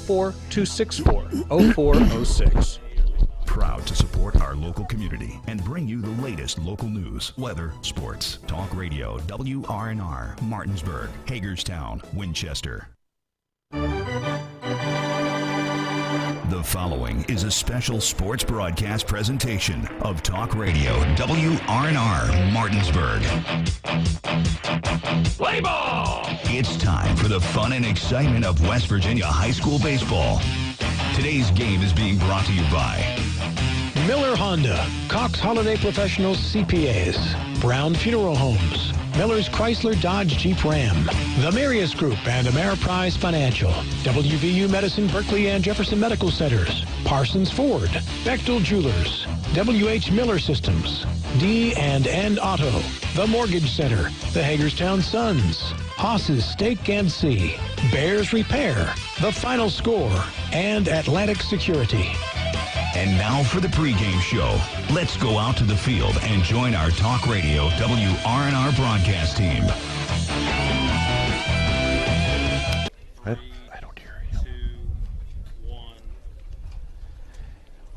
404-264-0406. Proud to support our local community and bring you the latest local news, weather, sports. Talk Radio, WRNR, Martinsburg, Hagerstown, Winchester. The following is a special sports broadcast presentation of Talk Radio, WRNR, Martinsburg. Play ball! It's time for the fun and excitement of West Virginia high school baseball. Today's game is being brought to you by Miller Honda, Cox Holiday Professionals CPAs, Brown Funeral Homes, Miller's Chrysler Dodge Jeep Ram, the Marius Group and Ameriprise Financial, WVU Medicine Berkeley and Jefferson Medical Centers, Parsons Ford, Bechtel Jewelers, WH Miller Systems, D&N Auto, the Mortgage Center, the Hagerstown Suns, Haas's Steak and Sea, Bears Repair, The Final Score, and Atlantic Security. And now for the pregame show. Let's go out to the field and join our Talk Radio WRNR broadcast team. I don't hear you.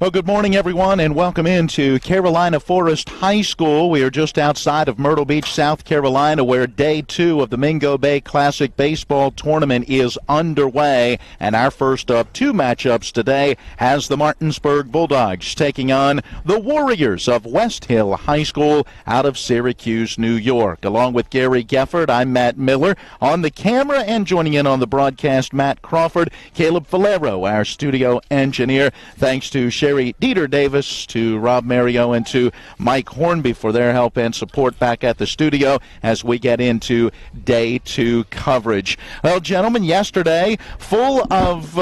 Well, good morning, everyone, and welcome into Carolina Forest High School. We are just outside of Myrtle Beach, South Carolina, where Day 2 of the Mingo Bay Classic Baseball Tournament is underway. And our first of two matchups today has the Martinsburg Bulldogs taking on the Warriors of Westhill High School out of Syracuse, New York. Along with Gary Gefford, I'm Matt Miller. On the camera and joining in on the broadcast, Matt Crawford, Caleb Valero, our studio engineer. Thanks to Sherry Dieter Davis, to Rob Mario, and to Mike Hornby for their help and support back at the studio as we get into Day 2 coverage. Well, gentlemen, yesterday, full of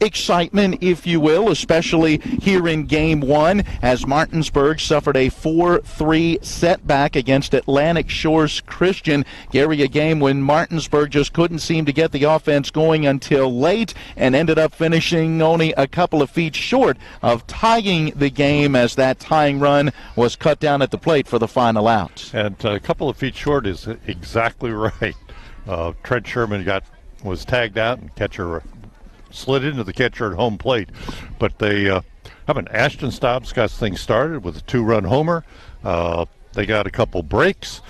excitement, if you will, especially here in Game 1, as Martinsburg suffered a 4-3 setback against Atlantic Shores Christian. Gary, a game when Martinsburg just couldn't seem to get the offense going until late and ended up finishing only a couple of feet short of tying the game as that tying run was cut down at the plate for the final out. And a couple of feet short is exactly right. Trent Sherman was tagged out, and catcher slid into the catcher at home plate. But Ashton Stobbs got things started with a 2-run homer. They got a couple breaks.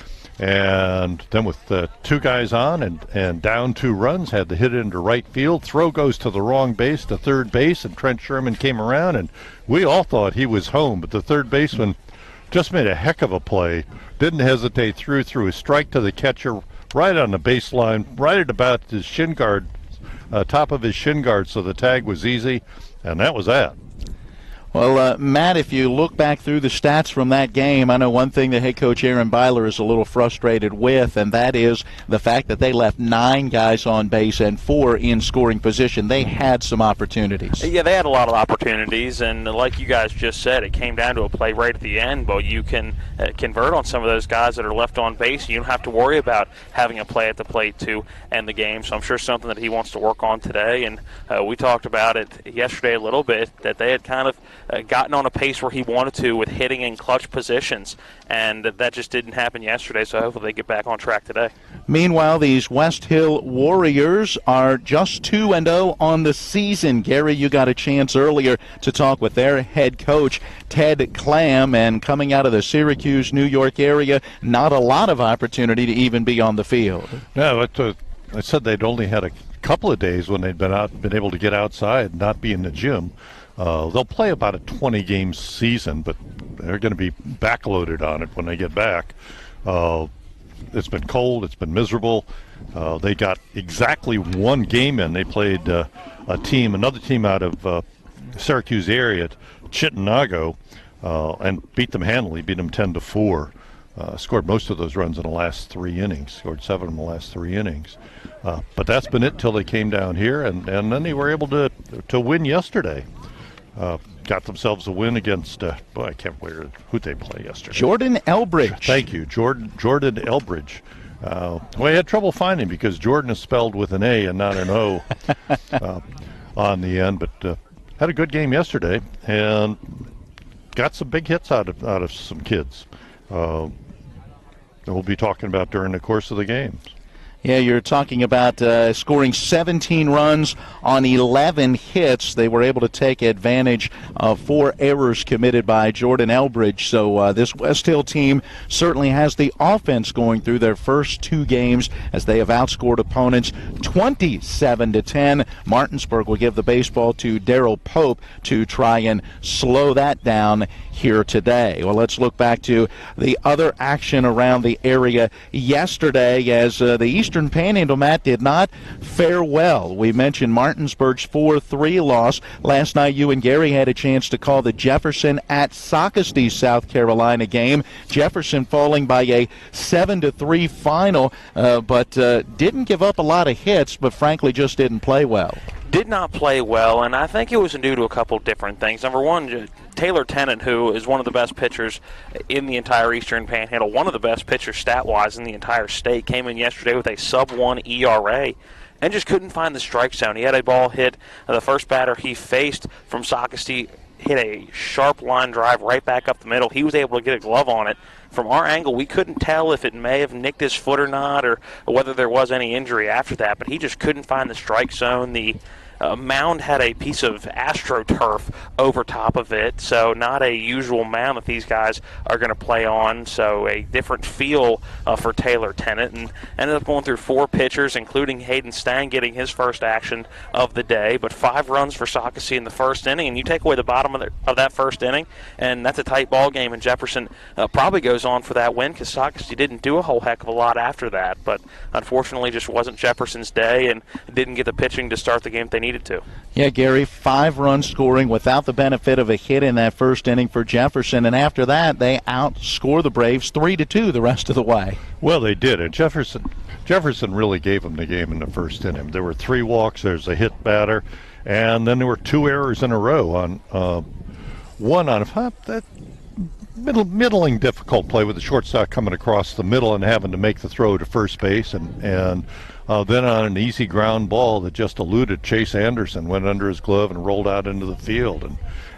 And then with two guys on and down 2 runs, had to hit it into right field. Throw goes to the wrong base, to third base, and Trent Sherman came around, and we all thought he was home. But the third baseman just made a heck of a play. Didn't hesitate, threw a strike to the catcher right on the baseline, right at about his shin guard, top of his shin guard, so the tag was easy, and that was that. Well, Matt, if you look back through the stats from that game, I know one thing that head coach Aaron Baylor is a little frustrated with, and that is the fact that they left 9 guys on base and 4 in scoring position. They had some opportunities. Yeah, they had a lot of opportunities, and like you guys just said, it came down to a play right at the end. But you can convert on some of those guys that are left on base. You don't have to worry about having a play at the plate to end the game. So I'm sure something that he wants to work on today. And we talked about it yesterday a little bit, that they had kind of gotten on a pace where he wanted to with hitting in clutch positions, and that just didn't happen yesterday, so hopefully they get back on track today. Meanwhile, these Westhill Warriors are just 2-0 on the season. Gary, you got a chance earlier to talk with their head coach, Ted Clam, and coming out of the Syracuse, New York area, not a lot of opportunity to even be on the field. No, I said they'd only had a couple of days when they'd been able to get outside and not be in the gym. They'll play about a 20-game season, but they're going to be backloaded on it when they get back. It's been cold. It's been miserable. They got exactly 1 game in. They played another team out of Syracuse area, Chittenango, and beat them handily, beat them 10-4. Scored most of those runs in the last 3 innings, scored 7 in the last 3 innings. But that's been it till they came down here, and then they were able to win yesterday. Got themselves a win against, I can't remember who they play yesterday. Jordan Elbridge. Thank you, Jordan Elbridge. We had trouble finding because Jordan is spelled with an A and not an O on the end, but had a good game yesterday and got some big hits out of some kids that we'll be talking about during the course of the games. Yeah, you're talking about scoring 17 runs on 11 hits. They were able to take advantage of 4 errors committed by Jordan Elbridge. So this Westhill team certainly has the offense going through their first 2 games as they have outscored opponents 27-10. Martinsburg will give the baseball to Darryl Pope to try and slow that down here today. Well, let's look back to the other action around the area yesterday as the Eastern Panhandle, Matt, did not fare well. We mentioned Martinsburg's 4-3 loss. Last night, you and Gary had a chance to call the Jefferson at Socastee, South Carolina game. Jefferson falling by a 7-3 final, but didn't give up a lot of hits, but frankly just didn't play well. Did not play well, and I think it was due to a couple different things. Number one, Taylor Tennant, who is one of the best pitchers in the entire Eastern Panhandle, one of the best pitchers stat-wise in the entire state, came in yesterday with a sub-1 ERA and just couldn't find the strike zone. He had a ball hit. The first batter he faced from Socastee hit a sharp line drive right back up the middle. He was able to get a glove on it. From our angle, we couldn't tell if it may have nicked his foot or not, or whether there was any injury after that, but he just couldn't find the strike zone. The mound had a piece of AstroTurf over top of it, so not a usual mound that these guys are going to play on, so a different feel for Taylor Tennant, and ended up going through 4 pitchers, including Hayden Stang getting his first action of the day, but 5 runs for Socastee in the first inning, and you take away the bottom of that first inning, and that's a tight ball game, and Jefferson probably goes on for that win because Socastee didn't do a whole heck of a lot after that, but unfortunately just wasn't Jefferson's day and didn't get the pitching to start the game they needed to. Yeah, Gary, 5 runs scoring without the benefit of a hit in that first inning for Jefferson, and after that they outscore the Braves 3-2 the rest of the way. Well, they did, and Jefferson really gave them the game in the first inning. There were 3 walks, there's a hit batter, and then there were 2 errors in a row on one on that middling difficult play with the shortstop coming across the middle and having to make the throw to first base, and then on an easy ground ball that just eluded Chase Anderson, went under his glove and rolled out into the field,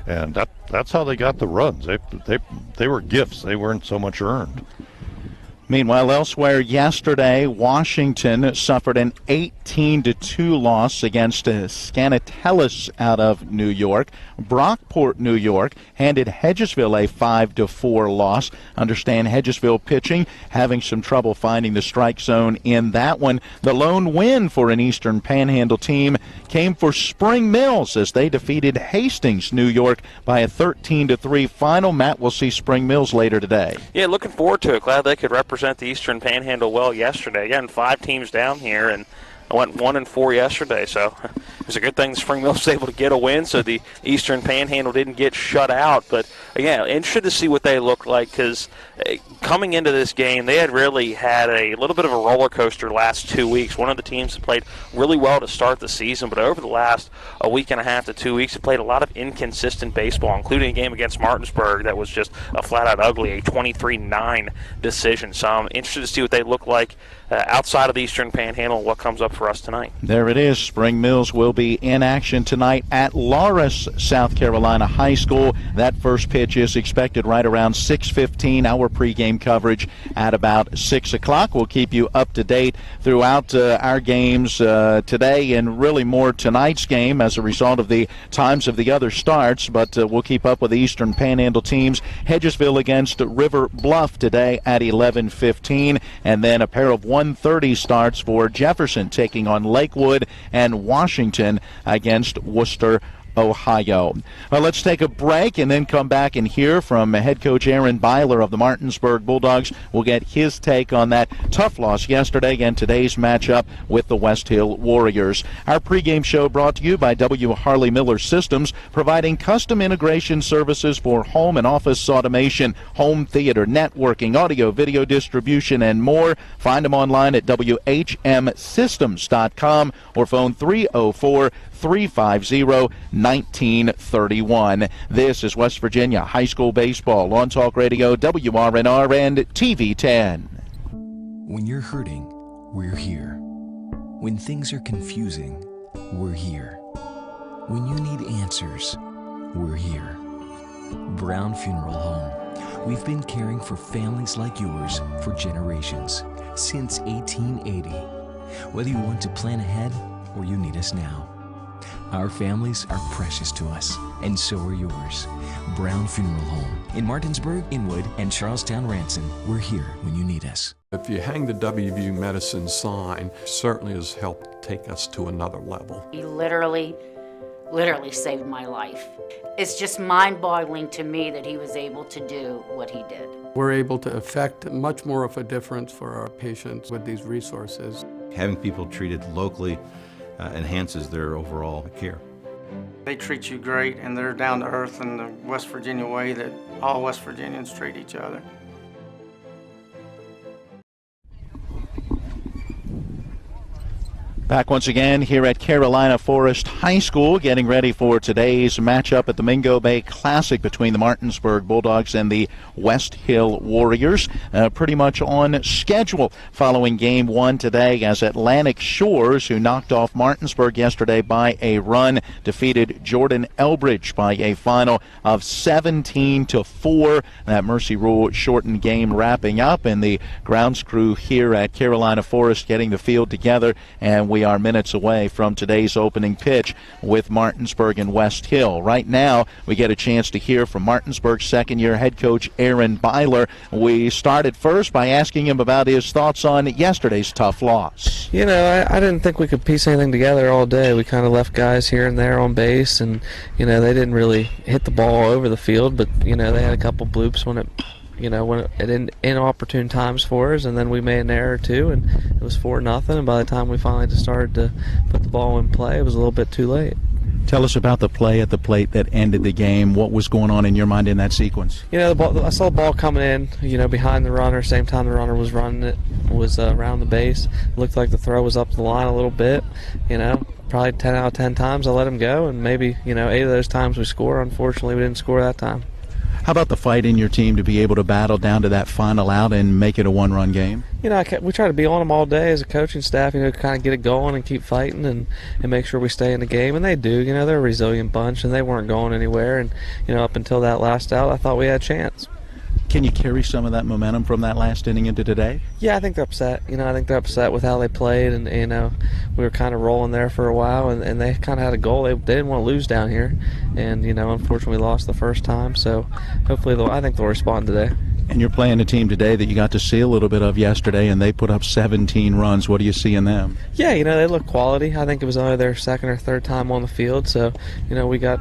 and that's how they got the runs. They were gifts. They weren't so much earned. Meanwhile, elsewhere yesterday, Washington suffered an 18-2 loss against Scannatellis out of New York. Brockport, New York, handed Hedgesville a 5-4 loss. Understand Hedgesville pitching having some trouble finding the strike zone in that one. The lone win for an Eastern Panhandle team came for Spring Mills as they defeated Hastings, New York, by a 13-3 final. Matt, will see Spring Mills later today. Yeah, looking forward to it. Glad they could represent the Eastern Panhandle well yesterday. Again, 5 teams down here, and I went 1-4 yesterday, so it was a good thing Spring Mills was able to get a win, so the Eastern Panhandle didn't get shut out. But yeah, interested to see what they look like, because coming into this game, they had really had a little bit of a roller coaster last 2 weeks. One of the teams that played really well to start the season, but over the last a week and a half to 2 weeks, they played a lot of inconsistent baseball, including a game against Martinsburg that was just a flat-out ugly, a 23-9 decision. So I'm interested to see what they look like outside of the Eastern Panhandle and what comes up for us tonight. There it is. Spring Mills will be in action tonight at Loris, South Carolina High School. That first pitch is expected right around 6:15. Our pregame coverage at about 6 o'clock. We'll keep you up to date throughout our games today, and really more tonight's game as a result of the times of the other starts, but we'll keep up with the Eastern Panhandle teams. Hedgesville against River Bluff today at 11:15, and then a pair of 1:30 starts for Jefferson taking on Lakewood, and Washington against Worcester, Ohio. Well, let's take a break and then come back and hear from head coach Aaron Baylor of the Martinsburg Bulldogs. We'll get his take on that tough loss yesterday and today's matchup with the Westhill Warriors. Our pregame show brought to you by W. Harley Miller Systems, providing custom integration services for home and office automation, home theater, networking, audio, video distribution, and more. Find them online at WHMsystems.com or phone 304-350-1931. This is West Virginia High School Baseball on Talk Radio, WRNR, and TV 10. When you're hurting, we're here. When things are confusing, we're here. When you need answers, we're here. Brown Funeral Home. We've been caring for families like yours for generations, since 1880. Whether you want to plan ahead or you need us now. Our families are precious to us, and so are yours. Brown Funeral Home in Martinsburg, Inwood, and Charlestown Ranson. We're here when you need us. If you hang the WVU Medicine sign, certainly has helped take us to another level. He literally saved my life. It's just mind-boggling to me that he was able to do what he did. We're able to affect much more of a difference for our patients with these resources. Having people treated locally enhances their overall care. They treat you great, and they're down to earth in the West Virginia way that all West Virginians treat each other. Back once again here at Carolina Forest High School, getting ready for today's matchup at the Mingo Bay Classic between the Martinsburg Bulldogs and the Westhill Warriors. Pretty much on schedule following Game 1 today, as Atlantic Shores, who knocked off Martinsburg yesterday by a run, defeated Jordan Elbridge by a final of 17-4. That Mercy Rule shortened game wrapping up, and the grounds crew here at Carolina Forest getting the field together, and we are minutes away from today's opening pitch with Martinsburg and Westhill. Right now, we get a chance to hear from Martinsburg's second-year head coach Aaron Baylor. We started first by asking him about his thoughts on yesterday's tough loss. You know, I didn't think we could piece anything together all day. We kind of left guys here and there on base, and, you know, they didn't really hit the ball all over the field, but, you know, they had a couple bloops when it inopportune times for us, and then we made an error or two, and it was 4-0, and by the time we finally just started to put the ball in play, it was a little bit too late. Tell us about the play at the plate that ended the game. What was going on in your mind in that sequence? You know, I saw the ball coming in, you know, behind the runner, same time the runner was running it, was around the base. Looked like the throw was up the line a little bit, you know. Probably 10 out of 10 times I let him go, and maybe, you know, 8 of those times we score. Unfortunately, we didn't score that time. How about the fight in your team to be able to battle down to that final out and make it a one-run game? You know, we try to be on them all day as a coaching staff, you know, kind of get it going and keep fighting and make sure we stay in the game. And they do, you know, they're a resilient bunch, and they weren't going anywhere. And, you know, up until that last out, I thought we had a chance. Can you carry some of that momentum from that last inning into today? Yeah, I think they're upset. You know, I think they're upset with how they played, and you know, we were kind of rolling there for a while, and they kind of had a goal. They didn't want to lose down here, and you know, unfortunately, we lost the first time. So hopefully, I think they'll respond today. And you're playing a team today that you got to see a little bit of yesterday, and they put up 17 runs. What do you see in them? Yeah, you know, they look quality. I think it was only their second or third time on the field, so you know, we got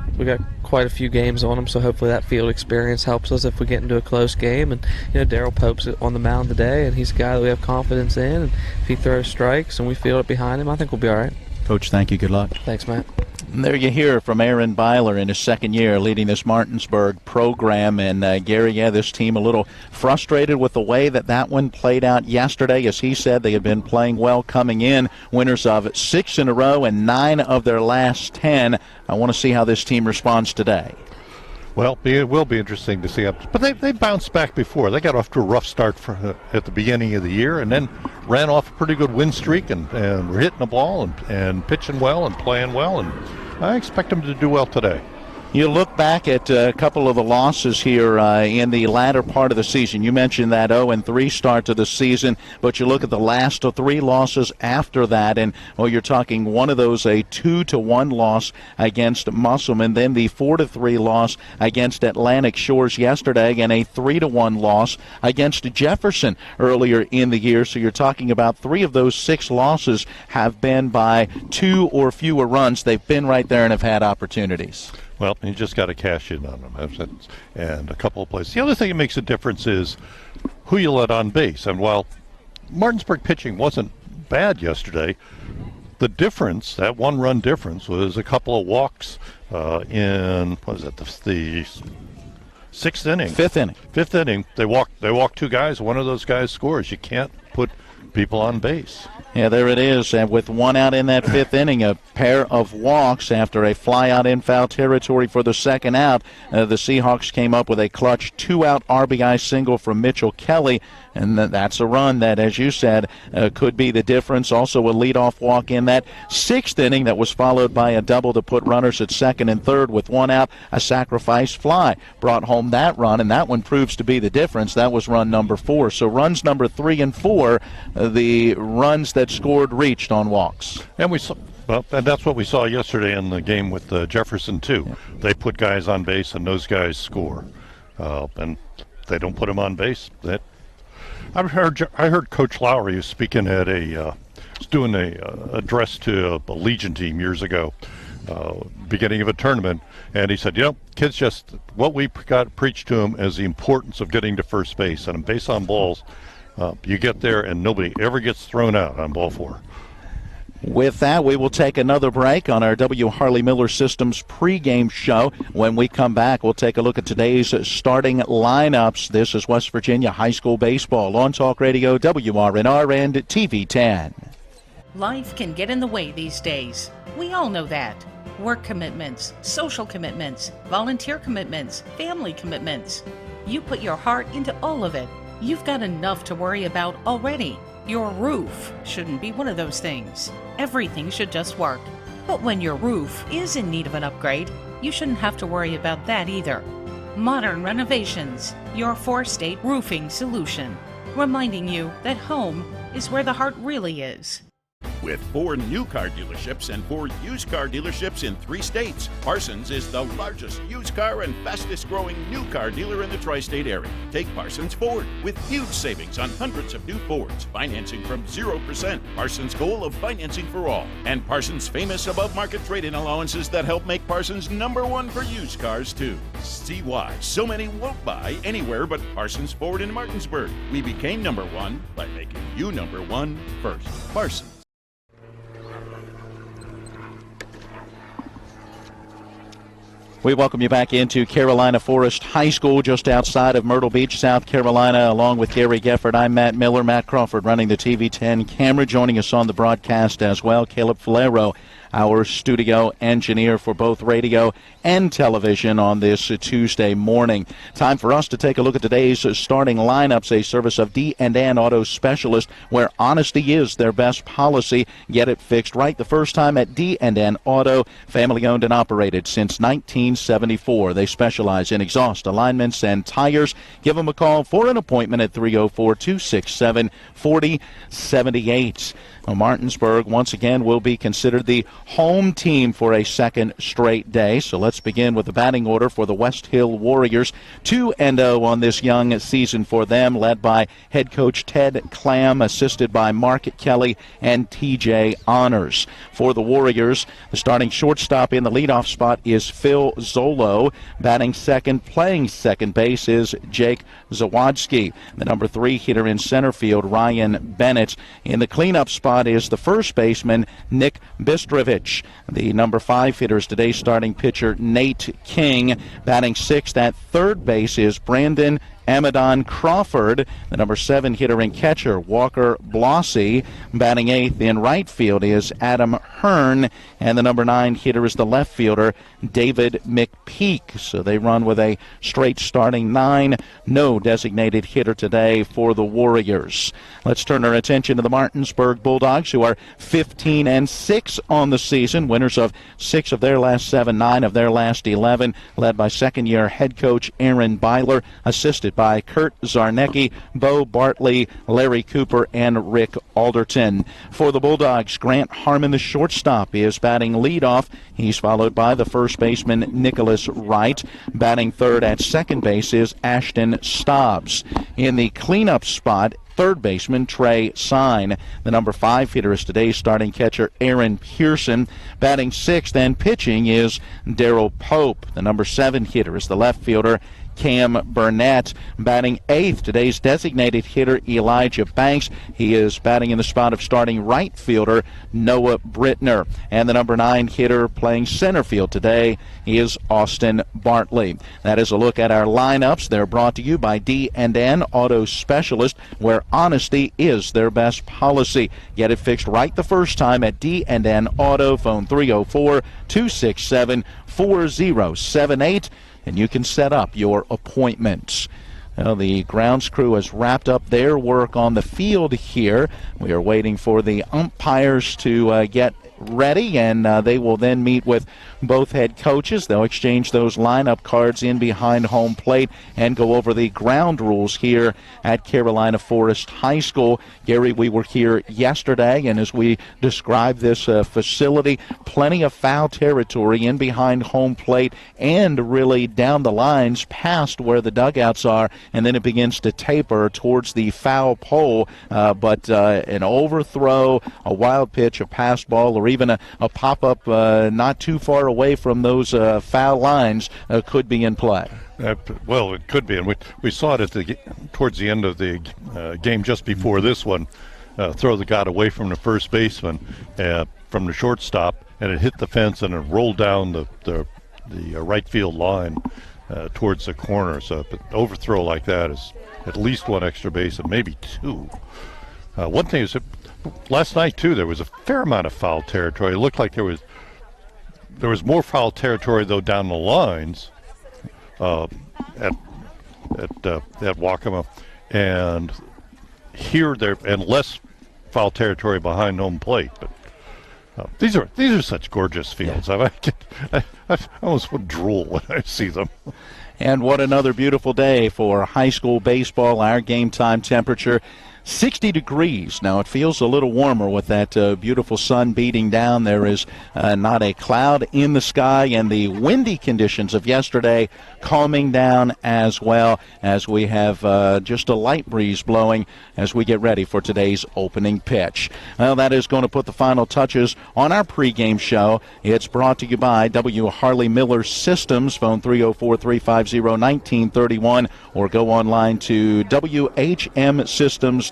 quite a few games on them. So hopefully that field experience helps us if we get into a close game. And you know, Daryl Pope's on the mound today, and he's a guy that we have confidence in. And if he throws strikes and we field it behind him, I think we'll be all right. Coach, thank you. Good luck. Thanks, Matt. And there you hear from Aaron Baylor in his second year leading this Martinsburg program. And Gary, this team a little frustrated with the way that one played out yesterday. As he said, they had been playing well coming in, winners of 6 in a row and 9 of their last 10. I want to see how this team responds today. Well, it will be interesting to see. But they bounced back before. They got off to a rough start at the beginning of the year, and then ran off a pretty good win streak, and were hitting the ball and pitching well and playing well. And I expect them to do well today. You look back at a couple of the losses here in the latter part of the season. You mentioned that 0-3 start to the season, but you look at the last 3 losses after that, and you're talking one of those a 2-1 loss against Musselman, then the 4-3 loss against Atlantic Shores yesterday, and a 3-1 loss against Jefferson earlier in the year. So you're talking about 3 of those 6 losses have been by 2 or fewer runs. They've been right there and have had opportunities. Well, you just got to cash in on them, and a couple of plays. The other thing that makes a difference is who you let on base. And while Martinsburg pitching wasn't bad yesterday, the difference, that 1-run difference, was a couple of walks in, the 6th inning? 5th inning. 5th inning. They walked 2 guys. One of those guys scores. You can't put people on base. Yeah, there it is. And with 1 out in that 5th inning, a pair of walks after a fly out in foul territory for the second out. The Seahawks came up with a clutch 2-out RBI single from Mitchell Kelly. And that's a run that, as you said, could be the difference. Also a leadoff walk in that 6th inning that was followed by a double to put runners at second and third. With 1 out, a sacrifice fly brought home that run, and that one proves to be the difference. That was run number 4. So runs number 3 and 4, the runs that scored reached on walks. And we saw, well, and that's what we saw yesterday in the game with Jefferson too. Yeah. They put guys on base, and those guys score. And they don't put them on base. I heard Coach Lowry was speaking at was doing a address to a Legion team years ago, beginning of a tournament, and he said, kids just, what we got preached to them is the importance of getting to first base, and base on balls, you get there and nobody ever gets thrown out on ball 4. With that, we will take another break on our W. Harley Miller Systems pregame show. When we come back, we'll take a look at today's starting lineups. This is West Virginia High School Baseball on Talk Radio, WRNR, and TV 10. Life can get in the way these days. We all know that. Work commitments, social commitments, volunteer commitments, family commitments. You put your heart into all of it. You've got enough to worry about already. Your roof shouldn't be one of those things. Everything should just work. But when your roof is in need of an upgrade, you shouldn't have to worry about that either. Modern Renovations, your 4-state roofing solution. Reminding you that home is where the heart really is. With 4 new car dealerships and 4 used car dealerships in 3 states, Parsons is the largest used car and fastest growing new car dealer in the tri-state area. Take Parsons Ford with huge savings on hundreds of new Fords, financing from 0%, Parsons' goal of financing for all, and Parsons' famous above-market trade-in allowances that help make Parsons #1 for used cars too. See why so many won't buy anywhere but Parsons Ford in Martinsburg. We became #1 by making you #1 first. Parsons. We welcome you back into Carolina Forest High School just outside of Myrtle Beach, South Carolina. Along with Gary Gefford, I'm Matt Miller. Matt Crawford running the TV 10 camera. Joining us on the broadcast as well, Caleb Falero, our studio engineer for both radio and television on this Tuesday morning. Time for us to take a look at today's starting lineups, a service of D&N Auto Specialist, where honesty is their best policy. Get it fixed right the first time at D&N Auto, family-owned and operated since 1974. They specialize in exhaust alignments and tires. Give them a call for an appointment at 304-267-4078. Martinsburg, once again, will be considered the home team for a second straight day. So let's begin with the batting order for the Westhill Warriors. 2-0 on this young season for them, led by head coach Ted Clam, assisted by Mark Kelly and TJ Honors. For the Warriors, the starting shortstop in the leadoff spot is Phil Zolo. Batting second, playing second base is Jake Zawadzki. The #3 hitter in center field, Ryan Bennett. In the cleanup spot is the first baseman, Nick Bistrovich. The #5 hitter is today's starting pitcher, Nate King. Batting sixth at third base is Brandon Amadon Crawford. The #7 hitter and catcher, Walker Blossy. Batting eighth in right field is Adam Hearn. And the #9 hitter is the left fielder, David McPeak. So they run with a straight starting 9. No designated hitter today for the Warriors. Let's turn our attention to the Martinsburg Bulldogs, who are 15-6 on the season, winners of 6 of their last 7, 9 of their last 11, led by second-year head coach Aaron Baylor, assisted by Kurt Zarnecki, Bo Bartley, Larry Cooper, and Rick Alderton. For the Bulldogs, Grant Harmon, the shortstop, is batting leadoff. He's followed by the first baseman, Nicholas Wright. Batting third at second base is Ashton Stobbs. In the cleanup spot, third baseman Trey Sine. The #5 hitter is today's starting catcher, Aaron Pearson. Batting sixth and pitching is Daryl Pope. The #7 hitter is the left fielder, Cam Burnett. Batting eighth, today's designated hitter, Elijah Banks. He is batting in the spot of starting right fielder, Noah Brittner. And the #9 hitter playing center field today is Austin Bartley. That is a look at our lineups. They're brought to you by D&N Auto Specialist, where honesty is their best policy. Get it fixed right the first time at D&N Auto. Phone 304-267-4078. And you can set up your appointments. Well, the grounds crew has wrapped up their work on the field here. We are waiting for the umpires to get ready, and they will then meet with both head coaches. They'll exchange those lineup cards in behind home plate and go over the ground rules here at Carolina Forest High School. Gary, we were here yesterday, and as we described this facility, plenty of foul territory in behind home plate and really down the lines past where the dugouts are, and then it begins to taper towards the foul pole. But an overthrow, a wild pitch, a pass ball, or even a pop-up not too far away from those foul lines could be in play. Well, it could be, and we saw it towards the end of the game just before this one. Throw that got away from the first baseman, from the shortstop, and it hit the fence and it rolled down the right field line towards the corner. So an overthrow like that is at least one extra base and maybe two. One thing is, last night too, there was a fair amount of foul territory. It looked like there was more foul territory though down the lines at Waccamaw, and here there and less foul territory behind home plate. But these are such gorgeous fields. Yeah. I almost would drool when I see them. And what another beautiful day for high school baseball. Our game time temperature 60 degrees. Now it feels a little warmer with that beautiful sun beating down. There is not a cloud in the sky, and the windy conditions of yesterday calming down as well, as we have just a light breeze blowing as we get ready for today's opening pitch. Well, that is going to put the final touches on our pregame show. It's brought to you by W. Harley Miller Systems. Phone 304-350-1931 or go online to WHMSystems.com.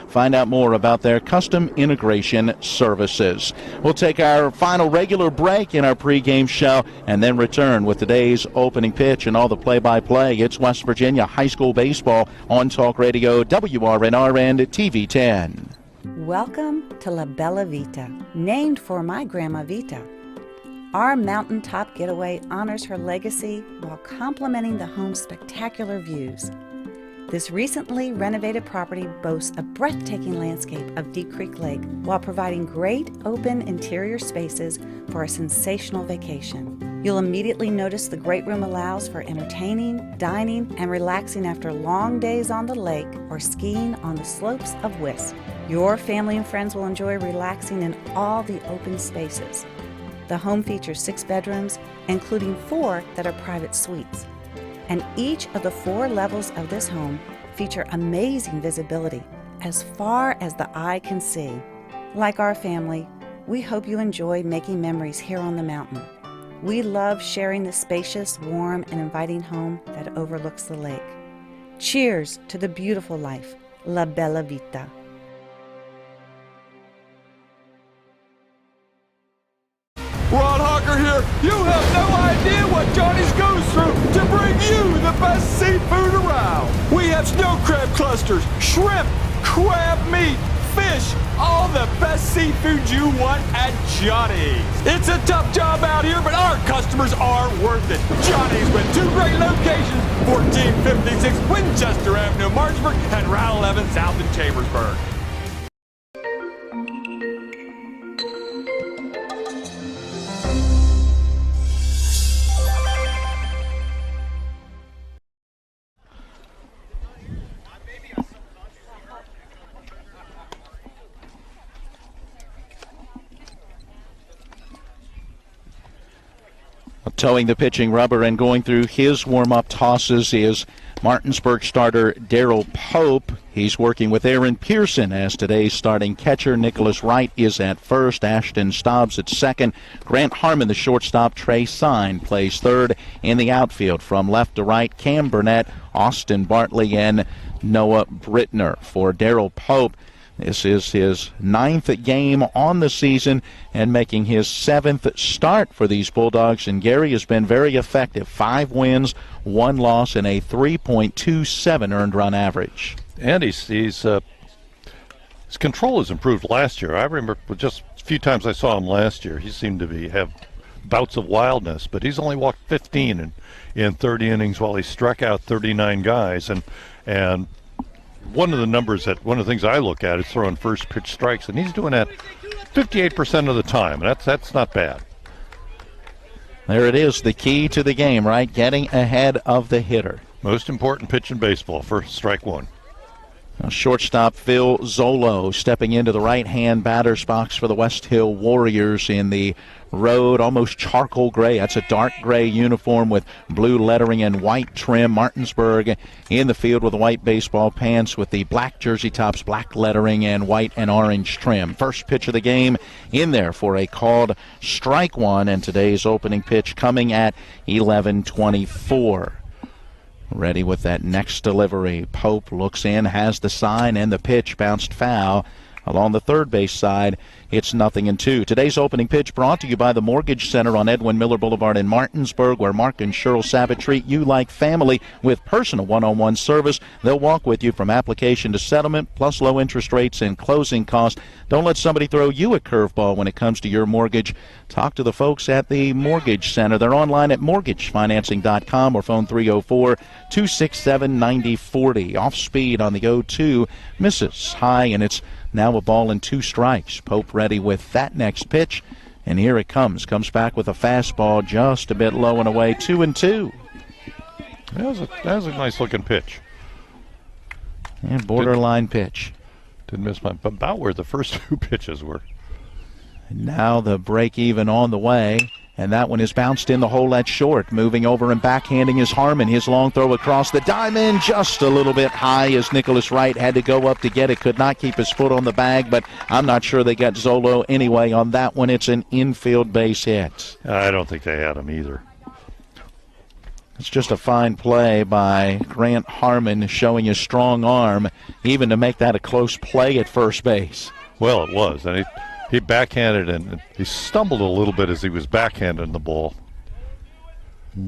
Find out more about their custom integration services. We'll take our final regular break in our pregame show and then return with today's opening pitch and all the play-by-play. It's West Virginia High School Baseball on Talk Radio, WRNR, and TV 10. Welcome to La Bella Vita, named for my Grandma Vita. Our mountaintop getaway honors her legacy while complementing the home's spectacular views. This recently renovated property boasts a breathtaking landscape of Deep Creek Lake while providing great open interior spaces for a sensational vacation. You'll immediately notice the great room allows for entertaining, dining, and relaxing after long days on the lake or skiing on the slopes of Wisp. Your family and friends will enjoy relaxing in all the open spaces. The home features 6 bedrooms, including 4 that are private suites. And each of the 4 levels of this home feature amazing visibility as far as the eye can see. Like our family, we hope you enjoy making memories here on the mountain. We love sharing the spacious, warm, and inviting home that overlooks the lake. Cheers to the beautiful life, La Bella Vita. Ron Hawker here. You have no idea what Johnny's goes through to bring you the best seafood around. We have snow crab clusters, shrimp, crab meat, fish, all the best seafood you want at Johnny's. It's a tough job out here, but our customers are worth it. Johnny's with 2 great locations, 1456 Winchester Avenue, Martinsburg, and Route 11 south in Chambersburg. Towing the pitching rubber and going through his warm-up tosses is Martinsburg starter Darrell Pope. He's working with Aaron Pearson as today's starting catcher. Nicholas Wright is at first. Ashton Stobbs at second. Grant Harmon, the shortstop. Trey Sine plays third. In the outfield, from left to right, Cam Burnett, Austin Bartley, and Noah Brittner. For Darrell Pope, this is his 9th game on the season and making his 7th start for these Bulldogs. And Gary has been very effective. 5 wins, 1 loss, and a 3.27 earned run average. And his control has improved last year. I remember just a few times I saw him last year. He seemed to have bouts of wildness, but he's only walked 15 in 30 innings while he struck out 39 guys. And one of the things I look at is throwing first pitch strikes, and he's doing that 58% of the time, and that's not bad. There it is, the key to the game, right? Getting ahead of the hitter. Most important pitch in baseball, first strike one. Now, shortstop Phil Zolo stepping into the right-hand batter's box for the Westhill Warriors in the road, almost charcoal gray. That's a dark gray uniform with blue lettering and white trim. Martinsburg in the field with the white baseball pants with the black jersey tops, black lettering, and white and orange trim. First pitch of the game in there for a called strike one, and today's opening pitch coming at 11:24. Ready with that next delivery. Pope looks in, has the sign, and the pitch bounced foul. Along the third base side, it's 0-2. Today's opening pitch brought to you by the Mortgage Center on Edwin Miller Boulevard in Martinsburg, where Mark and Cheryl Sabat treat you like family with personal one-on-one service. They'll walk with you from application to settlement, plus low interest rates and closing costs. Don't let somebody throw you a curveball when it comes to your mortgage. Talk to the folks at the Mortgage Center. They're online at mortgagefinancing.com or phone 304-267-9040. Off speed on the 0-2. Misses high, and it's now a ball and 2 strikes. Pope ready with that next pitch, and here it comes. Comes back with a fastball just a bit low and away, 2-2. That was a nice-looking pitch. And borderline pitch. Didn't miss about where the first 2 pitches were. And now the break even on the way. And that one is bounced in the hole at short. Moving over and backhanding is Harmon. His long throw across the diamond, just a little bit high as Nicholas Wright had to go up to get it. Could not keep his foot on the bag, but I'm not sure they got Zolo anyway on that one. It's an infield base hit. I don't think they had him either. It's just a fine play by Grant Harmon, showing his strong arm, even to make that a close play at first base. Well, it was. And he backhanded, and he stumbled a little bit as he was backhanding the ball.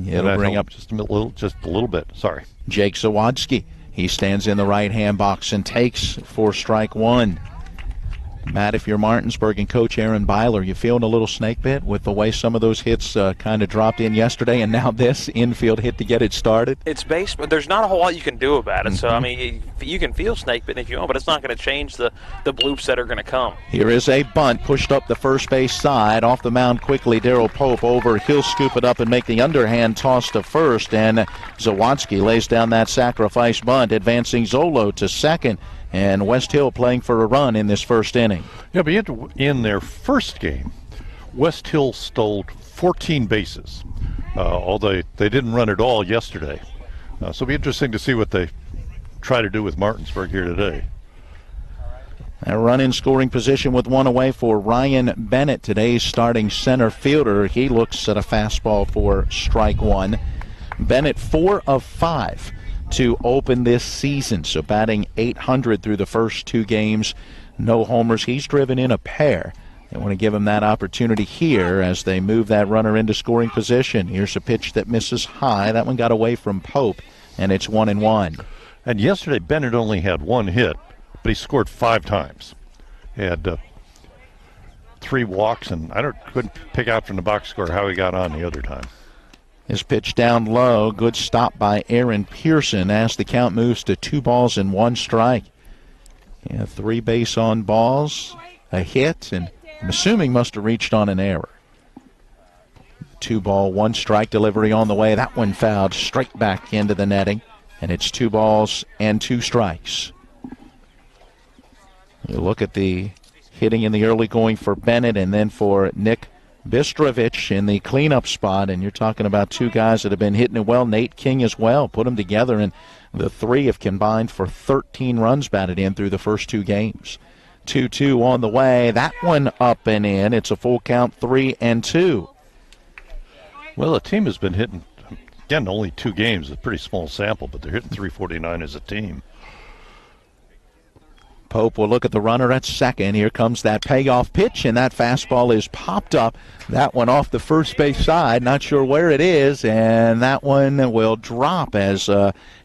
It'll bring up just a little bit. Sorry. Jake Zawadski. He stands in the right-hand box and takes for strike one. Matt, if you're Martinsburg and Coach Aaron Baylor, you feeling a little snake bit with the way some of those hits kind of dropped in yesterday, and now this infield hit to get it started? It's baseball. There's not a whole lot you can do about it. So, I mean, you can feel snake bit if you want, but it's not going to change the bloops that are going to come. Here is a bunt pushed up the first base side. Off the mound quickly, Darryl Pope over. He'll scoop it up and make the underhand toss to first, and Zawadski lays down that sacrifice bunt, advancing Zolo to second. And Westhill playing for a run in this first inning. Yeah, but in their first game, Westhill stole 14 bases, although they didn't run it all yesterday. So it'll be interesting to see what they try to do with Martinsburg here today. A run in scoring position with one away for Ryan Bennett, today's starting center fielder. He looks at a fastball for strike one. Bennett 4 of 5. To open this season, so batting .800 through the first 2 games, no homers. He's driven in a pair. They want to give him that opportunity here as they move that runner into scoring position. Here's a pitch that misses high. That one got away from Pope, and it's 1-1. And yesterday Bennett only had 1 hit, but he scored 5 times. He had 3 walks, and couldn't pick out from the box score how he got on the other time. His pitch down low. Good stop by Aaron Pearson as the count moves to 2 balls and 1 strike. 3 base on balls, a hit, and I'm assuming must have reached on an error. 2 ball, 1 strike delivery on the way. That one fouled straight back into the netting, and it's 2 balls and 2 strikes. You look at the hitting in the early going for Bennett and then for Nick Bistrovich in the cleanup spot, and you're talking about 2 guys that have been hitting it well. Nate King as well. Put them together, and the 3 have combined for 13 runs batted in through the first 2 games. 2-2 on the way. That one up and in. It's a full count, 3-2. Well, the team has been hitting, again, only 2 games, a pretty small sample, but they're hitting .349 as a team. Pope will look at the runner at second. Here comes that payoff pitch, and that fastball is popped up. That one off the first base side. Not sure where it is, and that one will drop as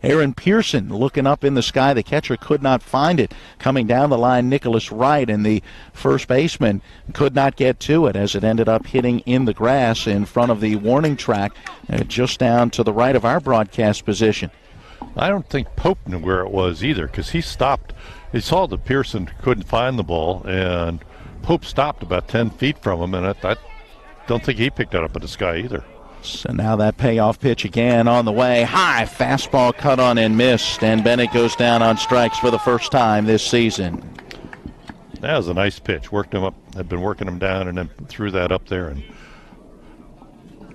Aaron Pearson looking up in the sky. The catcher could not find it. Coming down the line, Nicholas Wright, and the first baseman could not get to it as it ended up hitting in the grass in front of the warning track, just down to the right of our broadcast position. I don't think Pope knew where it was either, because he stopped. He saw that Pearson couldn't find the ball, and Pope stopped about 10 feet from him, and I don't think he picked it up in the sky either. So now that payoff pitch again on the way. High fastball cut on and missed, and Bennett goes down on strikes for the first time this season. That was a nice pitch. Worked him up. Had been working him down and then threw that up there. And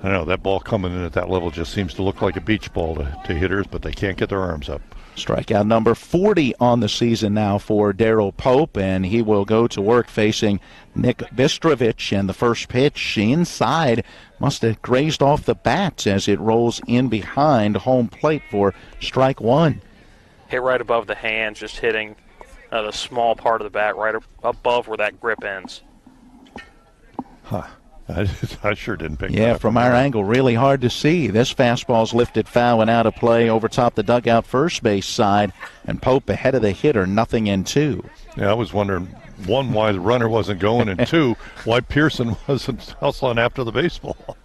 I know that ball coming in at that level just seems to look like a beach ball to hitters, but they can't get their arms up. Strikeout number 40 on the season now for Darryl Pope, and he will go to work facing Nick Bistrovich. And the first pitch inside must have grazed off the bat as it rolls in behind home plate for strike one. Hit right above the hands, just hitting the small part of the bat right above where that grip ends. Huh. I sure didn't pick that up. Yeah, from our angle, really hard to see. This fastball's lifted foul and out of play over top the dugout first base side, and Pope ahead of the hitter, 0-2. Yeah, I was wondering, one, why the runner wasn't going, and two, why Pearson wasn't hustling after the baseball.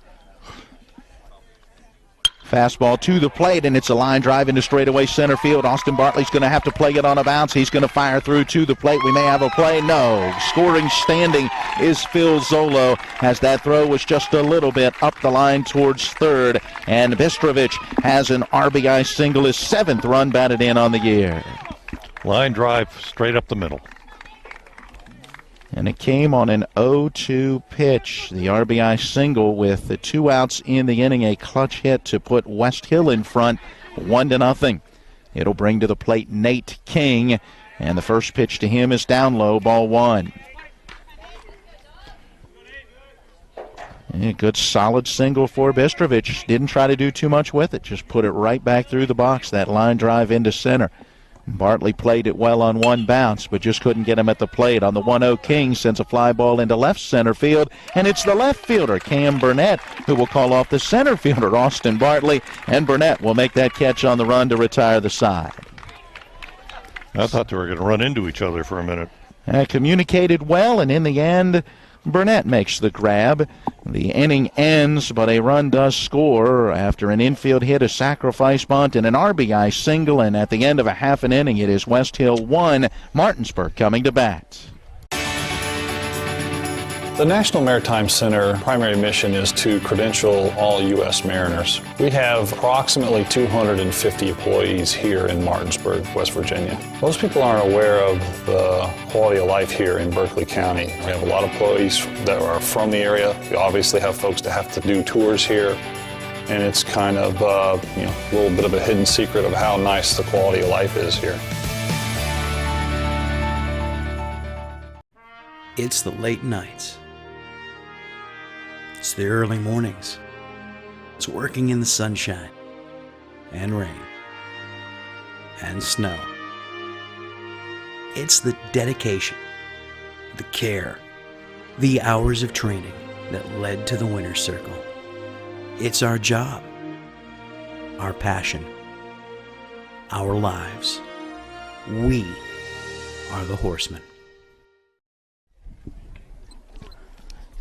Fastball to the plate, and it's a line drive into straightaway center field. Austin Bartley's going to have to play it on a bounce. He's going to fire through to the plate. We may have a play. No. Scoring standing is Phil Zolo, as that throw was just a little bit up the line towards third. And Bistrovich has an RBI single, his 7th run batted in on the year. Line drive straight up the middle. And it came on an 0-2 pitch. The RBI single with the 2 outs in the inning, a clutch hit to put Westhill in front, 1-0. It'll bring to the plate Nate King, and the first pitch to him is down low, ball 1. A good solid single for Bistrovich. Didn't try to do too much with it, just put it right back through the box, that line drive into center. Bartley played it well on one bounce, but just couldn't get him at the plate. On the 1-0, King sends a fly ball into left center field, and it's the left fielder, Cam Burnett, who will call off the center fielder, Austin Bartley, and Burnett will make that catch on the run to retire the side. I thought they were going to run into each other for a minute. Communicated well, and in the end, Burnett makes the grab. The inning ends, but a run does score after an infield hit, a sacrifice bunt, and an RBI single. And at the end of a half an inning, it is Westhill 1, Martinsburg coming to bat. The National Maritime Center primary mission is to credential all U.S. mariners. We have approximately 250 employees here in Martinsburg, West Virginia. Most people aren't aware of the quality of life here in Berkeley County. We have a lot of employees that are from the area. We obviously have folks that have to do tours here, and it's kind of a little bit of a hidden secret of how nice the quality of life is here. It's the late nights. It's the early mornings. It's working in the sunshine and rain and snow. It's the dedication, the care, the hours of training that led to the winner's circle. It's our job, our passion, our lives. We are the horsemen.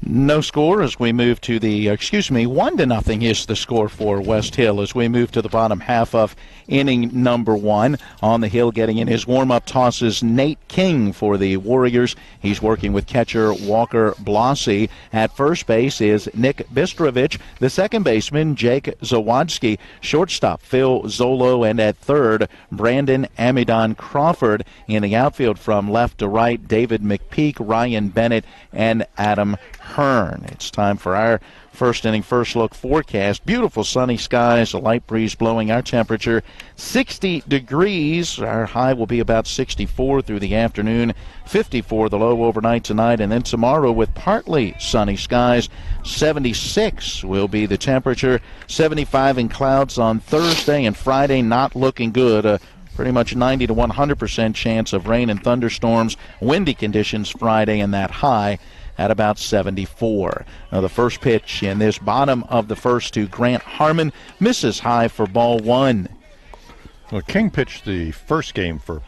No score as we move to the, 1-0 is the score for Westhill as we move to the bottom half of inning number 1. On the hill getting in his warm-up tosses, Nate King for the Warriors. He's working with catcher Walker Blossy. At first base is Nick Bistrovich. The second baseman, Jake Zawadski. Shortstop, Phil Zolo. And at third, Brandon Amidon Crawford. In the outfield from left to right, David McPeak, Ryan Bennett, and Adam Hearn. It's time for our first inning, first look forecast. Beautiful sunny skies, a light breeze blowing. Our temperature 60 degrees. Our high will be about 64 through the afternoon, 54 the low overnight tonight, and then tomorrow with partly sunny skies, 76 will be the temperature, 75 in clouds on Thursday, and Friday not looking good. Pretty much 90 to 100% chance of rain and thunderstorms. Windy conditions Friday, and that high at about 74. Now the first pitch in this bottom of the first to Grant Harmon misses high for ball 1. Well, King pitched the first game for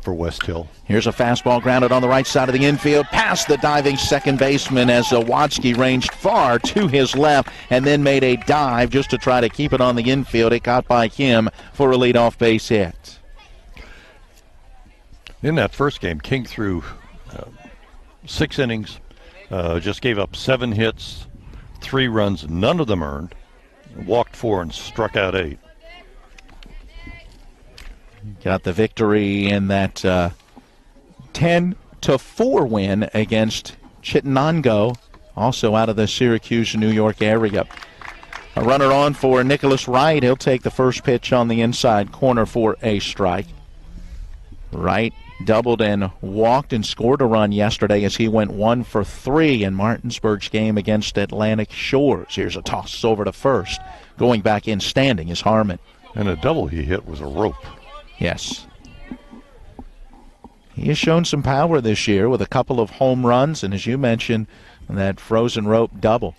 Westhill. Here's a fastball grounded on the right side of the infield, past the diving second baseman as Zawadski ranged far to his left and then made a dive just to try to keep it on the infield. It got by him for a leadoff base hit. In that first game, King threw 6 innings, just gave up 7 hits, 3 runs, none of them earned. Walked 4 and struck out 8. Got the victory in that 10-4 win against Chittenango, also out of the Syracuse, New York area. A runner on for Nicholas Wright. He'll take the first pitch on the inside corner for a strike. Wright doubled and walked and scored a run yesterday as he went 1 for 3 in Martinsburg's game against Atlantic Shores. Here's a toss over to first. Going back in standing is Harmon. And a double he hit was a rope. Yes. He has shown some power this year with a couple of home runs, and as you mentioned, that frozen rope double.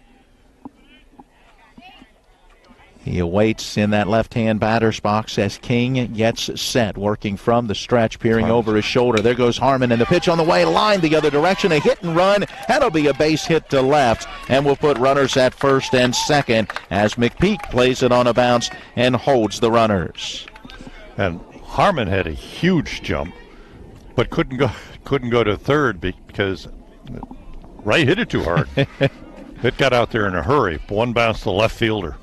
He awaits in that left-hand batter's box as King gets set, working from the stretch, peering over his shoulder. There goes Harmon, and the pitch on the way, line the other direction, a hit and run. That'll be a base hit to left, and we'll put runners at first and second as McPeak plays it on a bounce and holds the runners. And Harmon had a huge jump, but couldn't go to third because Wright hit it too hard. It got out there in a hurry. One bounce to the left fielder.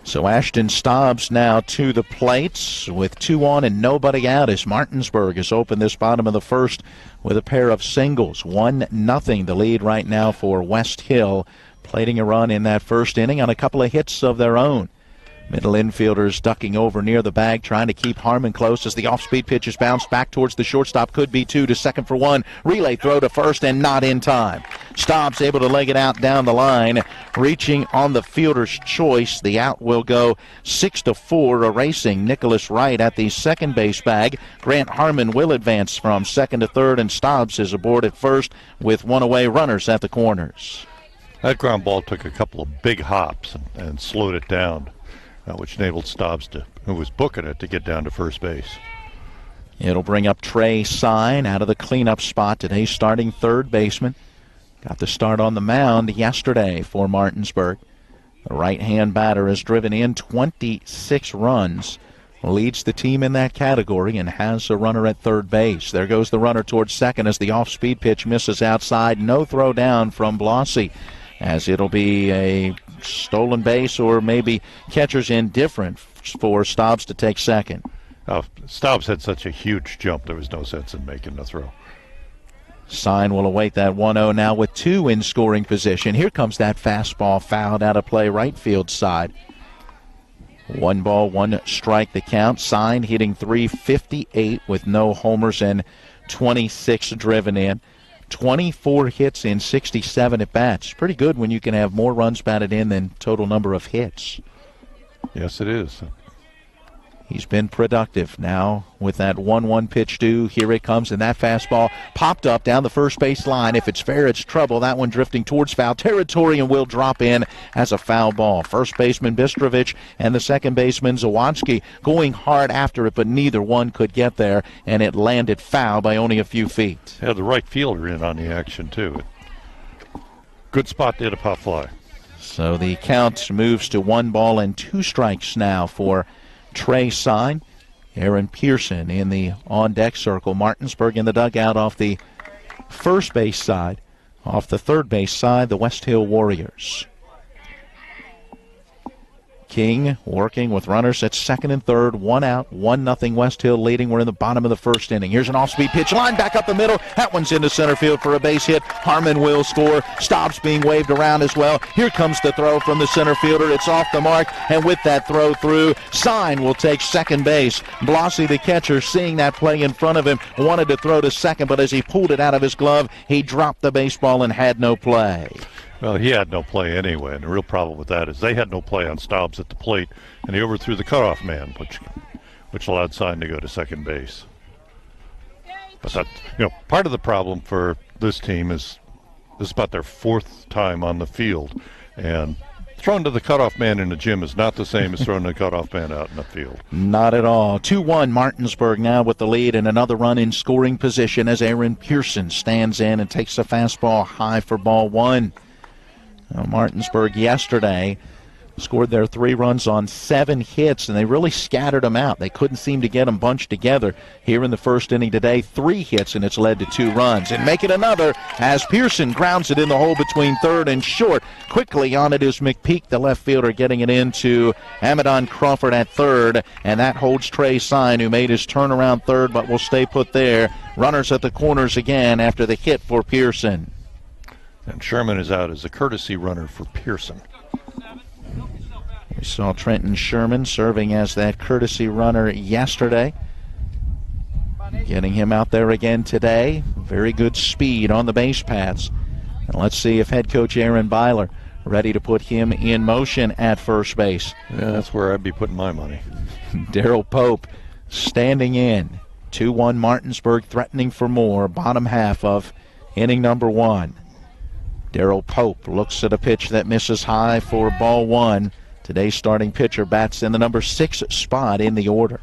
So Ashton Stobbs now to the plates with 2 on and nobody out as Martinsburg has opened this bottom of the first with a pair of singles. 1-0 the lead right now for Westhill, plating a run in that first inning on a couple of hits of their own. Middle infielders ducking over near the bag, trying to keep Harmon close as the off-speed pitch is bounced back towards the shortstop. Could be 2 to second for 1. Relay throw to first and not in time. Stobbs able to leg it out down the line, reaching on the fielder's choice. The out will go 6-4, erasing Nicholas Wright at the second base bag. Grant Harmon will advance from second to third, and Stobbs is aboard at first with 1 away, runners at the corners. That ground ball took a couple of big hops and slowed it down. Which enabled Stobbs, who was booking it, to get down to first base. It'll bring up Trey Sign out of the cleanup spot, today's starting third baseman. Got the start on the mound yesterday for Martinsburg. The right-hand batter has driven in 26 runs, leads the team in that category, and has a runner at third base. There goes the runner towards second as the off-speed pitch misses outside. No throw down from Blossy, as it'll be a stolen base or maybe catcher's indifferent for Stobbs to take second. Stobbs had such a huge jump, there was no sense in making the throw. Sign will await that 1-0 now with 2 in scoring position. Here comes that fastball fouled out of play right field side. 1 ball, 1 strike the count. Sign hitting .358 with no homers and 26 driven in. 24 hits in 67 at-bats. Pretty good when you can have more runs batted in than total number of hits. Yes, it is. He's been productive now with that 1-1 pitch due. Here it comes, and that fastball popped up down the first base line. If it's fair, it's trouble. That one drifting towards foul territory and will drop in as a foul ball. First baseman Bistrovich and the second baseman Zawadsky going hard after it, but neither one could get there, and it landed foul by only a few feet. Had the right fielder in on the action, too. Good spot to hit a pop fly. So the count moves to 1 ball and 2 strikes now for Trey Sign. Aaron Pearson in the on-deck circle. Martinsburg in the dugout off the first base side. Off the third base side, the Westhill Warriors. King working with runners at second and third. 1 out, 1-0 Westhill leading. We're in the bottom of the first inning. Here's an off-speed pitch. Line back up the middle. That one's into center field for a base hit. Harmon will score. Stobbs being waved around as well. Here comes the throw from the center fielder. It's off the mark, and with that throw through, Sign will take second base. Blossy, the catcher, seeing that play in front of him, wanted to throw to second, but as he pulled it out of his glove, he dropped the baseball and had no play. Well, he had no play anyway, and the real problem with that is they had no play on Stobbs at the plate, and he overthrew the cutoff man, which allowed Sign to go to second base. But that, part of the problem for this team is this is about their 4th time on the field, and throwing to the cutoff man in the gym is not the same as throwing the cutoff man out in the field. Not at all. 2-1 Martinsburg now with the lead and another run in scoring position as Aaron Pearson stands in and takes a fastball high for ball 1. Martinsburg yesterday Scored their 3 runs on 7 hits, and they really scattered them out. They couldn't seem to get them bunched together here in the first inning today. 3 hits, and it's led to 2 runs. And make it another as Pearson grounds it in the hole between third and short. Quickly on it is McPeak, the left fielder, getting it into Amadon Crawford at third, and that holds Trey Sine, who made his turnaround third but will stay put there. Runners at the corners again after the hit for Pearson. And Sherman is out as a courtesy runner for Pearson. We saw Trenton Sherman serving as that courtesy runner yesterday. Getting him out there again today. Very good speed on the base paths. And let's see if head coach Aaron Baylor ready to put him in motion at first base. Yeah, that's where I'd be putting my money. Daryl Pope standing in. 2-1 Martinsburg, threatening for more. Bottom half of inning number 1. Daryl Pope looks at a pitch that misses high for ball 1. Today's starting pitcher bats in the number 6 spot in the order.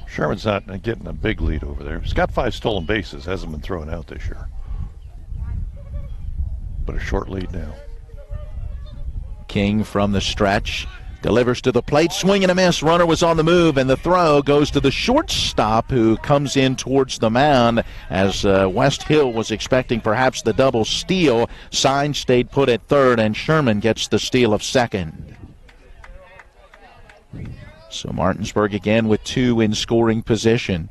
Sherman's not getting a big lead over there. He's got 5 stolen bases, hasn't been thrown out this year. But a short lead now. King from the stretch delivers to the plate, swing and a miss. Runner was on the move, and the throw goes to the shortstop, who comes in towards the mound as Westhill was expecting perhaps the double steal. Sine stayed put at third, and Sherman gets the steal of second. So Martinsburg again with 2 in scoring position.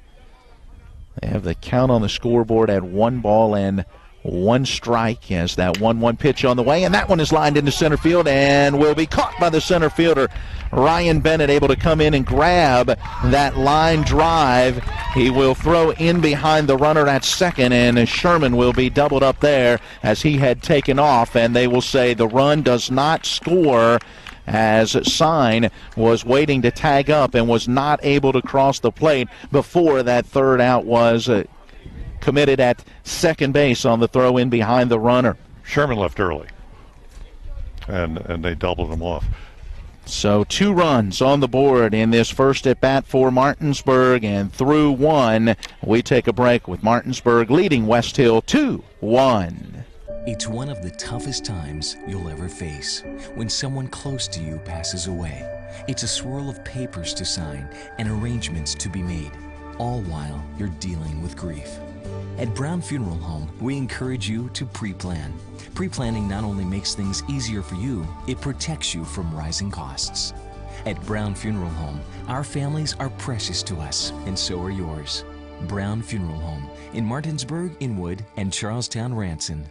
They have the count on the scoreboard at 1 ball and 1 strike as that 1-1 pitch on the way, and that one is lined into center field and will be caught by the center fielder. Ryan Bennett able to come in and grab that line drive. He will throw in behind the runner at second, and Sherman will be doubled up there as he had taken off, and they will say the run does not score, as Sine was waiting to tag up and was not able to cross the plate before that third out was committed at second base on the throw in behind the runner. Sherman left early, and they doubled him off. So 2 runs on the board in this first at bat for Martinsburg, and through 1, we take a break with Martinsburg leading Westhill 2-1. It's one of the toughest times you'll ever face when someone close to you passes away. It's a swirl of papers to sign and arrangements to be made, all while you're dealing with grief. At Brown Funeral Home, we encourage you to pre-plan. Pre-planning not only makes things easier for you, it protects you from rising costs. At Brown Funeral Home, our families are precious to us, and so are yours. Brown Funeral Home in Martinsburg, Inwood, and Charlestown, Ranson.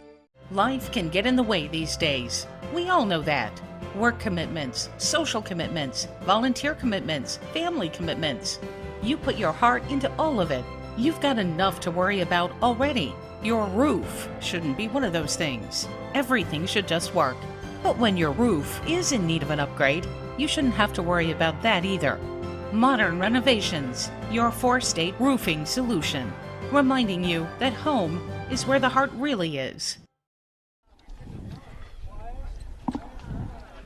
Life can get in the way these days. We all know that. Work commitments, social commitments, volunteer commitments, family commitments. You put your heart into all of it. You've got enough to worry about already. Your roof shouldn't be one of those things. Everything should just work. But when your roof is in need of an upgrade, you shouldn't have to worry about that either. Modern Renovations, your 4-state roofing solution. Reminding you that home is where the heart really is.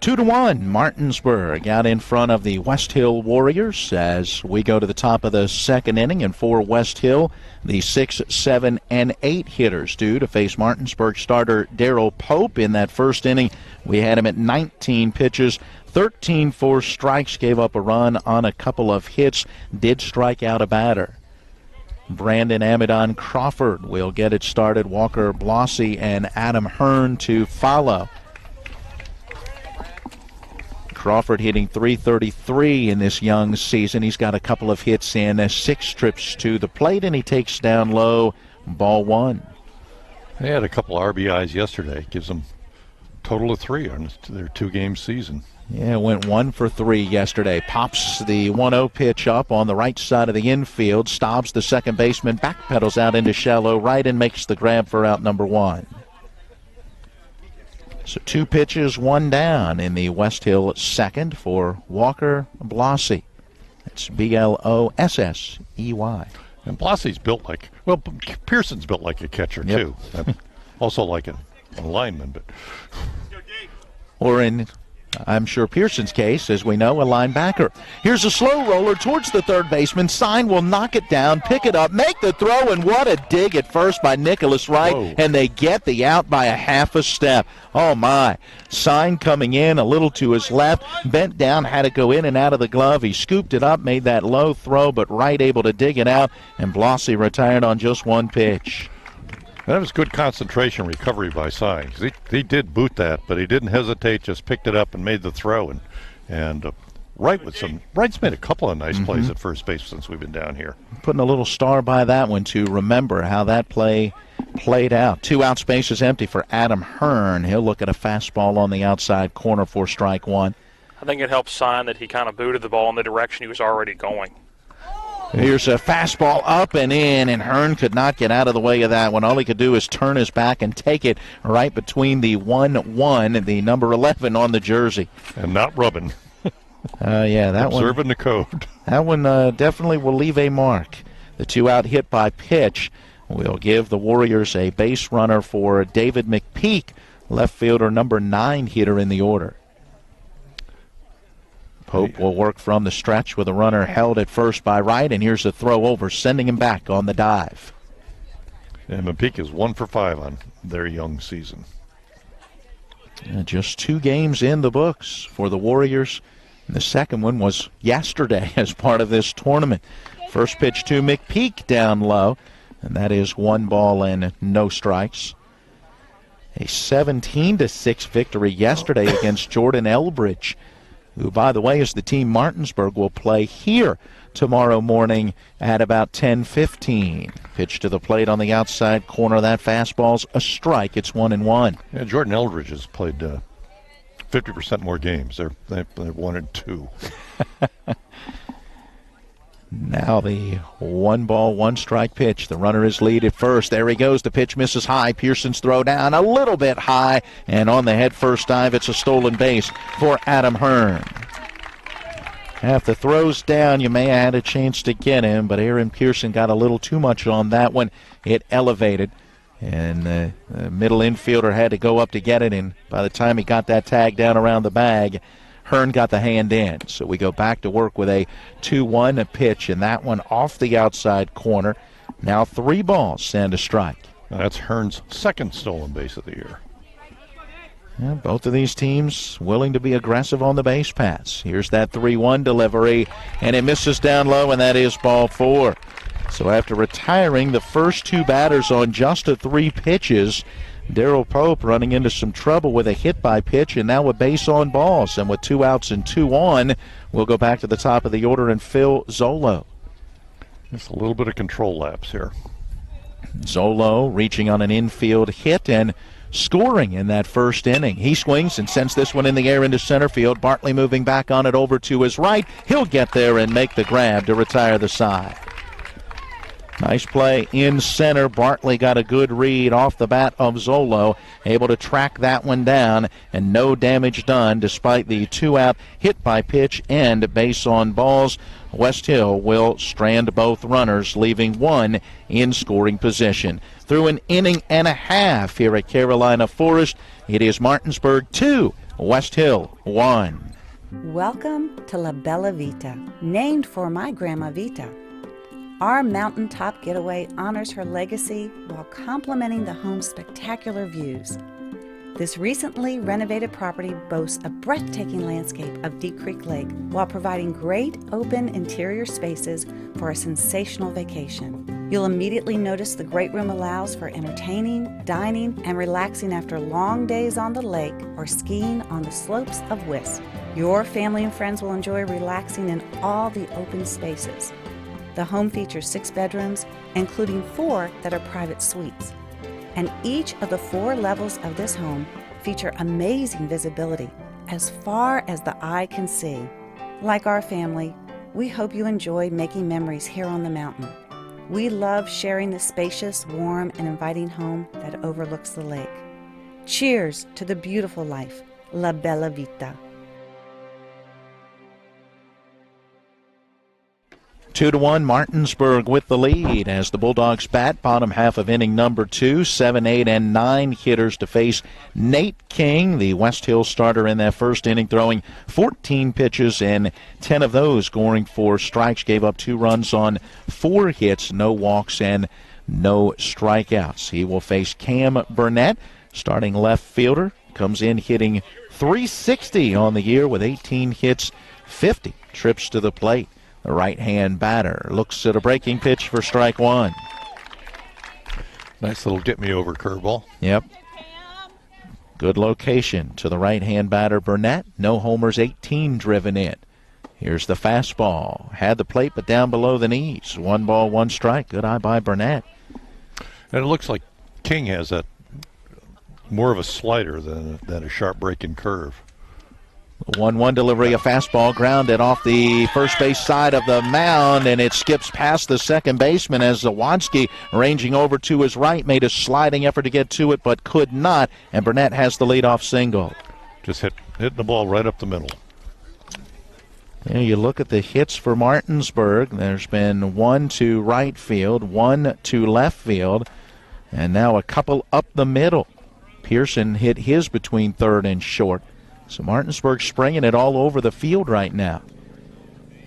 2-1, Martinsburg out in front of the Westhill Warriors as we go to the top of the second inning. And for Westhill, the 6, 7, and 8 hitters due to face Martinsburg starter Daryl Pope. In that first inning, we had him at 19 pitches, 13 for strikes, gave up a run on a couple of hits, did strike out a batter. Brandon Amadon Crawford will get it started. Walker Blossy and Adam Hearn to follow. Crawford hitting .333 in this young season. He's got a couple of hits in 6 trips to the plate, and he takes down low, ball 1. They had a couple RBIs yesterday. Gives them a total of 3 on their 2-game season. Yeah, went 1 for 3 yesterday. Pops the 1-0 pitch up on the right side of the infield. Stops the second baseman, backpedals out into shallow right, and makes the grab for out number 1. So 2 pitches, 1 down in the Westhill second for Walker Blossy. That's Blossey. And Blossy's built like, well, Pearson's built like a catcher, Yep. too. Also like a lineman. But or in I'm sure Pearson's case, as we know, a linebacker. Here's a slow roller towards the third baseman. Sign will knock it down, pick it up, make the throw, and what a dig at first by Nicholas Wright. Whoa. And they get the out by a half a step. Oh, my. Sign coming in a little to his left, bent down, had to go in and out of the glove. He scooped it up, made that low throw, but Wright able to dig it out, and Blossy retired on just one pitch. That was good concentration recovery by Sign. He did boot that, but he didn't hesitate, just picked it up and made the throw. And Wright's made a couple of nice plays at first base since we've been down here. Putting a little star by that one to remember how that play played out. 2 out, space is empty for Adam Hearn. He'll look at a fastball on the outside corner for strike one. I think it helps Sign that he kind of booted the ball in the direction he was already going. Here's a fastball up and in, and Hearn could not get out of the way of that one. All he could do is turn his back and take it right between the 1-1 and the number 11 on the jersey. And not rubbing. Yeah, that one. Observing the code. That one definitely will leave a mark. The 2-out hit by pitch will give the Warriors a base runner for David McPeak, left fielder, number 9 hitter in the order. Pope will work from the stretch with a runner held at first by Wright, and here's a throw over, sending him back on the dive. And McPeak is 1 for 5 on their young season. Just 2 games in the books for the Warriors. And the second one was yesterday as part of this tournament. First pitch to McPeak down low, and that is 1 ball and no strikes. A 17-6 victory yesterday against Jordan Elbridge, who, by the way, is the team Martinsburg will play here tomorrow morning at about 10:15. Pitch to the plate on the outside corner. That fastball's a strike. It's 1-1. Yeah, Jordan Eldridge has played 50% more games. They're 1-2. Now the 1 ball, 1 strike pitch. The runner is lead at first. There he goes. The pitch misses high. Pearson's throw down a little bit high, and on the head first dive, it's a stolen base for Adam Hearn. If the throw's down, you may have had a chance to get him, but Aaron Pearson got a little too much on that one. It elevated, and the middle infielder had to go up to get it, and by the time he got that tag down around the bag, Hearn got the hand in. So we go back to work with a 2-1 pitch, and that one off the outside corner. Now 3 balls and a strike. Now that's Hearn's second stolen base of the year. Yeah, both of these teams willing to be aggressive on the base paths. Here's that 3-1 delivery, and it misses down low, and that is ball 4. So after retiring the first 2 batters on just 3 pitches, Darryl Pope running into some trouble with a hit by pitch, and now a base on balls. And with 2 outs and 2 on, we'll go back to the top of the order and Phil Zolo. Just a little bit of control lapse here. Zolo reaching on an infield hit and scoring in that first inning. He swings and sends this one in the air into center field. Bartley moving back on it over to his right. He'll get there and make the grab to retire the side. Nice play in center. Bartley got a good read off the bat of Zolo, able to track that one down, and no damage done despite the 2-out hit by pitch and base on balls. Westhill will strand both runners, leaving 1 in scoring position. Through an inning and a half here at Carolina Forest, it is Martinsburg 2, Westhill 1. Welcome to La Bella Vita, named for my Grandma Vita. Our mountaintop getaway honors her legacy while complementing the home's spectacular views. This recently renovated property boasts a breathtaking landscape of Deep Creek Lake while providing great open interior spaces for a sensational vacation. You'll immediately notice the great room allows for entertaining, dining, and relaxing after long days on the lake or skiing on the slopes of Wisp. Your family and friends will enjoy relaxing in all the open spaces. The home features 6 bedrooms, including 4 that are private suites. And each of the 4 levels of this home feature amazing visibility as far as the eye can see. Like our family, we hope you enjoy making memories here on the mountain. We love sharing the spacious, warm, and inviting home that overlooks the lake. Cheers to the beautiful life, La Bella Vita. 2-1, Martinsburg with the lead as the Bulldogs bat bottom half of inning number 2. 7, 8, and 9 hitters to face Nate King, the Westhill starter in that first inning, throwing 14 pitches and 10 of those scoring 4 strikes. Gave up 2 runs on 4 hits, no walks and no strikeouts. He will face Cam Burnett, starting left fielder. Comes in hitting .360 on the year with 18 hits, 50 trips to the plate. The right-hand batter looks at a breaking pitch for strike 1. Nice little get-me-over curveball. Yep. Good location to the right-hand batter, Burnett. No homers, 18 driven in. Here's the fastball. Had the plate, but down below the knees. 1 ball, 1 strike. Good eye by Burnett. And it looks like King has that more of a slider than a sharp breaking curve. 1-1 delivery, a fastball grounded off the first base side of the mound, and it skips past the second baseman as Zawadski, ranging over to his right, made a sliding effort to get to it but could not, and Burnett has the leadoff single. Just hitting the ball right up the middle. Yeah, you look at the hits for Martinsburg. There's been 1 to right field, 1 to left field, and now a couple up the middle. Pearson hit his between third and short. So Martinsburg springing it all over the field right now.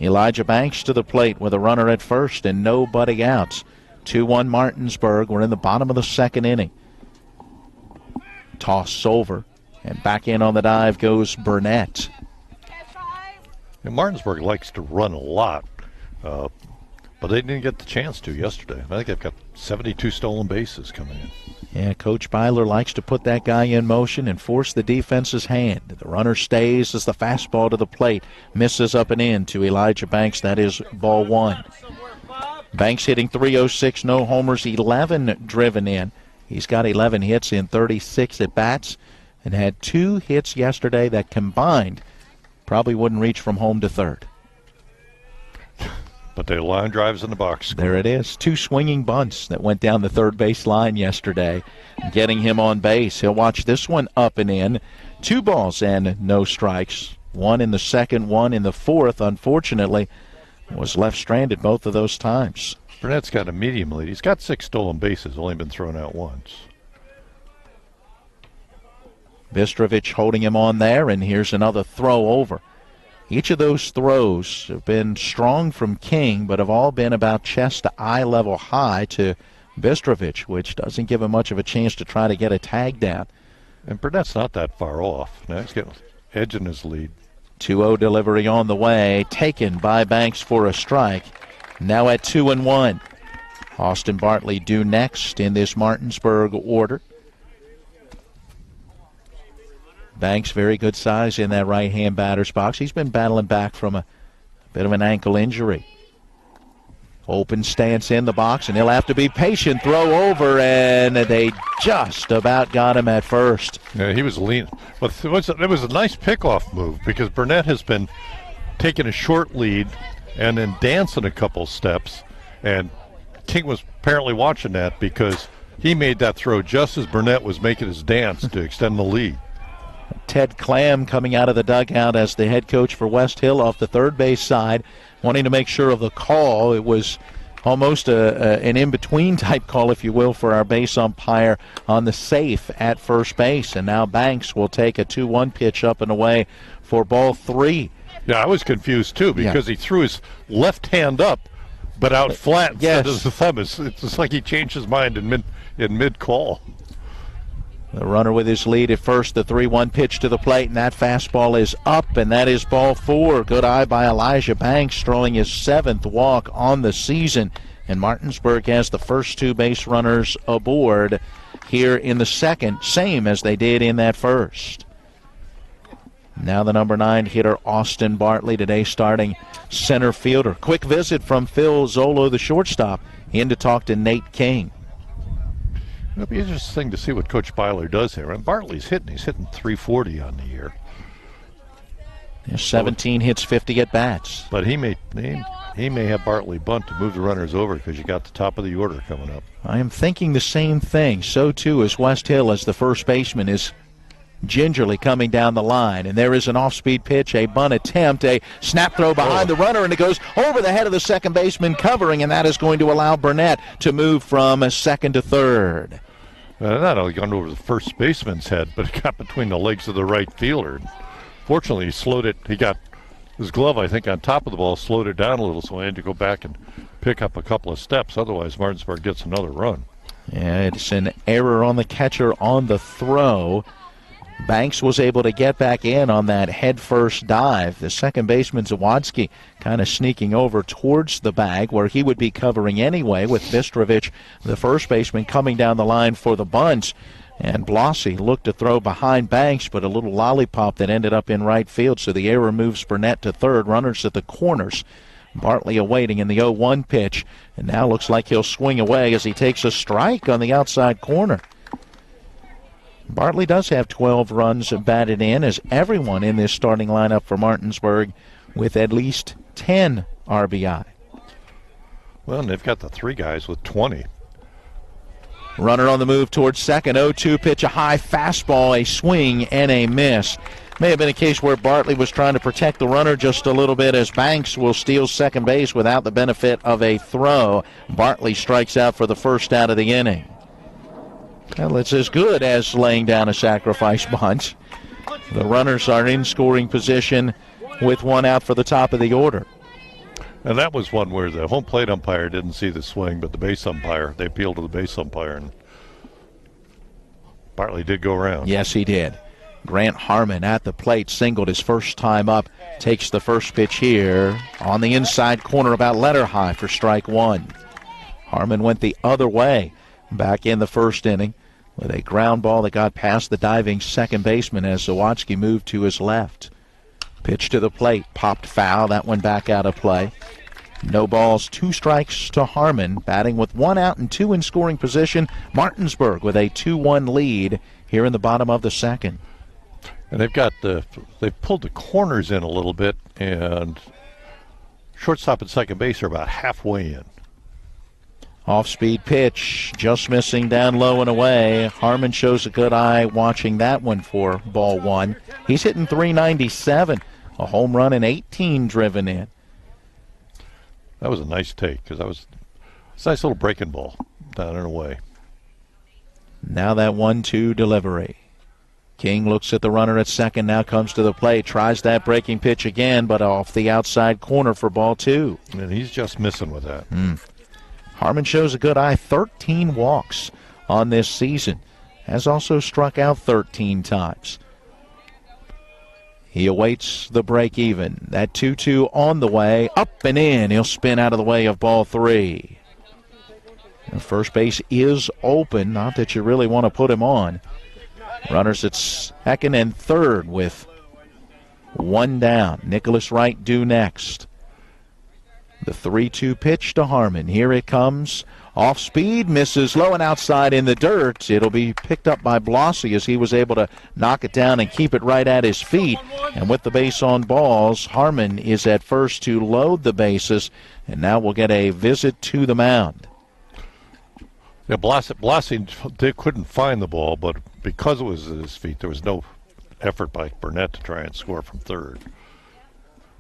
Elijah Banks to the plate with a runner at first and nobody outs. 2-1 Martinsburg. We're in the bottom of the second inning. Toss over, and back in on the dive goes Burnett. And Martinsburg likes to run a lot, but they didn't get the chance to yesterday. I think they've got 72 stolen bases coming in. Yeah, Coach Baylor likes to put that guy in motion and force the defense's hand. The runner stays as the fastball to the plate misses up and in to Elijah Banks. That is ball 1. Banks hitting .306, no homers, 11 driven in. He's got 11 hits in 36 at-bats and had 2 hits yesterday that combined probably wouldn't reach from home to third. But they line drives in the box. There it is. 2 swinging bunts that went down the third base line yesterday, getting him on base. He'll watch this one up and in. 2 balls and no strikes. 1 in the second, 1 in the fourth. Unfortunately, was left stranded both of those times. Burnett's got a medium lead. He's got 6 stolen bases, only been thrown out once. Bistrovich holding him on there, and here's another throw over. Each of those throws have been strong from King, but have all been about chest to eye level high to Bistrovich, which doesn't give him much of a chance to try to get a tag down. And Burnett's not that far off. Now he's getting edge in his lead. 2-0 delivery on the way, taken by Banks for a strike. Now at 2-1. Austin Bartley due next in this Martinsburg order. Banks, very good size in that right-hand batter's box. He's been battling back from a bit of an ankle injury. Open stance in the box, and he'll have to be patient. Throw over, and they just about got him at first. Yeah, he was lean. But it was a nice pickoff move because Burnett has been taking a short lead and then dancing a couple steps. And King was apparently watching that because he made that throw just as Burnett was making his dance to extend the lead. Ted Clam coming out of the dugout as the head coach for Westhill off the third base side, wanting to make sure of the call. It was almost an in-between type call, if you will, for our base umpire on the safe at first base. And now Banks will take a 2-1 pitch up and away for ball 3. Yeah, I was confused, too, because he threw his left hand up, but out flat instead of the thumb. It's just like he changed his mind in mid-call. The runner with his lead at first, the 3-1 pitch to the plate, and that fastball is up, and that is ball 4. Good eye by Elijah Banks, throwing his 7th walk on the season. And Martinsburg has the first 2 base runners aboard here in the second, same as they did in that first. Now the number 9 hitter, Austin Bartley, today starting center fielder. Quick visit from Phil Zolo, the shortstop, in to talk to Nate King. It'll be interesting to see what Coach Baylor does here. And Bartley's hitting. He's hitting .340 on the year. 17 hits, 50 at bats. But he may have Bartley bunt to move the runners over because you got the top of the order coming up. I am thinking the same thing. So too is Westhill, as the first baseman is gingerly coming down the line. And there is an off-speed pitch, a bunt attempt, a snap throw behind the runner, and it goes over the head of the second baseman covering, and that is going to allow Burnett to move from second to third. Not only gone over the first baseman's head, but it got between the legs of the right fielder. Fortunately, he slowed it. He got his glove, I think, on top of the ball, slowed it down a little, so he had to go back and pick up a couple of steps. Otherwise, Martinsburg gets another run. Yeah, it's an error on the catcher on the throw. Banks was able to get back in on that head-first dive. The second baseman, Zawadzki, kind of sneaking over towards the bag where he would be covering anyway, with Bistrovich, the first baseman, coming down the line for the bunts. And Blossy looked to throw behind Banks, but a little lollipop that ended up in right field, so the error moves Burnett to third. Runners at the corners. Bartley awaiting in the 0-1 pitch, and now looks like he'll swing away as he takes a strike on the outside corner. Bartley does have 12 runs batted in, as everyone in this starting lineup for Martinsburg with at least 10 RBI. Well, and they've got the three guys with 20. Runner on the move towards second. 0-2 pitch, a high fastball, a swing, and a miss. May have been a case where Bartley was trying to protect the runner just a little bit, as Banks will steal second base without the benefit of a throw. Bartley strikes out for the first out of the inning. Well, it's as good as laying down a sacrifice bunt. The runners are in scoring position with one out for the top of the order. And that was one where the home plate umpire didn't see the swing, but the base umpire, they appealed to the base umpire, and Bartley did go around. Yes, he did. Grant Harmon at the plate, singled his first time up, takes the first pitch here on the inside corner, about letter high for strike one. Harmon went the other way back in the first inning with a ground ball that got past the diving second baseman as Zawadzki moved to his left. Pitch to the plate, popped foul, that one back out of play. No balls, 2 strikes to Harmon, batting with 1 out and 2 in scoring position. Martinsburg with a 2-1 lead here in the bottom of the second. And they've pulled the corners in a little bit, and shortstop and second base are about halfway in. Off-speed pitch, just missing down low and away. Harmon shows a good eye watching that one for ball one. He's hitting .397, a home run and 18 driven in. That was a nice take, because it's a nice little breaking ball down and away. Now that 1-2 delivery. King looks at the runner at second, now comes to the plate, tries that breaking pitch again, but off the outside corner for ball 2. And he's just missing with that. Harmon shows a good eye, 13 walks on this season. Has also struck out 13 times. He awaits the break even. That 2-2 on the way, up and in. He'll spin out of the way of ball 3. And first base is open, not that you really want to put him on. Runners at second and third with 1 down. Nicholas Wright due next. The 3-2 pitch to Harmon. Here it comes. Off speed, misses low and outside in the dirt. It'll be picked up by Blossy as he was able to knock it down and keep it right at his feet. And with the base on balls, Harmon is at first to load the bases, and now we'll get a visit to the mound. Yeah, Blossy they couldn't find the ball, but because it was at his feet, there was no effort by Burnett to try and score from third.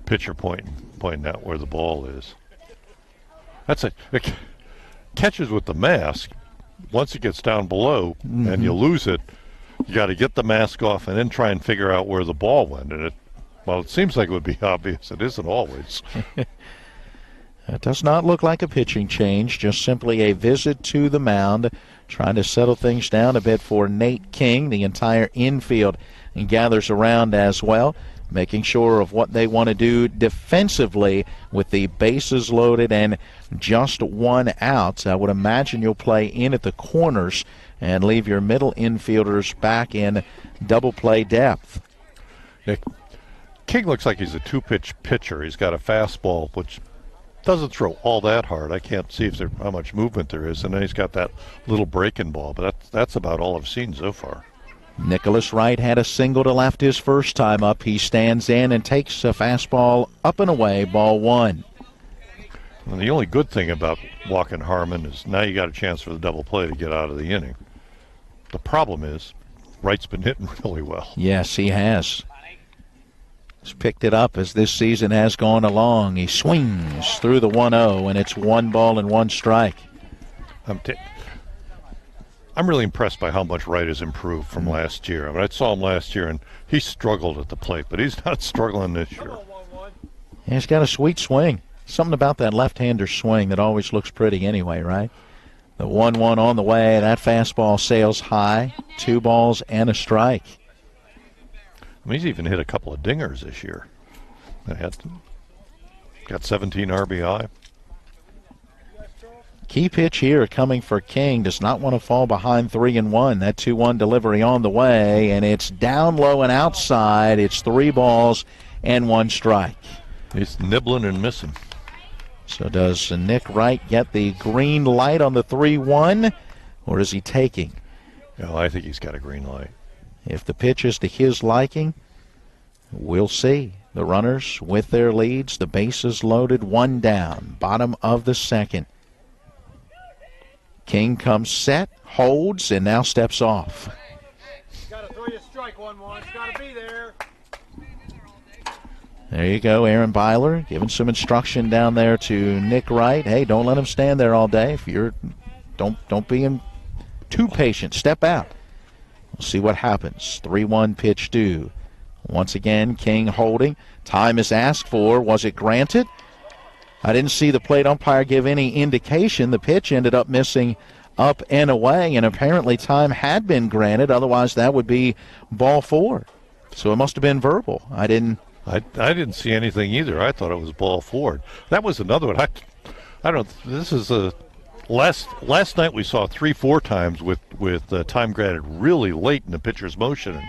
Pitcher pointing out where the ball is. That's it. Catches with the mask. Once it gets down below and you lose it, you got to get the mask off and then try and figure out where the ball went. And it seems like it would be obvious. It isn't always. It does not look like a pitching change, just simply a visit to the mound, trying to settle things down a bit for Nate King. The entire infield gathers around as well, making sure of what they want to do defensively with the bases loaded and just 1 out. I would imagine you'll play in at the corners and leave your middle infielders back in double play depth. Yeah, King looks like he's a 2-pitch pitcher. He's got a fastball, which doesn't throw all that hard. I can't see how much movement there is. And then he's got that little breaking ball, but that's about all I've seen so far. Nicholas Wright had a single to left his first time up. He stands in and takes a fastball up and away, ball 1. And the only good thing about walking Harmon is now you got a chance for the double play to get out of the inning. The problem is Wright's been hitting really well. Yes, he has. He's picked it up as this season has gone along. He swings through the 1-0, and it's 1 ball and 1 strike. I'm really impressed by how much Wright has improved from last year. I mean, I saw him last year, and he struggled at the plate, but he's not struggling this year. Yeah, he's got a sweet swing. Something about that left-hander swing that always looks pretty anyway, right? The 1-1 on the way. That fastball sails high. 2 balls and a strike. I mean, he's even hit a couple of dingers this year. Got 17 RBI. Key pitch here coming for King. Does not want to fall behind 3-1. That 2-1 delivery on the way, and it's down low and outside. It's 3 balls and 1 strike. He's nibbling and missing. So does Nick Wright get the green light on the 3-1, or is he taking? No, I think he's got a green light. If the pitch is to his liking, we'll see. The runners with their leads, the bases loaded, 1 down, bottom of the 2nd. King comes set, holds, and now steps off. Got to throw you a strike 1-1. It's got to be there. There you go, Aaron Baylor giving some instruction down there to Nick Wright. Hey, don't let him stand there all day. If you're, don't be too patient. Step out. We'll see what happens. 3-1 pitch due. Once again, King holding. Time is asked for. Was it granted? I didn't see the plate umpire give any indication. The pitch ended up missing up and away, and apparently time had been granted. Otherwise, that would be ball 4. So it must have been verbal. I didn't see anything either. I thought it was ball 4. That was another one. I don't. This is a last night we saw 3-4 times with time granted really late in the pitcher's motion, and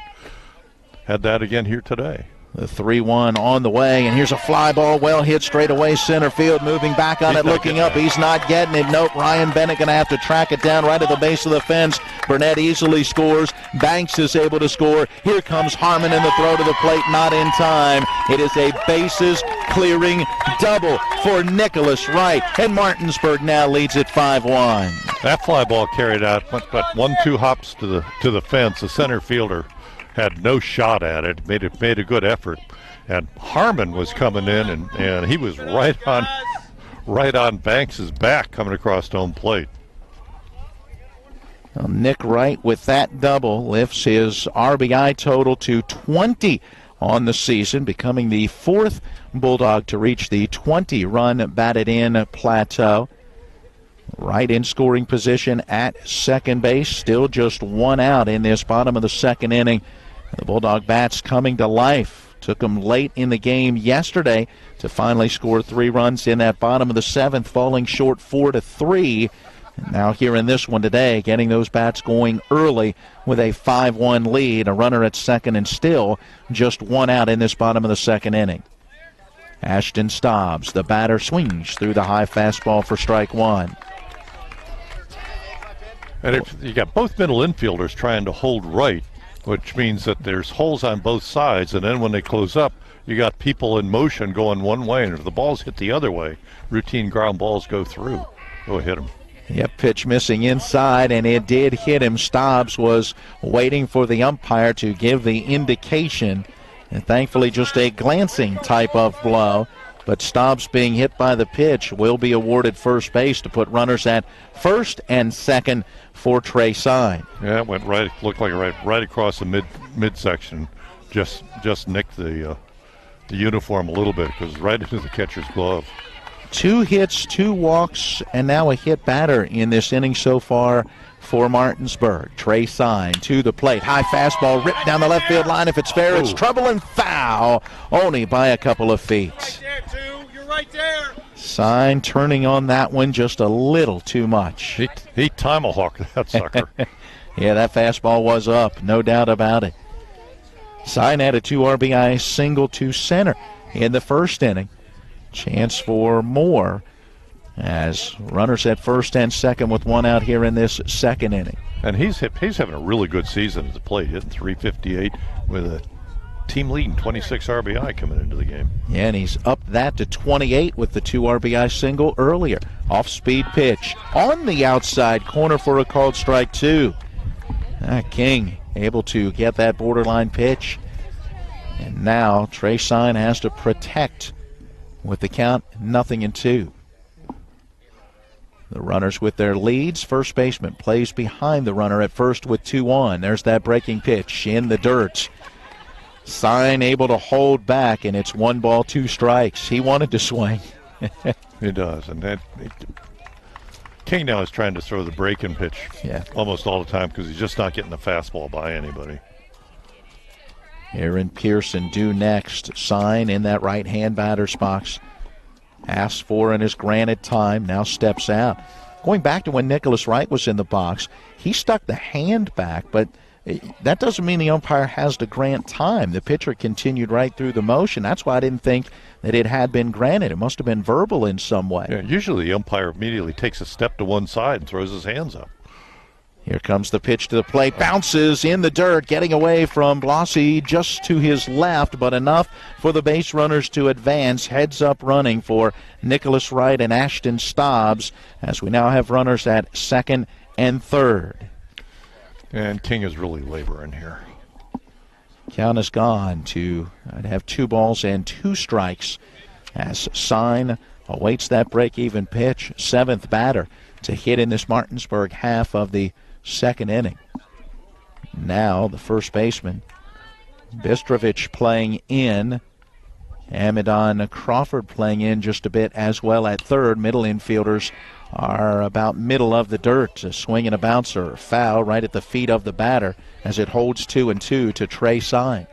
had that again here today. The 3-1 on the way, and here's a fly ball, well hit straight away center field, moving back on it, looking up. He's not getting it. Nope, Ryan Bennett going to have to track it down right at the base of the fence. Burnett easily scores. Banks is able to score. Here comes Harmon in the throw to the plate, not in time. It is a bases-clearing double for Nicholas Wright, and Martinsburg now leads at 5-1. That fly ball carried out, but 1-2 hops to the fence. The center fielder had no shot at it. Made a good effort, and Harmon was coming in, and he was right on Banks's back coming across home plate. Well, Nick Wright with that double lifts his RBI total to 20 on the season, becoming the 4th Bulldog to reach the 20-run batted-in plateau. Right in scoring position at second base, still just 1 out in this bottom of the 2nd inning. The Bulldog bats coming to life. Took them late in the game yesterday to finally score 3 runs in that bottom of the 7th, falling short 4-3. And now here in this one today, getting those bats going early with a 5-1 lead, a runner at second, and still just 1 out in this bottom of the 2nd inning. Ashton Stobbs, the batter, swings through the high fastball for strike 1. And you got both middle infielders trying to hold right, which means that there's holes on both sides, and then when they close up, you got people in motion going one way, and if the balls hit the other way, routine ground balls go through. Go hit them. Yep, pitch missing inside, and it did hit him. Stobbs was waiting for the umpire to give the indication, and thankfully just a glancing type of blow. But Stobbs being hit by the pitch will be awarded first base to put runners at first and second for Trey Sign. Yeah, it went right, looked like right across the midsection. Just nicked the uniform a little bit. It goes right into the catcher's glove. 2 hits, 2 walks, and now a hit batter in this inning so far for Martinsburg. Trey Sign to the plate. High fastball ripped down the left field line. If it's fair, it's trouble and foul, only by a couple of feet. Right there, too. You're right there. Sign turning on that one just a little too much. He tomahawked that sucker. Yeah, that fastball was up, no doubt about it. Sign had a 2 RBI single to center in the 1st inning. Chance for more as runners at first and second with 1 out here in this 2nd inning. And he's having a really good season at the plate, hitting .358 with a team-leading 26 RBI coming into the game. Yeah, and he's up that to 28 with the 2 RBI single earlier. Off-speed pitch on the outside corner for a called strike 2. King able to get that borderline pitch. And now Trey Sign has to protect with the count 0-2. The runners with their leads. First baseman plays behind the runner at first with 2-1. There's that breaking pitch in the dirt. Sign able to hold back, and it's 1 ball, 2 strikes. He wanted to swing. He does, and that King now is trying to throw the breaking pitch almost all the time because he's just not getting the fastball by anybody. Aaron Pearson due next. Sign in that right-hand batter's box. Asks for and is granted time. Now steps out. Going back to when Nicholas Wright was in the box, he stuck the hand back, but that doesn't mean the umpire has to grant time. The pitcher continued right through the motion. That's why I didn't think that it had been granted. It must have been verbal in some way. Yeah, usually the umpire immediately takes a step to one side and throws his hands up. Here comes the pitch to the plate. Bounces in the dirt, getting away from Blossy just to his left, but enough for the base runners to advance. Heads up running for Nicholas Wright and Ashton Stobbs as we now have runners at second and third. And King is really laboring here. Count is gone to have 2 balls and 2 strikes as Sign awaits that break-even pitch. 7th batter to hit in this Martinsburg half of the second inning. Now the first baseman, Bistrovich, playing in. Amadon Crawford playing in just a bit as well at third. Middle infielders are about middle of the dirt. A swing and a bouncer. Foul right at the feet of the batter as it holds 2-2 to Trey Sign.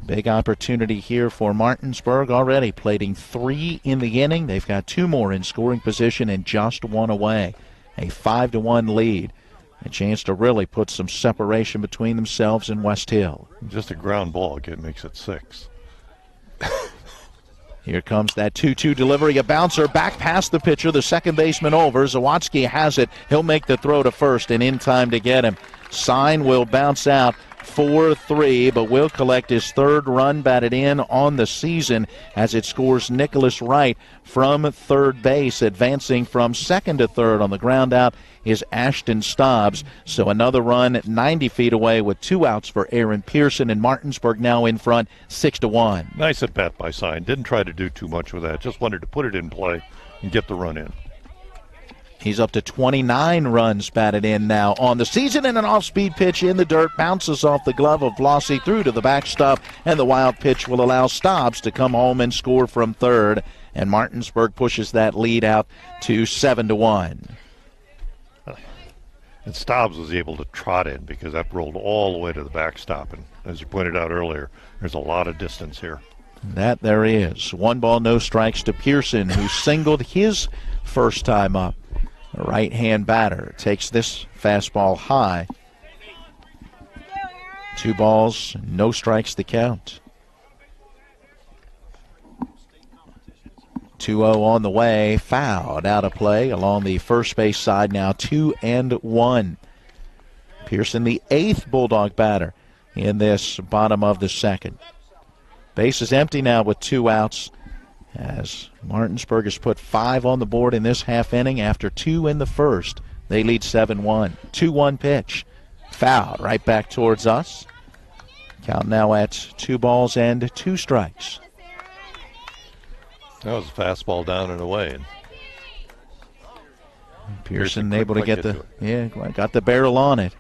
Big opportunity here for Martinsburg, already plating 3 in the inning. They've got 2 more in scoring position and just 1 away. A 5-1 lead. A chance to really put some separation between themselves and Westhill. Just a ground ball again makes it 6. Here comes that 2-2 delivery. A bouncer back past the pitcher. The second baseman over. Zawadzki has it. He'll make the throw to first and in time to get him. Sign will bounce out 4-3, but will collect his 3rd run batted in on the season as it scores Nicholas Wright from third base. Advancing from second to third on the ground out is Ashton Stobbs. So another run 90 feet away with 2 outs for Aaron Pearson, and Martinsburg now in front 6-1. Nice at bat by Sign. Didn't try to do too much with that. Just wanted to put it in play and get the run in. He's up to 29 runs batted in now on the season, and an off-speed pitch in the dirt bounces off the glove of Blossy through to the backstop, and the wild pitch will allow Stobbs to come home and score from third, and Martinsburg pushes that lead out to 7-1. And Stobbs was able to trot in because that rolled all the way to the backstop, and as you pointed out earlier, there's a lot of distance here. That there is. 1 ball, no strikes to Pearson, who singled his first time up. The right-hand batter takes this fastball high. 2 balls, no strikes to count. 2-0 on the way, fouled out of play along the first base side now, 2-1. Pearson, the 8th Bulldog batter in this bottom of the second. Base is empty now with 2 outs, as Martinsburg has put 5 on the board in this half inning after 2 in the first. They lead 7-1. 2-1 pitch. Foul right back towards us. Count now at 2 balls and 2 strikes. That was a fastball down and away. Pearson able to get got the barrel on it.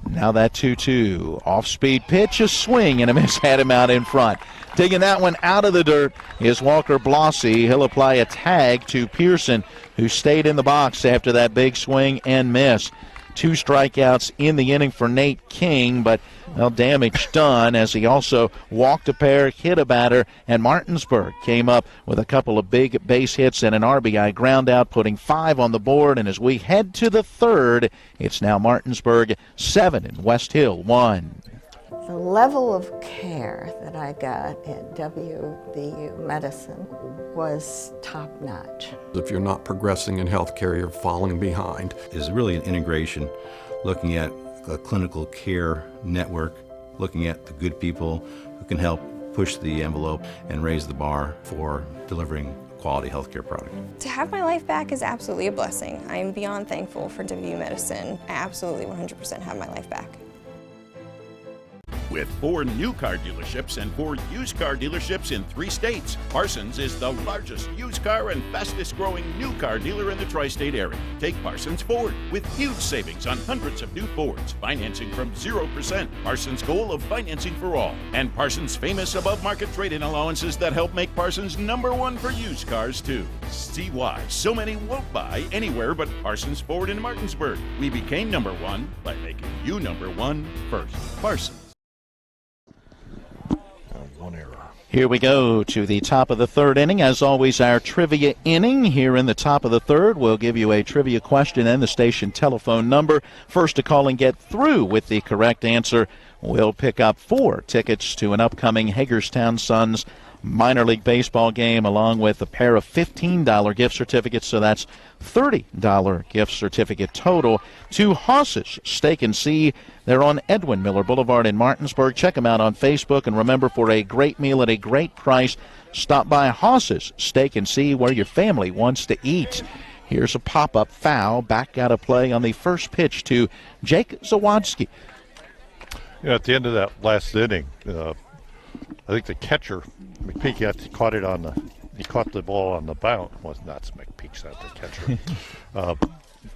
Now that 2-2. Off-speed pitch, a swing and a miss, had him out in front. Taking that one out of the dirt is Walker Blossy. He'll apply a tag to Pearson, who stayed in the box after that big swing and miss. 2 strikeouts in the inning for Nate King, but damage done as he also walked a pair, hit a batter, and Martinsburg came up with a couple of big base hits and an RBI ground out, putting 5 on the board. And as we head to the third, it's now Martinsburg 7 and Westhill 1. The level of care that I got at WVU Medicine was top-notch. If you're not progressing in healthcare, you're falling behind. Is really an integration, looking at a clinical care network, looking at the good people who can help push the envelope and raise the bar for delivering quality healthcare product. To have my life back is absolutely a blessing. I am beyond thankful for WVU Medicine. I absolutely 100% have my life back. With 4 new car dealerships and 4 used car dealerships in 3 states, Parsons is the largest used car and fastest growing new car dealer in the tri-state area. Take Parsons Ford with huge savings on hundreds of new Fords, financing from 0%, Parsons' goal of financing for all, and Parsons' famous above-market trade-in allowances that help make Parsons #1 for used cars too. See why so many won't buy anywhere but Parsons Ford in Martinsburg. We became #1 by making you #1 first. Parsons. One error. Here we go to the top of the third inning. As always, our trivia inning. Here in the top of the third, we'll give you a trivia question and the station telephone number. First to call and get through with the correct answer will pick up 4 tickets to an upcoming Hagerstown Suns minor league baseball game, along with a pair of $15 gift certificates, so that's $30 gift certificate total to Haas's Steak and See. They're on Edwin Miller Boulevard in Martinsburg. Check them out on Facebook, and remember, for a great meal at a great price, stop by Haas's Steak and See, where your family wants to eat. Here's a pop-up foul, back out of play on the first pitch to Jake Zawadski. At the end of that last inning, I think the catcher, McPeak, caught it on the. He caught the ball on the bounce. Well, not McPeak's not the catcher.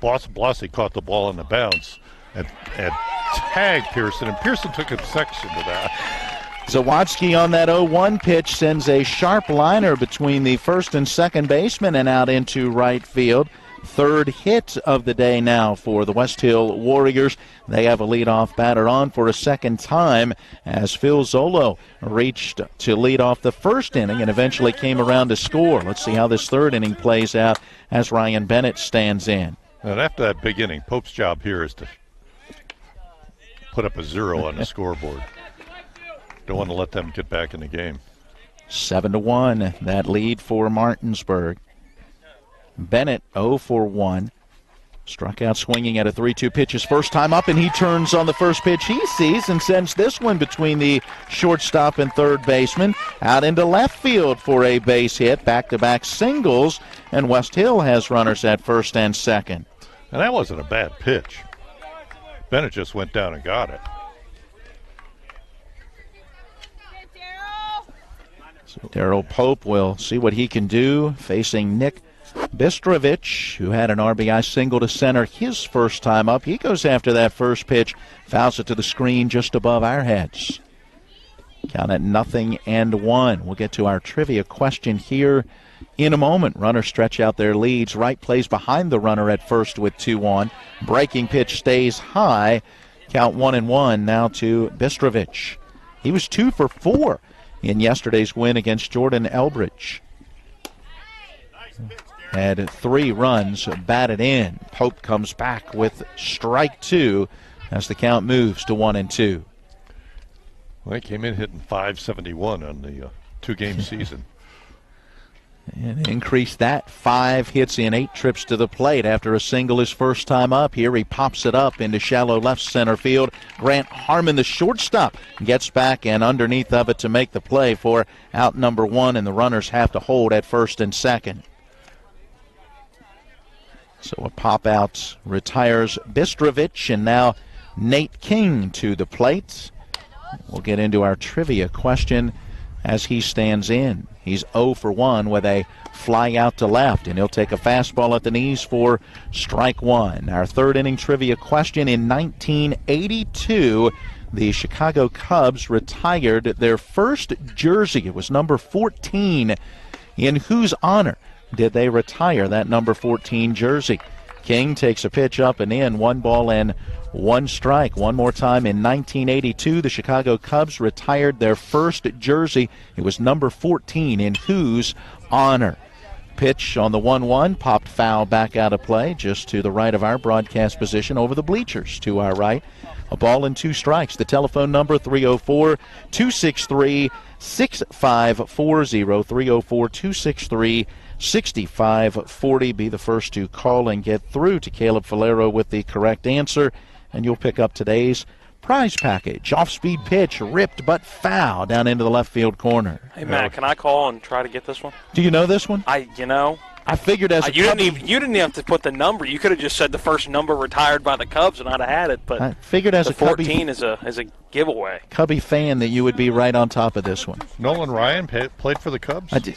Blossy caught the ball on the bounce and tagged Pearson, and Pearson took exception to that. Zawadski on that 0-1 pitch sends a sharp liner between the first and second baseman and out into right field. Third hit of the day now for the Westhill Warriors. They have a leadoff batter on for a second time as Phil Zolo reached to lead off the first inning and eventually came around to score. Let's see how this third inning plays out as Ryan Bennett stands in. And after that big inning, Pope's job here is to put up a 0 on the scoreboard. Don't want to let them get back in the game. 7-1, that lead for Martinsburg. Bennett 0 for 1. Struck out swinging at a 3-2 pitch his first time up, and he turns on the first pitch he sees and sends this one between the shortstop and third baseman out into left field for a base hit. Back-to-back singles, and Westhill has runners at first and second. And that wasn't a bad pitch. Bennett just went down and got it. So Daryl Pope will see what he can do facing Nick Bistrovich, who had an RBI single to center his first time up. He goes after that first pitch, fouls it to the screen just above our heads. Count at 0-1. We'll get to our trivia question here in a moment. Runners stretch out their leads. Wright plays behind the runner at first with 2 on. Breaking pitch stays high. Count 1-1 now to Bistrovich. He was 2 for 4 in yesterday's win against Jordan Elbridge. Had 3 runs batted in. Pope comes back with strike 2 as the count moves to 1-2. Well, he came in hitting .571 on the 2-game season. And increased that 5 hits in 8 trips to the plate after a single his first time up. Here he pops it up into shallow left center field. Grant Harmon, the shortstop, gets back and underneath of it to make the play for out number 1, and the runners have to hold at first and second. So a pop-out retires Bistrovich, and now Nate King to the plate. We'll get into our trivia question as he stands in. He's 0 for 1 with a fly out to left, and he'll take a fastball at the knees for strike 1. Our third inning trivia question: in 1982, the Chicago Cubs retired their first jersey. It was number 14. In whose honor did they retire that number 14 jersey? King takes a pitch up and in, 1 ball and 1 strike. One more time, in 1982, the Chicago Cubs retired their first jersey. It was number 14. In whose honor? Pitch on the 1-1, popped foul back out of play just to the right of our broadcast position over the bleachers to our right. A ball and 2 strikes. The telephone number 304-263-6540, 304-263-6540. Be the first to call and get through to Caleb Falero with the correct answer, and you'll pick up today's prize package. Off-speed pitch, ripped but foul down into the left field corner. Hey, Matt, can I call and try to get this one? Do you know this one? I figured as a you didn't even have to put the number. You could have just said the first number retired by the Cubs, and I'd have had it. But I figured as the a Cubby 14 is a giveaway. Cubby fan that you would be right on top of this one. Nolan Ryan played for the Cubs? I did.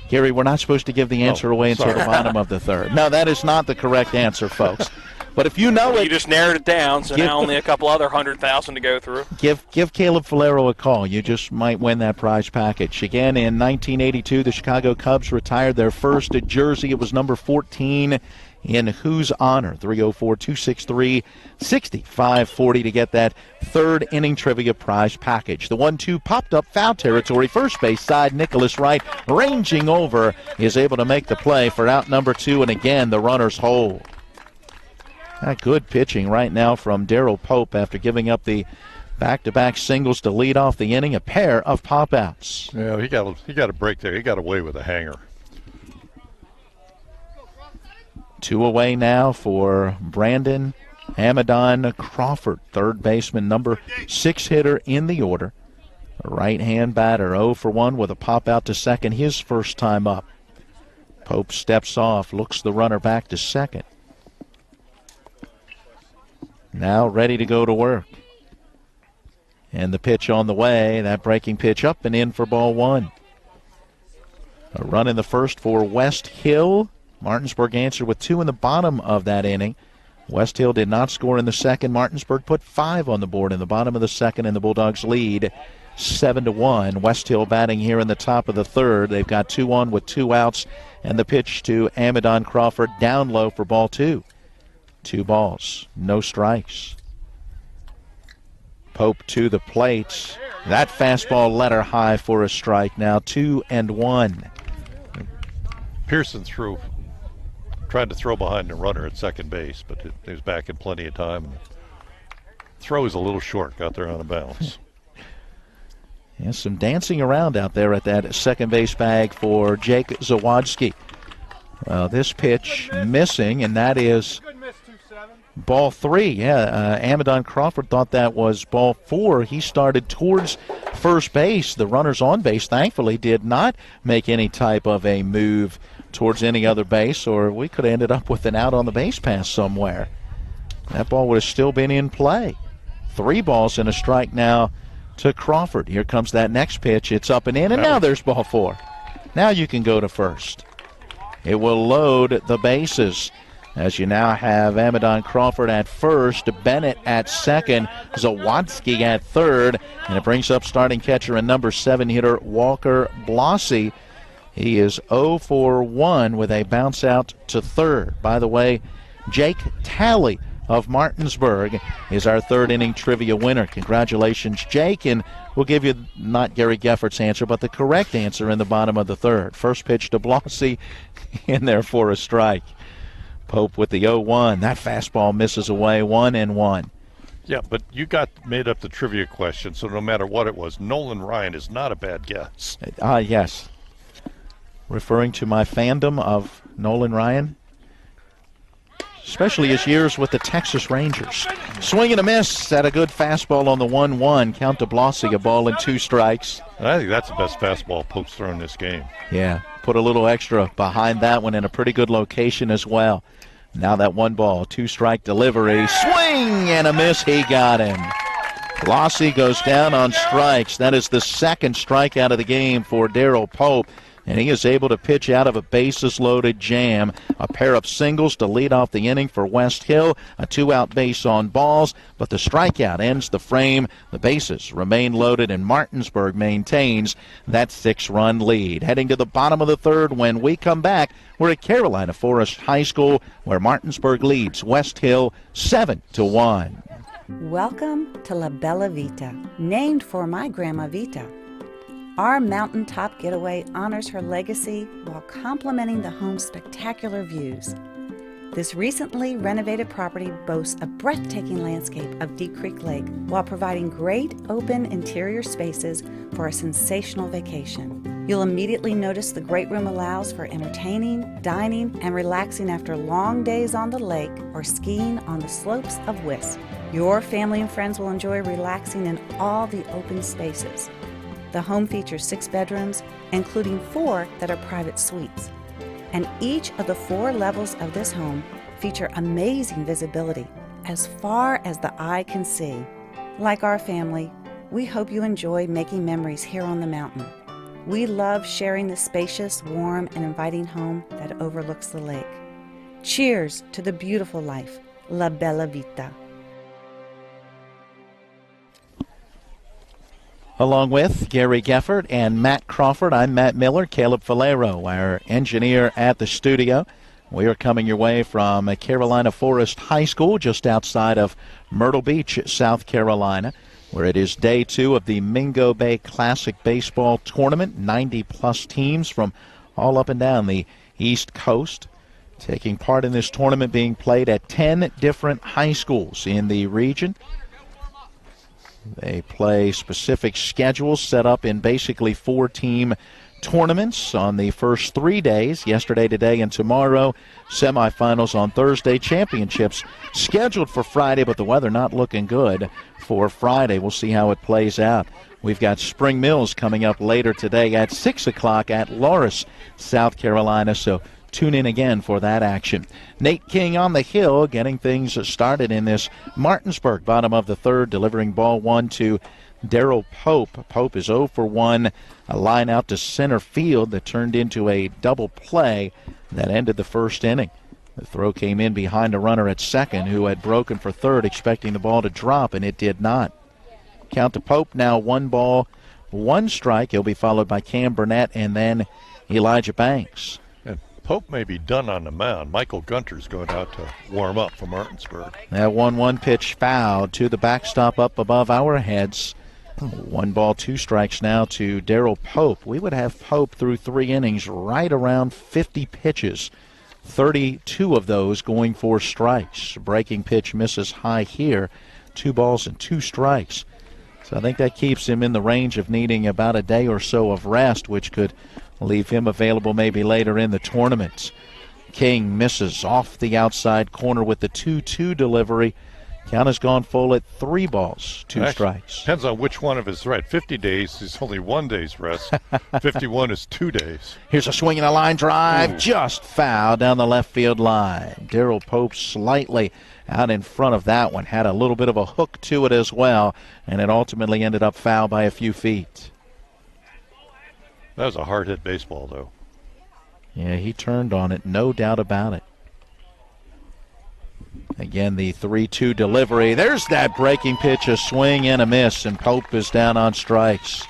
Gary, we're not supposed to give the answer away until the bottom of the third. No, that is not the correct answer, folks. But if you know it, you just narrowed it down, so now only a couple other 100,000 to go through. Give Caleb Falero a call. You just might win that prize package. Again, in 1982, the Chicago Cubs retired their first jersey. It was number 14 in whose honor? 304-263-6540 to get that third inning trivia prize package. The 1-2 popped up foul territory. First base side, Nicholas Wright ranging over is able to make the play for out number 2, and again the runners hold. Good pitching right now from Darryl Pope after giving up the back-to-back singles to lead off the inning. A pair of pop-outs. Yeah, he got a break there. He got away with a hanger. 2 away now for Brandon Amadon Crawford, third baseman, number 6 hitter in the order. A right-hand batter, 0 for 1 with a pop-out to second, his first time up. Pope steps off, looks the runner back to second. Now ready to go to work. And the pitch on the way, that breaking pitch up and in for ball 1. A run in the first for Westhill. Martinsburg answered with 2 in the bottom of that inning. Westhill did not score in the second. Martinsburg put 5 on the board in the bottom of the second, and the Bulldogs lead 7-1. Westhill batting here in the top of the third. They've got 2 on with 2 outs, and the pitch to Amadon Crawford down low for ball 2. 2 balls, no strikes. Pope to the plate. That fastball let her high for a strike. Now 2-1. Pearson tried to throw behind the runner at second base, but he was back in plenty of time. Throw is a little short, got there on a bounce. Yeah, some dancing around out there at that second base bag for Jake Zawadzki. Well, this pitch missing, and that is ball 3. Amadon Crawford thought that was ball 4. He started towards first base. The runners on base, thankfully, did not make any type of a move towards any other base, or we could have ended up with an out on the base pass somewhere. That ball would have still been in play. 3 balls and a strike now to Crawford. Here comes that next pitch. It's up and in, and now there's ball 4. Now you can go to first. It will load the bases as you now have Amadon Crawford at first, Bennett at second, Zawadzki at third, and it brings up starting catcher and number 7 hitter Walker Blossy. He is 0 for 1 with a bounce out to third. By the way, Jake Talley of Martinsburg is our third inning trivia winner. Congratulations, Jake, and we'll give you not Gary Geffert's answer, but the correct answer in the bottom of the third. First pitch to Blossy in there for a strike. Pope with the 0-1. That fastball misses away, 1-1. Yeah, but you made up the trivia question, so no matter what it was, Nolan Ryan is not a bad guess. Yes. Referring to my fandom of Nolan Ryan, especially his years with the Texas Rangers. Swing and a miss at a good fastball on the 1-1. Count to Blossy, a ball and 2 strikes. I think that's the best fastball Pope's thrown this game. Yeah, put a little extra behind that one in a pretty good location as well. Now that 1 ball, 2 strike delivery. Swing and a miss. He got him. Blossy goes down on strikes. That is the second strikeout of the game for Darryl Pope. And he is able to pitch out of a bases-loaded jam. A pair of singles to lead off the inning for Westhill. A 2-out base on balls, but the strikeout ends the frame. The bases remain loaded, and Martinsburg maintains that 6-run lead. Heading to the bottom of the third when we come back, we're at Carolina Forest High School, where Martinsburg leads Westhill 7-1. Welcome to La Bella Vita, named for my Grandma Vita. Our mountaintop getaway honors her legacy while complementing the home's spectacular views. This recently renovated property boasts a breathtaking landscape of Deep Creek Lake while providing great open interior spaces for a sensational vacation. You'll immediately notice the great room allows for entertaining, dining, and relaxing after long days on the lake or skiing on the slopes of Wisp. Your family and friends will enjoy relaxing in all the open spaces. The home features 6 bedrooms, including 4 that are private suites. And each of the 4 levels of this home feature amazing visibility as far as the eye can see. Like our family, we hope you enjoy making memories here on the mountain. We love sharing the spacious, warm, and inviting home that overlooks the lake. Cheers to the beautiful life, La Bella Vita. Along with Gary Geffert and Matt Crawford, I'm Matt Miller, Caleb Valero, our engineer at the studio. We are coming your way from Carolina Forest High School, just outside of Myrtle Beach, South Carolina, where it is day 2 of the Mingo Bay Classic Baseball Tournament. 90-plus teams from all up and down the East Coast taking part in this tournament, being played at 10 different high schools in the region. They play specific schedules set up in basically 4-team tournaments on the first 3 days, yesterday, today, and tomorrow. Semifinals on Thursday, championships scheduled for Friday, but the weather not looking good for Friday. We'll see how it plays out. We've got Spring Mills coming up later today at 6 o'clock at Loris, South Carolina, so tune in again for that action. Nate King on the hill getting things started in this Martinsburg bottom of the 3rd, delivering ball 1 to Daryl Pope. Pope is 0 for 1, a line out to center field that turned into a double play that ended the first inning. The throw came in behind a runner at second who had broken for third, expecting the ball to drop, and it did not. Count to Pope now 1 ball, 1 strike. He'll be followed by Cam Burnett and then Elijah Banks. Pope may be done on the mound. Michael Gunter's going out to warm up for Martinsburg. That 1-1 pitch fouled to the backstop up above our heads. 1 ball, 2 strikes now to Daryl Pope. We would have Pope through 3 innings right around 50 pitches. 32 of those going for strikes. Breaking pitch misses high here. 2 balls and 2 strikes. So I think that keeps him in the range of needing about a day or so of rest, which could leave him available maybe later in the tournament. King misses off the outside corner with the 2-2 delivery. Count has gone full at 3 balls, 2 strikes. Depends on which one of his right. 50 days is only 1 day's rest. 51 is 2 days. Here's a swing and a line drive, just foul down the left field line. Daryl Pope slightly out in front of that one. Had a little bit of a hook to it as well, and it ultimately ended up foul by a few feet. That was a hard-hit baseball, though. Yeah, he turned on it, no doubt about it. Again, the 3-2 delivery. There's that breaking pitch, a swing and a miss, and Pope is down on strikes.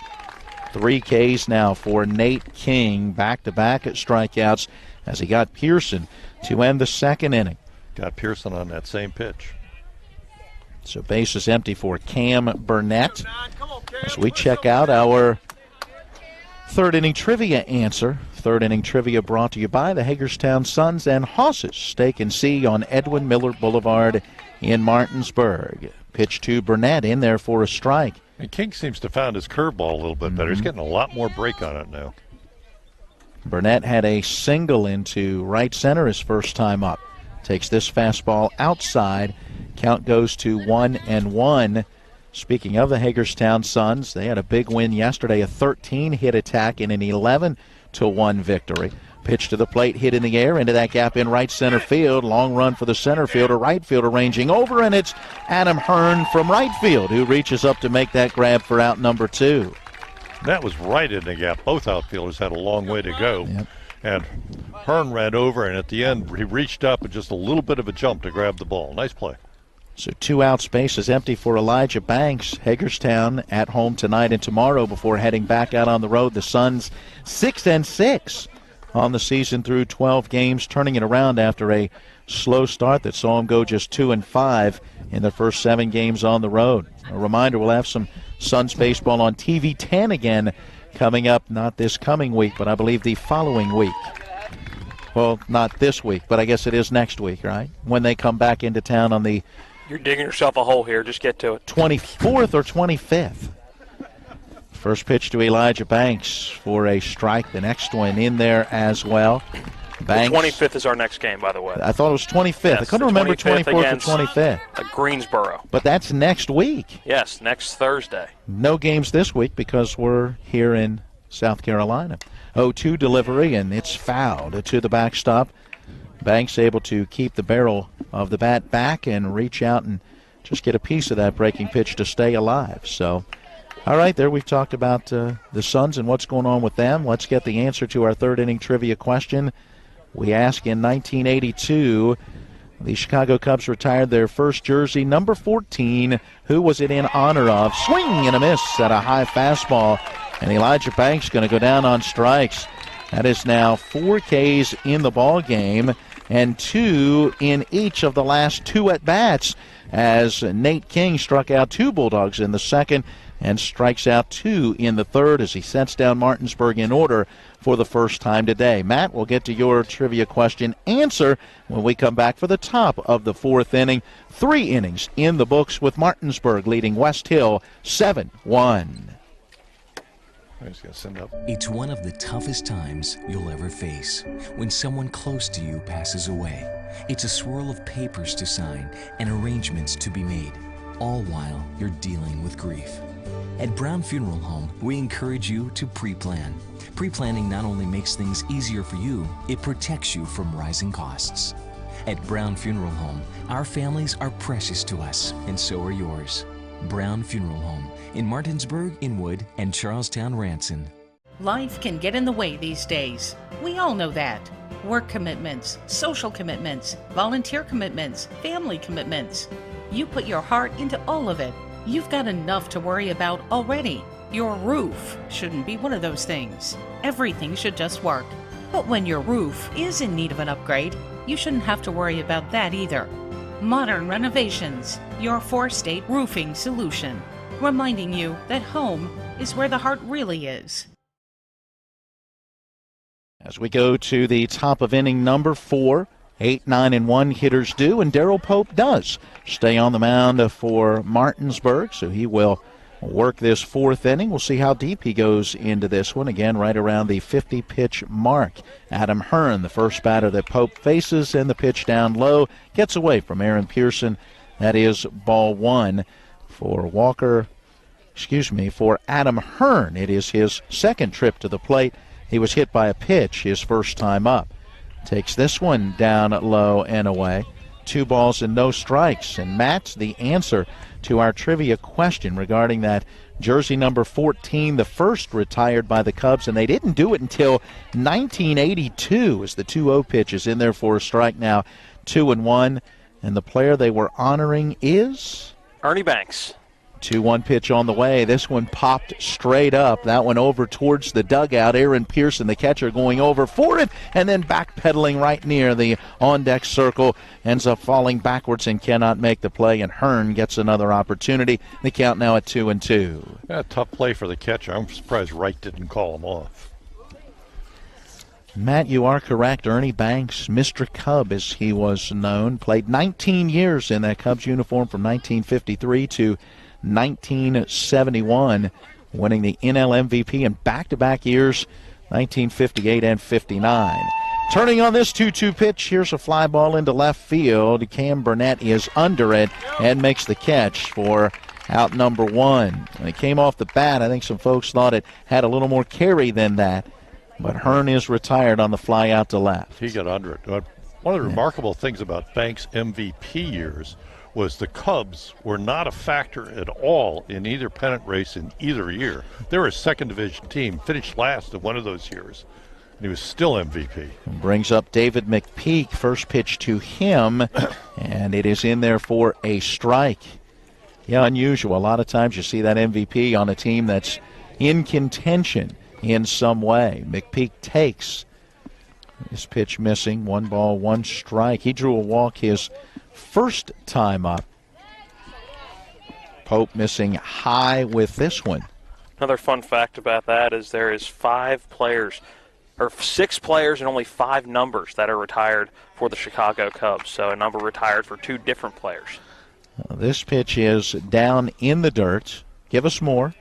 3 Ks now for Nate King, back-to-back at strikeouts as he got Pearson to end the 2nd inning. Got Pearson on that same pitch. So base is empty for Cam Burnett as we check out our 3rd inning trivia answer. 3rd inning trivia brought to you by the Hagerstown Suns and Hosses Steak and See on Edwin Miller Boulevard in Martinsburg. Pitch to Burnett in there for a strike. And King seems to have found his curveball a little bit better. He's getting a lot more break on it now. Burnett had a single into right center his first time up. Takes this fastball outside. Count goes to 1-1. Speaking of the Hagerstown Suns, they had a big win yesterday, a 13-hit attack in an 11-1 victory. Pitch to the plate, hit in the air, into that gap in right center field. Long run for the center fielder, right fielder ranging over, and it's Adam Hearn from right field who reaches up to make that grab for out number 2. That was right in the gap. Both outfielders had a long way to go. And Hearn ran over, and at the end he reached up and just a little bit of a jump to grab the ball. Nice play. So 2 out, space is empty for Elijah Banks. Hagerstown at home tonight and tomorrow before heading back out on the road. The Suns 6-6 on the season through 12 games, turning it around after a slow start that saw them go just 2-5 in the first 7 games on the road. A reminder, we'll have some Suns baseball on TV 10 again coming up, not this coming week, but I believe the following week. Well, not this week, but I guess it is next week, right? When they come back into town on the You're digging yourself a hole here. Just get to it. 24th or 25th. First pitch to Elijah Banks for a strike. The next one in there as well. Banks. The 25th is our next game, by the way. I thought it was 25th. Yes, I couldn't remember 24th or 25th. Greensboro. But that's next week. Yes, next Thursday. No games this week because we're here in South Carolina. 0-2 delivery, and it's fouled to the backstop. Banks able to keep the barrel of the bat back and reach out and just get a piece of that breaking pitch to stay alive. So, all right, there we've talked about the Suns and what's going on with them. Let's get the answer to our third inning trivia question. We ask, in 1982, the Chicago Cubs retired their first jersey, number 14. Who was it in honor of? Swing and a miss at a high fastball. And Elijah Banks going to go down on strikes. That is now 4 Ks in the ball game and 2 in each of the last 2 at-bats, as Nate King struck out 2 Bulldogs in the second and strikes out 2 in the third as he sets down Martinsburg in order for the first time today. Matt, we'll get to your trivia question answer when we come back for the top of the 4th inning. 3 innings in the books with Martinsburg leading Westhill 7-1. It's one of the toughest times you'll ever face when someone close to you passes away. It's a swirl of papers to sign and arrangements to be made, all while you're dealing with grief. At Brown Funeral Home, we encourage you to pre-plan. Pre-planning not only makes things easier for you, it protects you from rising costs. At Brown Funeral Home, our families are precious to us, and so are yours. Brown Funeral Home in Martinsburg, Inwood, and Charlestown, Ranson. Life can get in the way these days. We all know that. Work commitments, social commitments, volunteer commitments, family commitments. You put your heart into all of it. You've got enough to worry about already. Your roof shouldn't be one of those things. Everything should just work. But when your roof is in need of an upgrade, you shouldn't have to worry about that either. Modern Renovations, your 4-state roofing solution. Reminding you that home is where the heart really is. As we go to the top of inning number 4, 8, 9, and 1 hitters do, and Darryl Pope does stay on the mound for Martinsburg, so he will work this 4th inning. We'll see how deep he goes into this one. Again, right around the 50-pitch mark. Adam Hearn, the first batter that Pope faces, and the pitch down low gets away from Aaron Pearson. That is ball 1. For Adam Hearn, it is his second trip to the plate. He was hit by a pitch his first time up. Takes this one down low and away. 2 balls and no strikes. And Matt, the answer to our trivia question regarding that jersey number 14, the first retired by the Cubs, and they didn't do it until 1982 as the 2-0 pitch is in there for a strike now, 2-1. And the player they were honoring is? Ernie Banks. 2-1 pitch on the way. This one popped straight up. That one over towards the dugout. Aaron Pearson, the catcher, going over for it and then backpedaling right near the on-deck circle. Ends up falling backwards and cannot make the play, and Hearn gets another opportunity. The count now at 2-2. Yeah, tough play for the catcher. I'm surprised Wright didn't call him off. Matt, you are correct. Ernie Banks, Mr. Cub as he was known, played 19 years in that Cubs uniform from 1953 to 1971, winning the NL MVP in back-to-back years, 1958 and 59. Turning on this 2-2 pitch, here's a fly ball into left field. Cam Burnett is under it and makes the catch for out number 1. When it came off the bat, I think some folks thought it had a little more carry than that, but Hearn is retired on the fly out to left. He got under it. One of the remarkable things about Banks' MVP years was the Cubs were not a factor at all in either pennant race in either year. They were a second division team, finished last in one of those years, and he was still MVP. Brings up David McPeak, first pitch to him, and it is in there for a strike. Yeah, unusual. A lot of times you see that MVP on a team that's in contention in some way. McPeak takes. This pitch missing, 1 ball, 1 strike. He drew a walk his first time up. Pope missing high with this one. Another fun fact about that is there is 6 players and only 5 numbers that are retired for the Chicago Cubs. So a number retired for 2 different players. This pitch is down in the dirt. Give us more.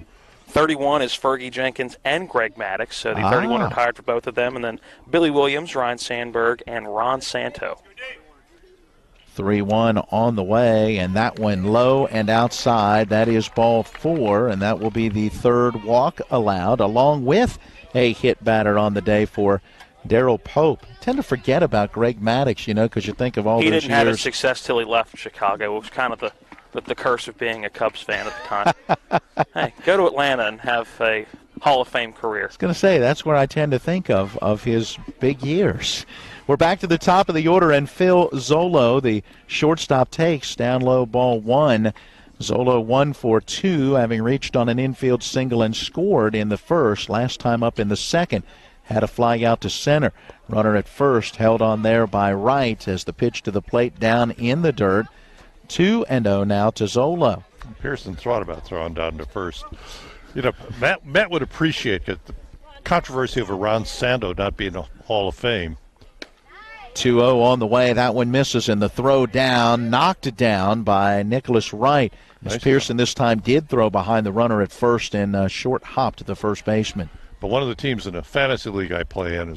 31 is Fergie Jenkins and Greg Maddox, so the 31 retired for both of them, and then Billy Williams, Ryan Sandberg, and Ron Santo. 3-1 on the way, and that one low and outside. That is ball 4, and that will be the third walk allowed, along with a hit batter on the day for Daryl Pope. I tend to forget about Greg Maddox, because you think of all those years. He didn't have his success till he left Chicago. It was kind of the curse of being a Cubs fan at the time. Hey, go to Atlanta and have a Hall of Fame career. I was going to say, that's where I tend to think of his big years. We're back to the top of the order, and Phil Zolo, the shortstop, takes down low ball 1. Zolo 1 for 2, having reached on an infield single and scored in the first. Last time up in the second, had a fly out to center. Runner at first held on there by Wright as the pitch to the plate down in the dirt. 2-0 now to Zolo. Pearson thought about throwing down to first. Matt would appreciate the controversy over Ron Santo not being a Hall of Fame. 2-0 on the way. That one misses, and the throw down, knocked down by Nicholas Wright. As nice Pearson this time did throw behind the runner at first and short hop to the first baseman. But one of the teams in a fantasy league I play in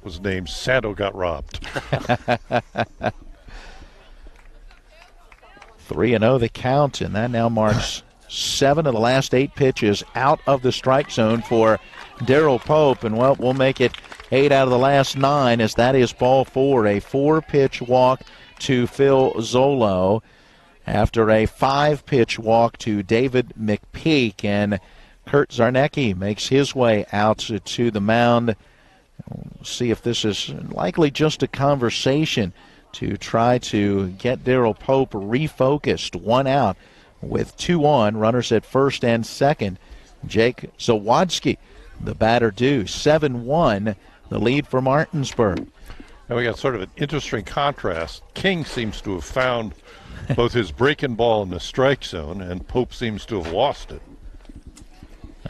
was named Santo Got Robbed. 3-0 the count, and that now marks 7 of the last 8 pitches out of the strike zone for Daryl Pope. And, we'll make it 8 out of the last 9 as that is ball 4. A 4-pitch walk to Phil Zolo after a 5-pitch walk to David McPeak. And Kurt Zarnecki makes his way out to the mound. We'll see if this is likely just a conversation to try to get Daryl Pope refocused. 1 out with 2 on, runners at first and second. Jake Zawadski, the batter due. 7-1, the lead for Martinsburg. And we got sort of an interesting contrast. King seems to have found both his breaking ball in the strike zone, and Pope seems to have lost it.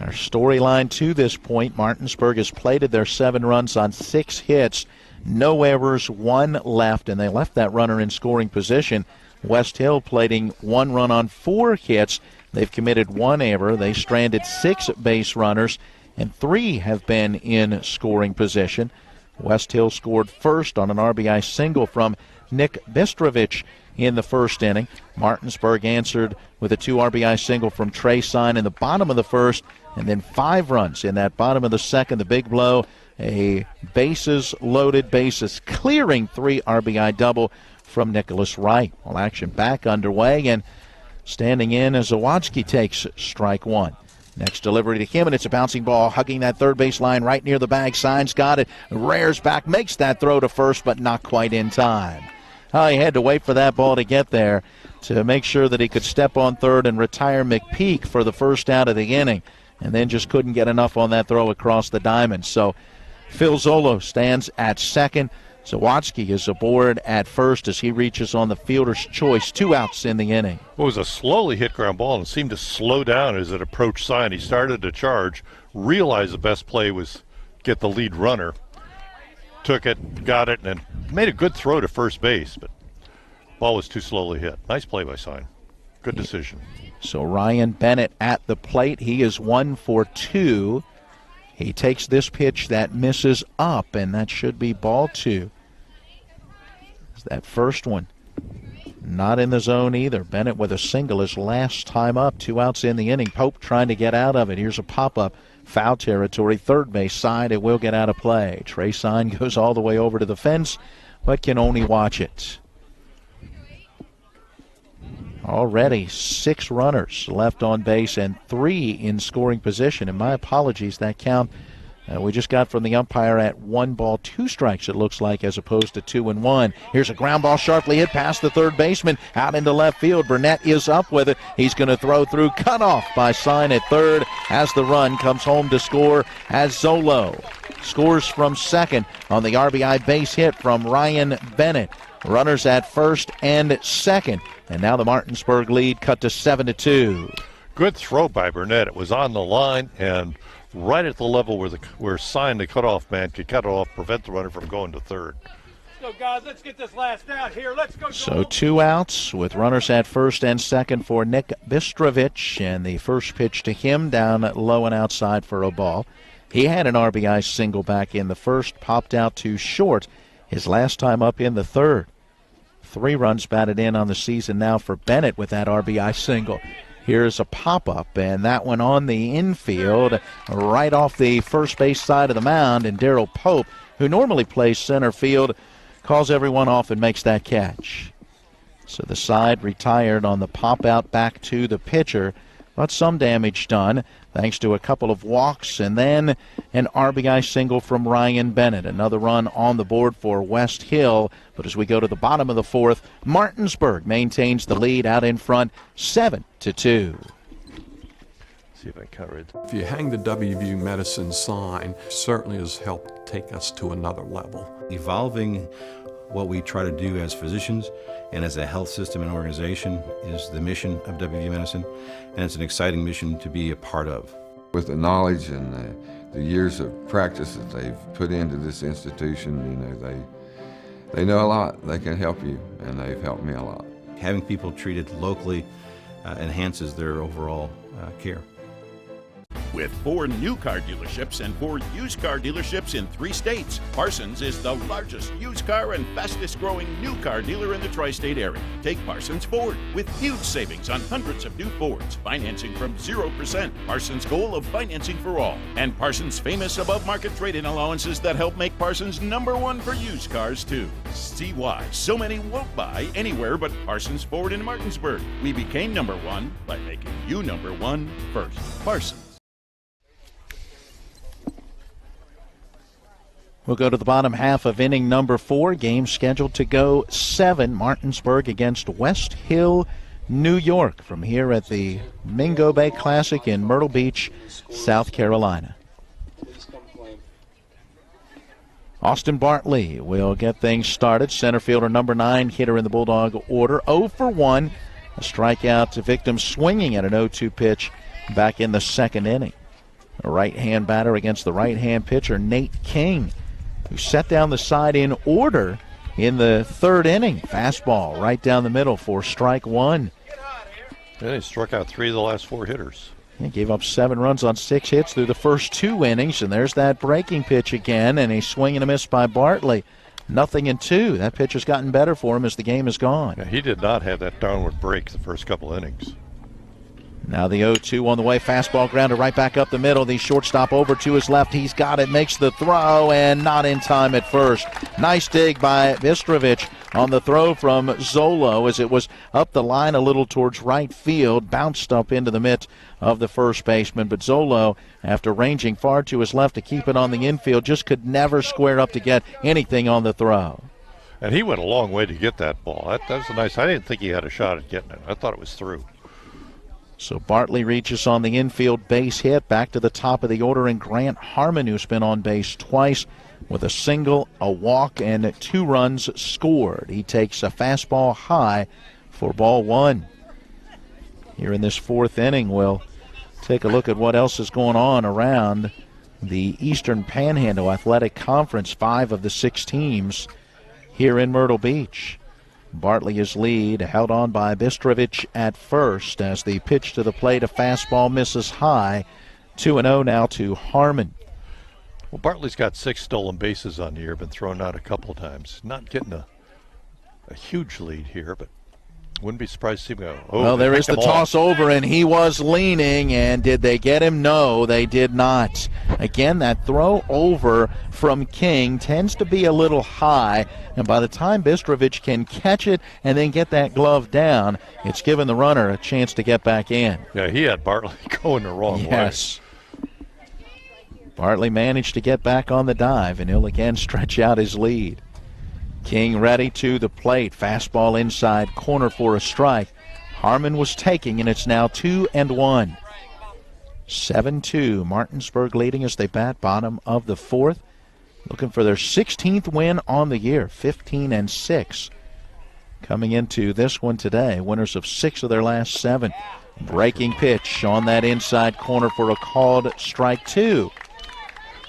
Our storyline to this point, Martinsburg has plated their 7 runs on 6 hits. No errors, 1 left, and they left that runner in scoring position. Westhill plating 1 run on 4 hits. They've committed 1 error. They stranded 6 base runners, and 3 have been in scoring position. Westhill scored first on an RBI single from Nick Bistrovich in the first inning. Martinsburg answered with a 2 RBI single from Trey Sign in the bottom of the first, and then 5 runs in that bottom of the second. The big blow, a bases-loaded, bases-clearing 3 RBI double from Nicholas Wright. Well, action back underway, and standing in as Zawadski takes strike 1. Next delivery to him, and it's a bouncing ball, hugging that third base line right near the bag. Signs got it, rears back, makes that throw to first, but not quite in time. He had to wait for that ball to get there to make sure that he could step on third and retire McPeak for the first out of the inning, and then just couldn't get enough on that throw across the diamond. So Phil Zolo stands at second. Zawadski is aboard at first as he reaches on the fielder's choice. 2 outs in the inning. It was a slowly hit ground ball and seemed to slow down as it approached Sign. He started to charge, realized the best play was get the lead runner. Took it, got it, and made a good throw to first base, but ball was too slowly hit. Nice play by Sign. Good decision. So Ryan Bennett at the plate. He is 1 for 2. He takes this pitch that misses up, and that should be ball 2. That first one not in the zone either. Bennett with a single his last time up. 2 outs in the inning. Pope trying to get out of it. Here's a pop-up. Foul territory, third base side. It will get out of play. Trey Sign goes all the way over to the fence, but can only watch it. Already 6 runners left on base and 3 in scoring position. And my apologies, that count we just got from the umpire at 1 ball, 2 strikes, it looks like, as opposed to 2-1. Here's a ground ball sharply hit past the third baseman out into left field. Burnett is up with it. He's going to throw through, cut off by Sign at third as the run comes home to score as Zolo scores from second on the RBI base hit from Ryan Bennett. Runners at first and second. And now the Martinsburg lead cut to 7-2. Good throw by Burnett. It was on the line and right at the level where Sign, the cutoff man, could cut it off, prevent the runner from going to third. go, guys. Let's get this last out here. Let's go. So 2 outs with runners at first and second for Nick Bistrovich, and the first pitch to him down low and outside for a ball. He had an RBI single back in the first, popped out to short his last time up in the third. 3 runs batted in on the season now for Bennett with that RBI single. Here's a pop-up, and that one on the infield, right off the first base side of the mound, and Darryl Pope, who normally plays center field, calls everyone off and makes that catch. So the side retired on the pop-out back to the pitcher, but some damage done thanks to a couple of walks and then an RBI single from Ryan Bennett. Another run on the board for Westhill. But as we go to the bottom of the fourth, Martinsburg maintains the lead out in front, 7-2. See if I covered. If you hang the WVU Medicine sign, certainly has helped take us to another level. Evolving what we try to do as physicians and as a health system and organization is the mission of WVU Medicine, and it's an exciting mission to be a part of. With the knowledge and the years of practice that they've put into this institution, they know a lot. They can help you, and they've helped me a lot. Having people treated locally enhances their overall care. With 4 new car dealerships and 4 used car dealerships in 3 states, Parsons is the largest used car and fastest growing new car dealer in the tri-state area. Take Parsons Ford with huge savings on hundreds of new Fords, financing from 0%. Parsons' goal of financing for all. And Parsons' famous above market trade-in allowances that help make Parsons #1 for used cars too. See why so many won't buy anywhere but Parsons Ford in Martinsburg. We became #1 by making you #1 first. Parsons. We'll go to the bottom half of inning number 4. Game scheduled to go 7. Martinsburg against Westhill, New York, from here at the Mingo Bay Classic in Myrtle Beach, South Carolina. Austin Bartley will get things started. Center fielder number 9, hitter in the Bulldog order. 0 for 1. A strikeout to Victim swinging at an 0-2 pitch back in the second inning. A right-hand batter against the right-hand pitcher, Nate King, who set down the side in order in the third inning. Fastball right down the middle for strike 1. Yeah, he struck out 3 of the last 4 hitters. He gave up 7 runs on 6 hits through the first 2 innings, and there's that breaking pitch again, and a swing and a miss by Bartley. 0-2. That pitch has gotten better for him as the game has gone. Yeah, he did not have that downward break the first couple innings. Now the 0-2 on the way. Fastball grounder right back up the middle. The shortstop over to his left. He's got it. Makes the throw and not in time at first. Nice dig by Bistrovich on the throw from Zolo as it was up the line a little towards right field. Bounced up into the mitt of the first baseman. But Zolo, after ranging far to his left to keep it on the infield, just could never square up to get anything on the throw. And he went a long way to get that ball. That was a nice. I didn't think he had a shot at getting it. I thought it was through. So Bartley reaches on the infield base hit. Back to the top of the order, and Grant Harmon, who's been on base twice with a single, a walk, and 2 runs scored. He takes a fastball high for ball 1. Here in this 4th inning, we'll take a look at what else is going on around the Eastern Panhandle Athletic Conference. 5 of the 6 teams here in Myrtle Beach. Bartley is lead, held on by Bistrovich at first as the pitch to the plate, a fastball misses high. 2-0 now to Harmon. Well, Bartley's got 6 stolen bases on the year, been thrown out a couple times. Not getting a huge lead here, but wouldn't be surprised to see him go. Oh, well, there is the toss over, and he was leaning, and did they get him? No, they did not. Again, that throw over from King tends to be a little high, and by the time Bistrovich can catch it and then get that glove down, it's given the runner a chance to get back in. Yeah, he had Bartley going the wrong way. Yes. Bartley managed to get back on the dive, and he'll again stretch out his lead. King ready to the plate. Fastball inside corner for a strike. Harmon was taking, and it's now 2-1. 7-2. Martinsburg leading as they bat bottom of the 4th. Looking for their 16th win on the year, 15-6. Coming into this one today, winners of 6 of their last 7. Breaking pitch on that inside corner for a called strike 2.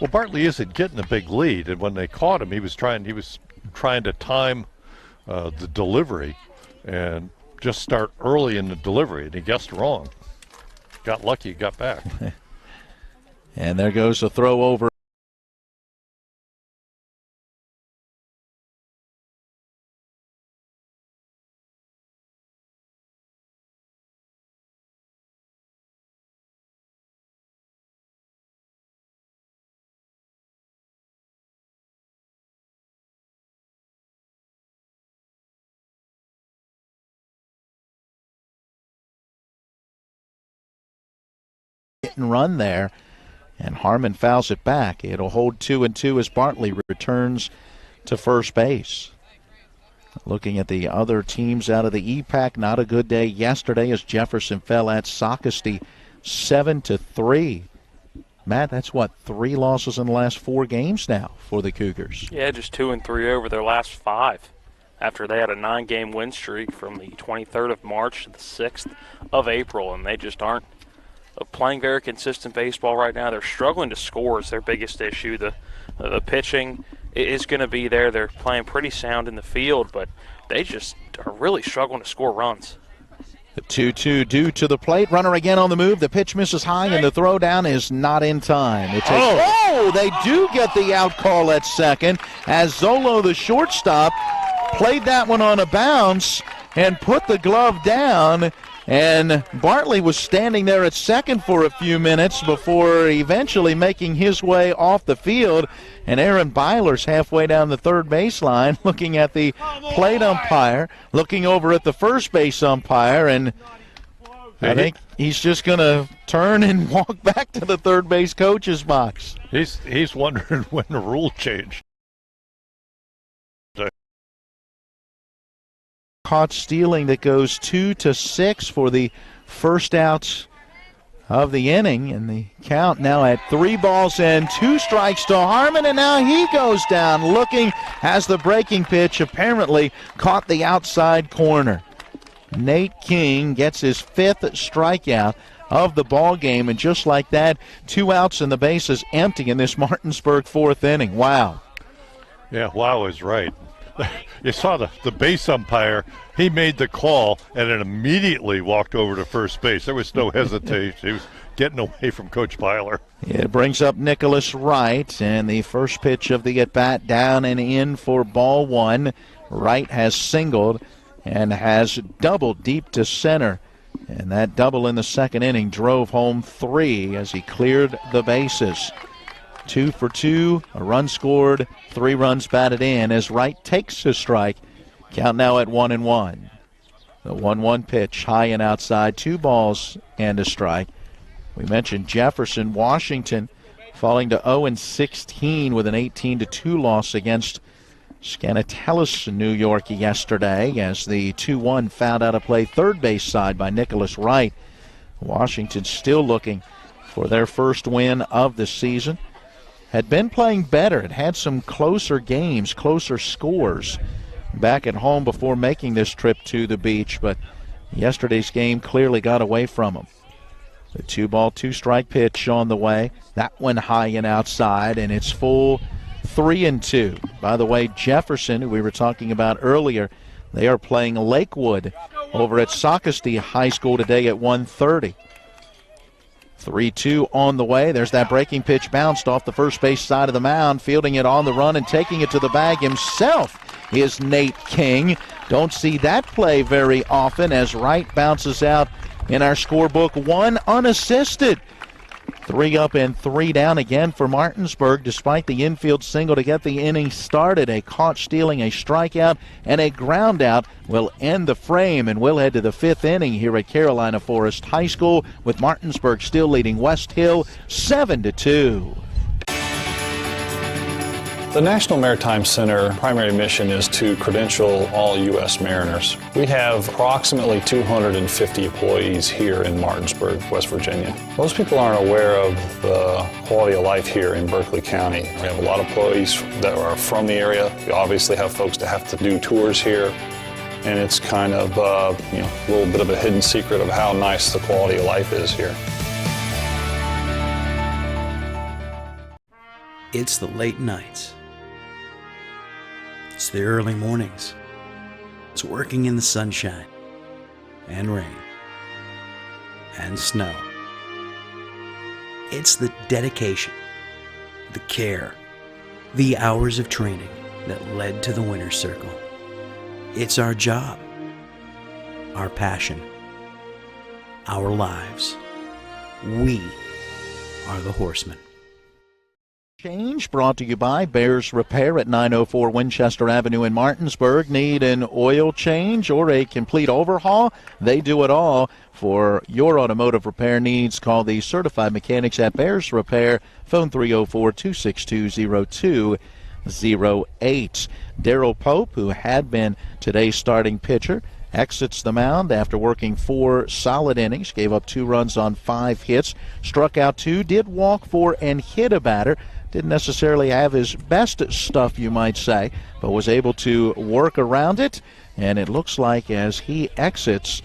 Well, Bartley isn't getting a big lead, and when they caught him, he was trying to time the delivery and just start early in the delivery, and he guessed wrong. Got lucky, got back. And there goes the throw over. Hit and run there, and Harmon fouls it back. It'll hold 2-2 as Bartley returns to first base. Looking at the other teams out of the EPAC, not a good day yesterday as Jefferson fell at Socastee 7-3. Matt, that's what, 3 losses in the last 4 games now for the Cougars. Yeah, just 2 and 3 over their last 5 after they had a 9-game win streak from the 23rd of March to the 6th of April, and they just aren't playing very consistent baseball right now. They're struggling to score is their biggest issue. The pitching is going to be there. They're playing pretty sound in the field, but they just are really struggling to score runs. The 2-2 due to the plate. Runner again on the move. The pitch misses high, and the throw down is not in time. It takes, they do get the out call at second as Zolo, the shortstop, played that one on a bounce and put the glove down. And Bartley was standing there at second for a few minutes before eventually making his way off the field. And Aaron Baylor's halfway down the third baseline looking at the plate umpire, looking over at the first base umpire, and I think he's just going to turn and walk back to the third base coach's box. He's wondering when the rule changed. Caught stealing that goes 2-6 for the first outs of the inning, and the count now at 3 balls and 2 strikes to Harmon, and now he goes down looking as the breaking pitch apparently caught the outside corner. Nate King gets his 5th strikeout of the ball game, and just like that, 2 outs and the bases empty in this Martinsburg 4th inning. Wow. Yeah, wow is right. You saw the base umpire. He made the call and then immediately walked over to first base. There was no hesitation. He was getting away from Coach Baylor. It brings up Nicholas Wright, and the first pitch of the at-bat down and in for ball 1. Wright has singled and has doubled deep to center. And that double in the second inning drove home 3 as he cleared the bases. 2 for 2, a run scored, 3 runs batted in as Wright takes a strike. Count now at 1-1. The 1-1 pitch, high and outside, 2 balls and a strike. We mentioned Jefferson, Washington falling to 0-16 with an 18-2 loss against Scannatellis, New York yesterday as the 2-1 fouled out of play third base side by Nicholas Wright. Washington still looking for their first win of the season. Had been playing better. It had some closer games, closer scores back at home before making this trip to the beach, but yesterday's game clearly got away from them. The 2-ball, 2-strike pitch on the way. That one high and outside, and it's full 3-2. By the way, Jefferson, who we were talking about earlier, they are playing Lakewood over at Socastee High School today at 1:30. 3-2 on the way. There's that breaking pitch bounced off the first base side of the mound. Fielding it on the run and taking it to the bag himself is Nate King. Don't see that play very often as Wright bounces out in our scorebook 1 unassisted. 3 up and 3 down again for Martinsburg despite the infield single to get the inning started. A caught stealing, a strikeout, and a ground out will end the frame, and we'll head to the 5th inning here at Carolina Forest High School with Martinsburg still leading Westhill 7-2. The National Maritime Center primary mission is to credential all U.S. mariners. We have approximately 250 employees here in Martinsburg, West Virginia. Most people aren't aware of the quality of life here in Berkeley County. We have a lot of employees that are from the area. We obviously have folks that have to do tours here, and it's kind of a little bit of a hidden secret of how nice the quality of life is here. It's the late nights, It's the early mornings. It's working in the sunshine and rain and snow. It's the dedication, the care, the hours of training that led to the winner's circle. It's our job, our passion, our lives. We are the Horsemen. Change brought to you by Bears Repair at 904 Winchester Avenue in Martinsburg. Need an oil change or a complete overhaul? They do it all. For your automotive repair needs, call the certified mechanics at Bears Repair. Phone 304-262-0208. Darryl Pope, who had been today's starting pitcher, exits the mound after working 4 solid innings, gave up 2 runs on 5 hits, struck out 2, did walk 4 and hit a batter. Didn't necessarily have his best stuff, you might say, but was able to work around it. And it looks like as he exits,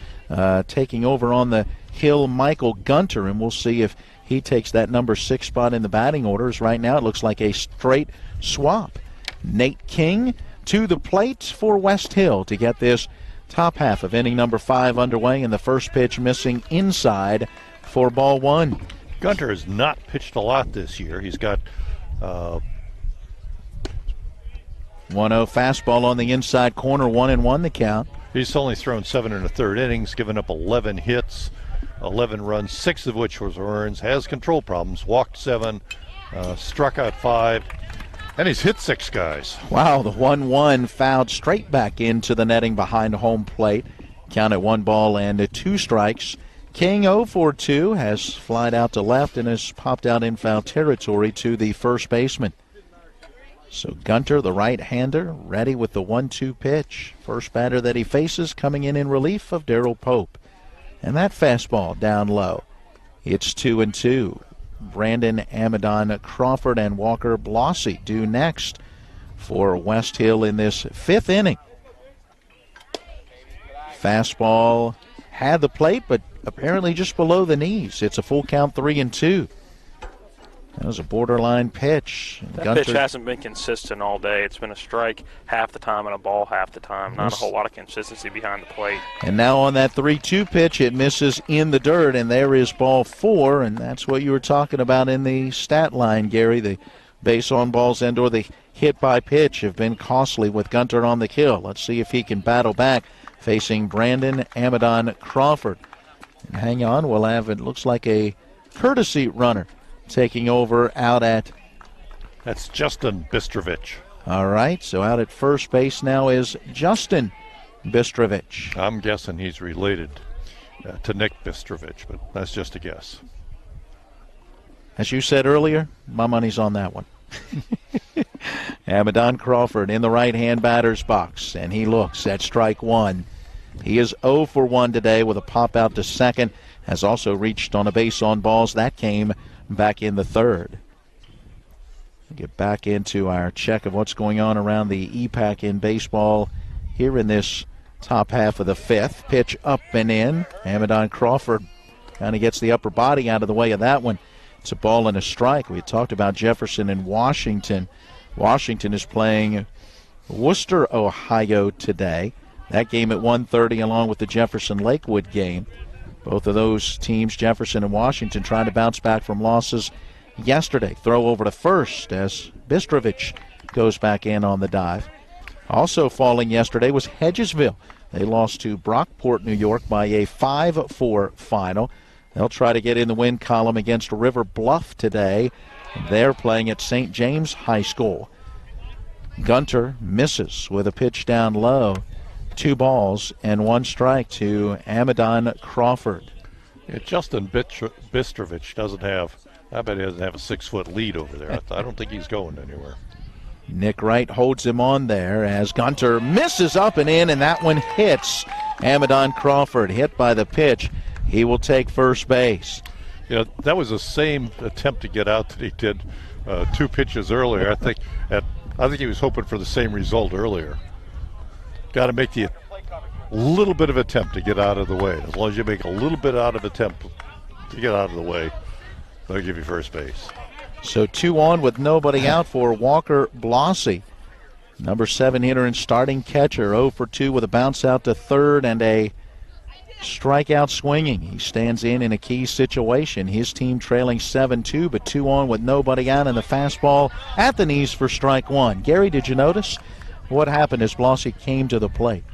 taking over on the hill, Michael Gunter, and we'll see if he takes that number 6 spot in the batting orders. Right now it looks like a straight swap. Nate King to the plate for Westhill to get this top half of inning number 5 underway, and the first pitch missing inside for ball 1. Gunter has not pitched a lot this year. He's got 1-0 fastball on the inside corner, 1-1 the count. He's only thrown 7 1/3 innings, given up 11 hits, 11 runs, 6 of which was earned. Has control problems, walked 7, struck out 5, and he's hit 6 guys. Wow, the 1-1 fouled straight back into the netting behind home plate. Count at 1 ball and 2 strikes. King 0-for-2 has flied out to left and has popped out in foul territory to the first baseman. So Gunter, the right-hander, ready with the 1-2 pitch. First batter that he faces coming in relief of Darryl Pope. And that fastball down low. It's 2-2. Brandon Amadon Crawford and Walker Blossy due next for Westhill in this 5th inning. Fastball had the plate, but apparently just below the knees. It's a full count, 3-2. That was a borderline pitch. That pitch hasn't been consistent all day. It's been a strike half the time and a ball half the time. Not a whole lot of consistency behind the plate. And now on that 3-2 pitch, it misses in the dirt, and there is ball 4, and that's what you were talking about in the stat line, Gary. The base on balls and or the hit by pitch have been costly with Gunter on the kill. Let's see if he can battle back facing Brandon Amadon Crawford. And hang on, we'll have, it looks like a courtesy runner taking over out at... That's Justin Bistrovich. All right, so out at first base now is Justin Bistrovich. I'm guessing he's related to Nick Bistrovich, but that's just a guess. As you said earlier, my money's on that one. Amadon Crawford in the right-hand batter's box, and he looks at strike 1. He is 0-for-1 today with a pop out to second. Has also reached on a base on balls. That came back in the 3rd. We'll get back into our check of what's going on around the EPAC in baseball here in this top half of the 5th. Pitch up and in. Amadon Crawford kind of gets the upper body out of the way of that one. It's a ball and a strike. We talked about Jefferson and Washington. Washington is playing Worcester, Ohio today. That game at 1:30 along with the Jefferson-Lakewood game. Both of those teams, Jefferson and Washington, trying to bounce back from losses yesterday. Throw over to first as Bistrovich goes back in on the dive. Also falling yesterday was Hedgesville. They lost to Brockport, New York by a 5-4 final. They'll try to get in the win column against River Bluff today. They're playing at St. James High School. Gunter misses with a pitch down low. 2 balls and 1 strike to Amadon Crawford. Yeah, Justin Bistrovich doesn't have, I bet he doesn't have a 6-foot lead over there. I don't think he's going anywhere. Nick Wright holds him on there as Gunter misses up and in, and that one hits Amadon Crawford, hit by the pitch. He will take first base. Yeah, that was the same attempt to get out that he did 2 pitches earlier. I think he was hoping for the same result earlier. Got to make the little bit of attempt to get out of the way. As long as you make a little bit out of attempt to get out of the way, they'll give you first base. So 2 on with nobody out for Walker Blossy. Number 7 hitter and starting catcher, 0 for 2 with a bounce out to third and a strikeout swinging. He stands in a key situation. His team trailing 7-2, but 2 on with nobody out, and the fastball at the knees for strike 1. Gary, did you notice what happened as Blossy came to the plate?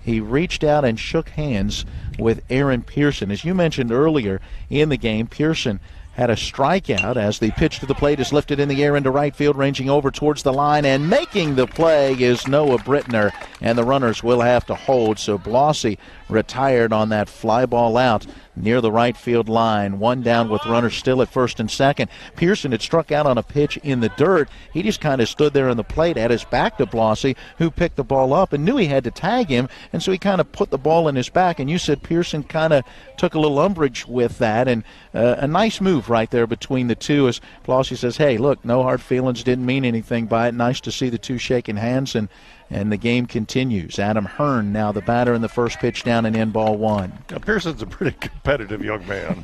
He reached out and shook hands with Aaron Pearson. As you mentioned earlier in the game, Pearson had a strikeout as the pitch to the plate is lifted in the air into right field, ranging over towards the line, and making the play is Noah Brittner, and the runners will have to hold. So Blossy retired on that fly ball out near the right field line. 1 down with runners still at first and second. Pearson had struck out on a pitch in the dirt. He just kind of stood there on the plate at his back to Blossy, who picked the ball up and knew he had to tag him, and so he kind of put the ball in his back. And you said Pearson kind of took a little umbrage with that, and a nice move right there between the two as Blossy says, hey, look, no hard feelings, didn't mean anything by it. Nice to see the two shaking hands, and the game continues. Adam Hearn now the batter in the first pitch down and in, ball 1. Now, Pearson's a pretty competitive young man.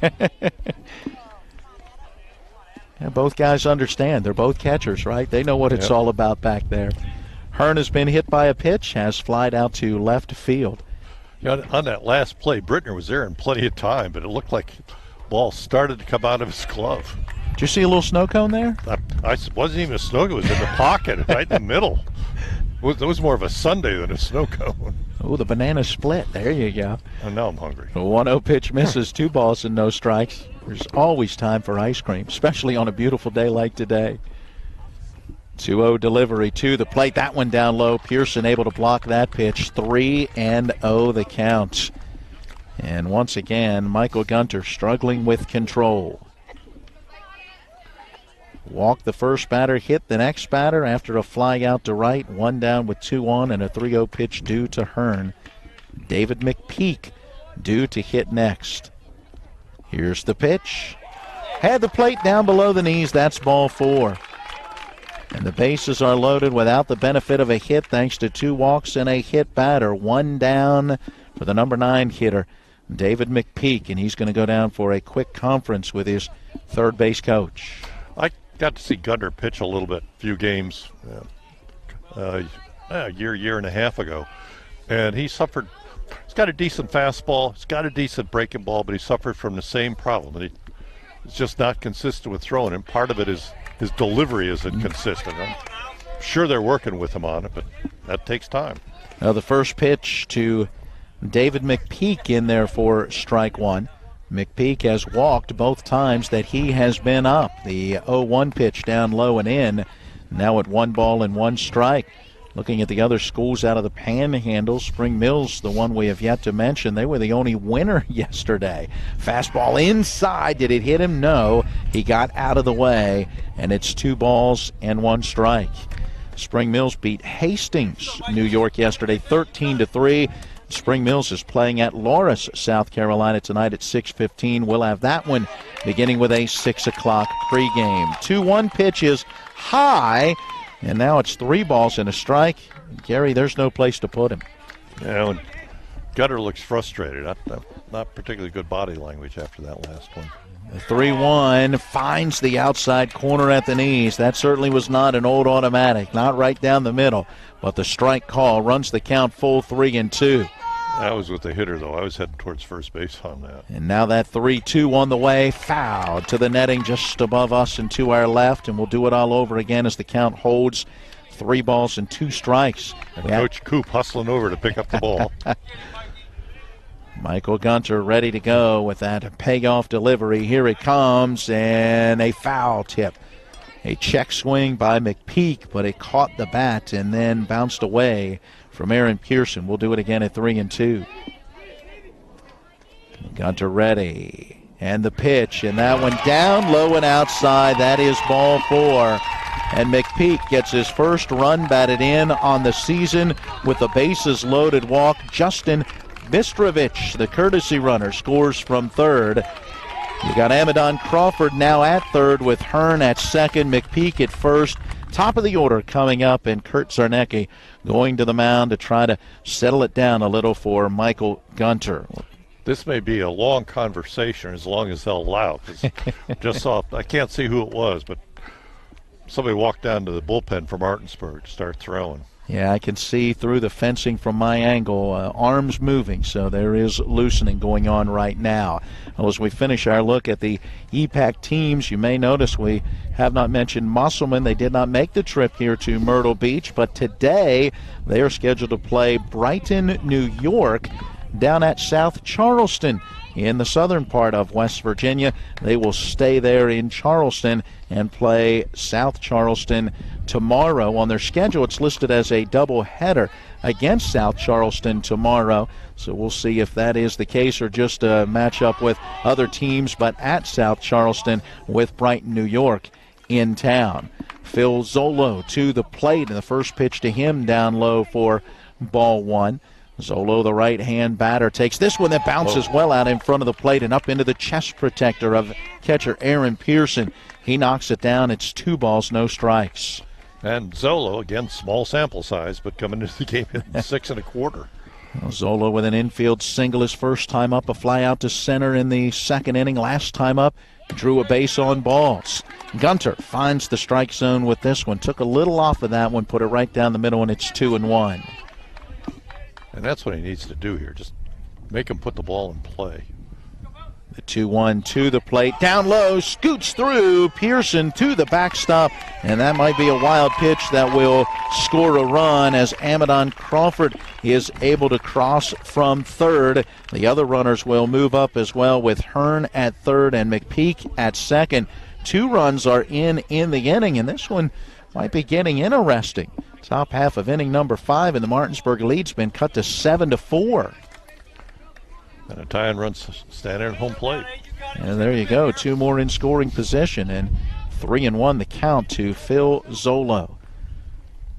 Yeah, both guys understand. They're both catchers, right? They know what it's all about back there. Hearn has been hit by a pitch, has flied out to left field. Yeah, on that last play, Brittner was there in plenty of time, but it looked like the ball started to come out of his glove. Did you see a little snow cone there? I wasn't even a snow cone. It was in the pocket, right in the middle. It was more of a sundae than a snow cone. Oh, the banana split. There you go. And now I'm hungry. A 1-0 pitch misses, 2 balls and no strikes. There's always time for ice cream, especially on a beautiful day like today. 2-0 delivery to the plate. That one down low. Pearson able to block that pitch. 3-0 the count. And once again, Michael Gunter struggling with control. Walked the first batter, hit the next batter after a fly out to right. 1 down with 2 on, and a 3-0 pitch due to Hearn. David McPeak due to hit next. Here's the pitch. Had the plate down below the knees. That's ball 4. And the bases are loaded without the benefit of a hit thanks to 2 walks and a hit batter. 1 down for the number 9 hitter, David McPeak, and he's going to go down for a quick conference with his third base coach. I got to see Gunter pitch a little bit, few games, a year and a half ago, and he suffered. He's got a decent fastball, he's got a decent breaking ball, but he suffered from the same problem. And he's just not consistent with throwing, and part of it is his delivery isn't consistent. I'm sure they're working with him on it, but that takes time. Now the first pitch to David McPeak in there for strike 1. McPeak has walked both times that he has been up. The 0-1 pitch down low and in. Now at 1 ball and 1 strike. Looking at the other schools out of the Panhandle, Spring Mills, the one we have yet to mention, they were the only winner yesterday. Fastball inside. Did it hit him? No. He got out of the way, and it's 2 balls and 1 strike. Spring Mills beat Hastings, New York yesterday, 13-3. Spring Mills is playing at Loris, South Carolina tonight at 6:15. We'll have that one beginning with a 6 o'clock pregame. 2-1 pitch is high, and now it's 3 balls and a strike. Gary, there's no place to put him. Yeah, and Gunter looks frustrated. Not particularly good body language after that last one. The 3-1 finds the outside corner at the knees. That certainly was not an old automatic, not right down the middle. But the strike call runs the count full 3-2. That was with the hitter, though. I was heading towards first base on that. And now that 3-2 on the way, foul to the netting just above us and to our left, and we'll do it all over again as the count holds 3 balls and 2 strikes. And Coach Coop hustling over to pick up the ball. Michael Gunter ready to go with that payoff delivery. Here it comes, and a foul tip. A check swing by McPeak, but it caught the bat and then bounced away from Aaron Pearson. We'll do it again at 3-2. Gunter ready. And the pitch, and that one down low and outside. That is ball 4. And McPeak gets his first run batted in on the season with the bases loaded walk. Justin Bistrovich, the courtesy runner, scores from third. You got Amadon Crawford now at third with Hearn at second, McPeak at first. Top of the order coming up, and Kurt Zarnecki going to the mound to try to settle it down a little for Michael Gunter. This may be a long conversation as long as they'll allow. Just saw, I can't see who it was, but somebody walked down to the bullpen from Martinsburg to start throwing. Yeah, I can see through the fencing from my angle, arms moving, so there is loosening going on right now. Well, as we finish our look at the EPAC teams, you may notice we have not mentioned Musselman. They did not make the trip here to Myrtle Beach, but today they are scheduled to play Brighton, New York, down at South Charleston in the southern part of West Virginia. They will stay there in Charleston and play South Charleston tomorrow. On their schedule, it's listed as a doubleheader against South Charleston tomorrow. So we'll see if that is the case or just a matchup with other teams, but at South Charleston with Brighton, New York in town. Phil Zolo to the plate, and the first pitch to him down low for ball one. Zolo, the right-hand batter, takes this one that bounces well out in front of the plate and up into the chest protector of catcher Aaron Pearson. He knocks it down. It's 2 balls, no strikes. And Zolo, again, small sample size, but coming into the game at 6 1/4. Well, Zolo with an infield single his first time up, a fly out to center in the second inning. Last time up, drew a base on balls. Gunter finds the strike zone with this one. Took a little off of that one, put it right down the middle, and it's 2-1. And that's what he needs to do here. Just make him put the ball in play. The 2-1 to the plate. Down low, scoots through. Pearson to the backstop. And that might be a wild pitch that will score a run as Amadon Crawford is able to cross from third. The other runners will move up as well with Hearn at third and McPeak at second. 2 runs are in the inning, and this one might be getting interesting. Top half of inning number 5, and the Martinsburg lead's been cut to 7-4. And a tie and run standing at home plate. And there you go, 2 more in scoring position, and 3-1 the count to Phil Zolo.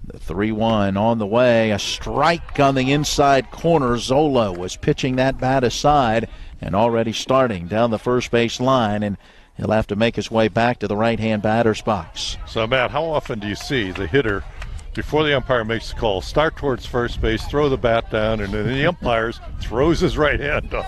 The 3-1 on the way, a strike on the inside corner. Zolo was pitching that bat aside and already starting down the first base line, and he'll have to make his way back to the right-hand batter's box. So, Matt, how often do you see the hitter, before the umpire makes the call, start towards first base, throw the bat down, and then the umpire throws his right hand up?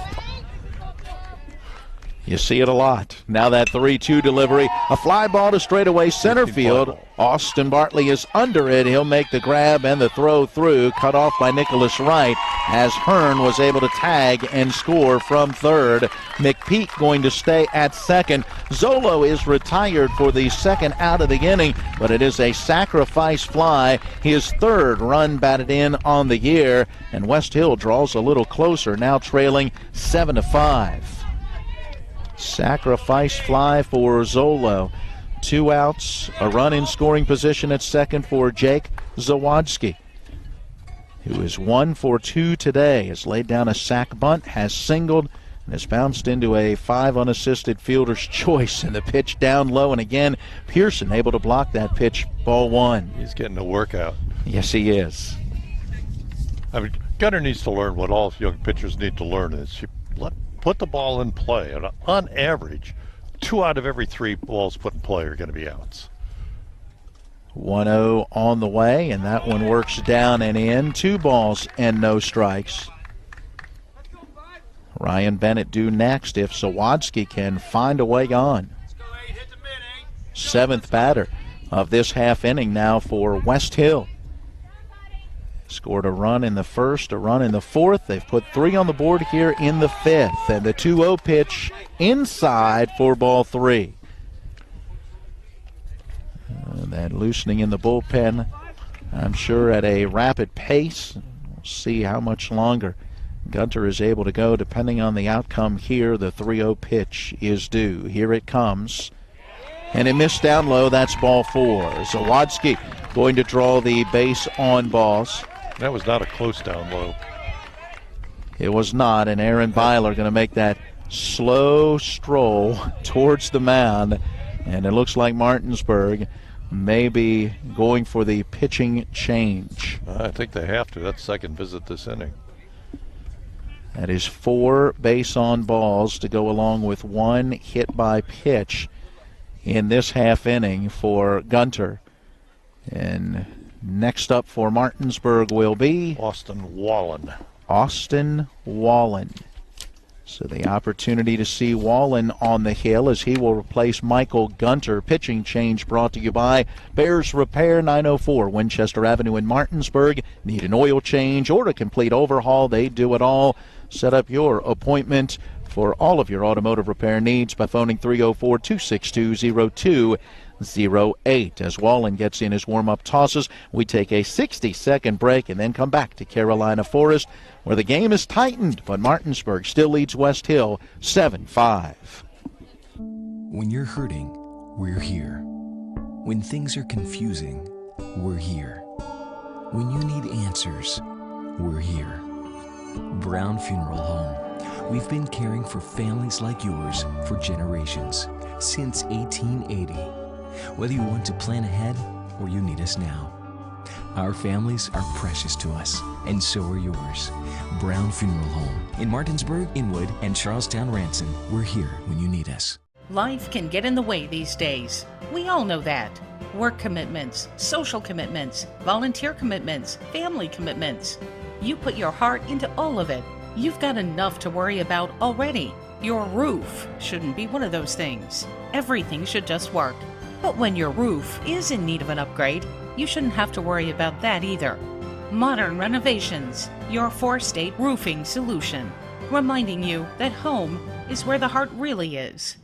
You see it a lot. Now that 3-2 delivery, a fly ball to straightaway center field. Austin Bartley is under it. He'll make the grab and the throw through, cut off by Nicholas Wright as Hearn was able to tag and score from third. McPeak going to stay at second. Zolo is retired for the second out of the inning, but it is a sacrifice fly. His 3rd run batted in on the year, and Westhill draws a little closer, now trailing 7-5. Sacrifice fly for Zolo. 2 outs, a run in scoring position at second for Jake Zawadzki, who is 1 for 2 today. Has laid down a sac bunt, has singled, and has bounced into a 5 unassisted fielder's choice. And the pitch down low, and again, Pearson able to block that pitch, ball 1. He's getting a workout. Yes, he is. I mean, Gunter needs to learn what all young pitchers need to learn is put the ball in play. And on average, 2 out of every 3 balls put in play are going to be outs. 1-0 on the way, and that one works down and in. 2 balls and no strikes. Ryan Bennett due next if Zawadzki can find a way on. 7th batter of this half inning now for Westhill. Scored a run in the first, a run in the 4th. They've put 3 on the board here in the 5th. And the 2-0 pitch inside for ball 3. That loosening in the bullpen, I'm sure at a rapid pace. We'll see how much longer Gunter is able to go depending on the outcome here. The 3-0 pitch is due. Here it comes. And it missed down low. That's ball 4. Zawadzki going to draw the base on balls. That was not a close down low. It was not, and Aaron Baylor going to make that slow stroll towards the mound. And it looks like Martinsburg may be going for the pitching change. I think they have to. That's second visit this inning. That is 4 base on balls to go along with 1 hit by pitch in this half inning for Gunter. And next up for Martinsburg will be Austin Wallen. Austin Wallen. So the opportunity to see Wallen on the hill as he will replace Michael Gunter. Pitching change brought to you by Bears Repair, 904 Winchester Avenue in Martinsburg. Need an oil change or a complete overhaul? They do it all. Set up your appointment for all of your automotive repair needs by phoning 304-262-0208. As Wallen gets in his warm-up tosses, we take a 60-second break and then come back to Carolina Forest, where the game is tightened, but Martinsburg still leads Westhill 7-5. When you're hurting, we're here. When things are confusing, we're here. When you need answers, we're here. Brown Funeral Home. We've been caring for families like yours for generations, since 1880. Whether you want to plan ahead or you need us now. Our families are precious to us, and so are yours. Brown Funeral Home in Martinsburg, Inwood, and Charlestown Ranson. We're here when you need us. Life can get in the way these days. We all know that. Work commitments, social commitments, volunteer commitments, family commitments. You put your heart into all of it. You've got enough to worry about already. Your roof shouldn't be one of those things. Everything should just work. But when your roof is in need of an upgrade, you shouldn't have to worry about that either. Modern Renovations, your 4-state roofing solution. Reminding you that home is where the heart really is.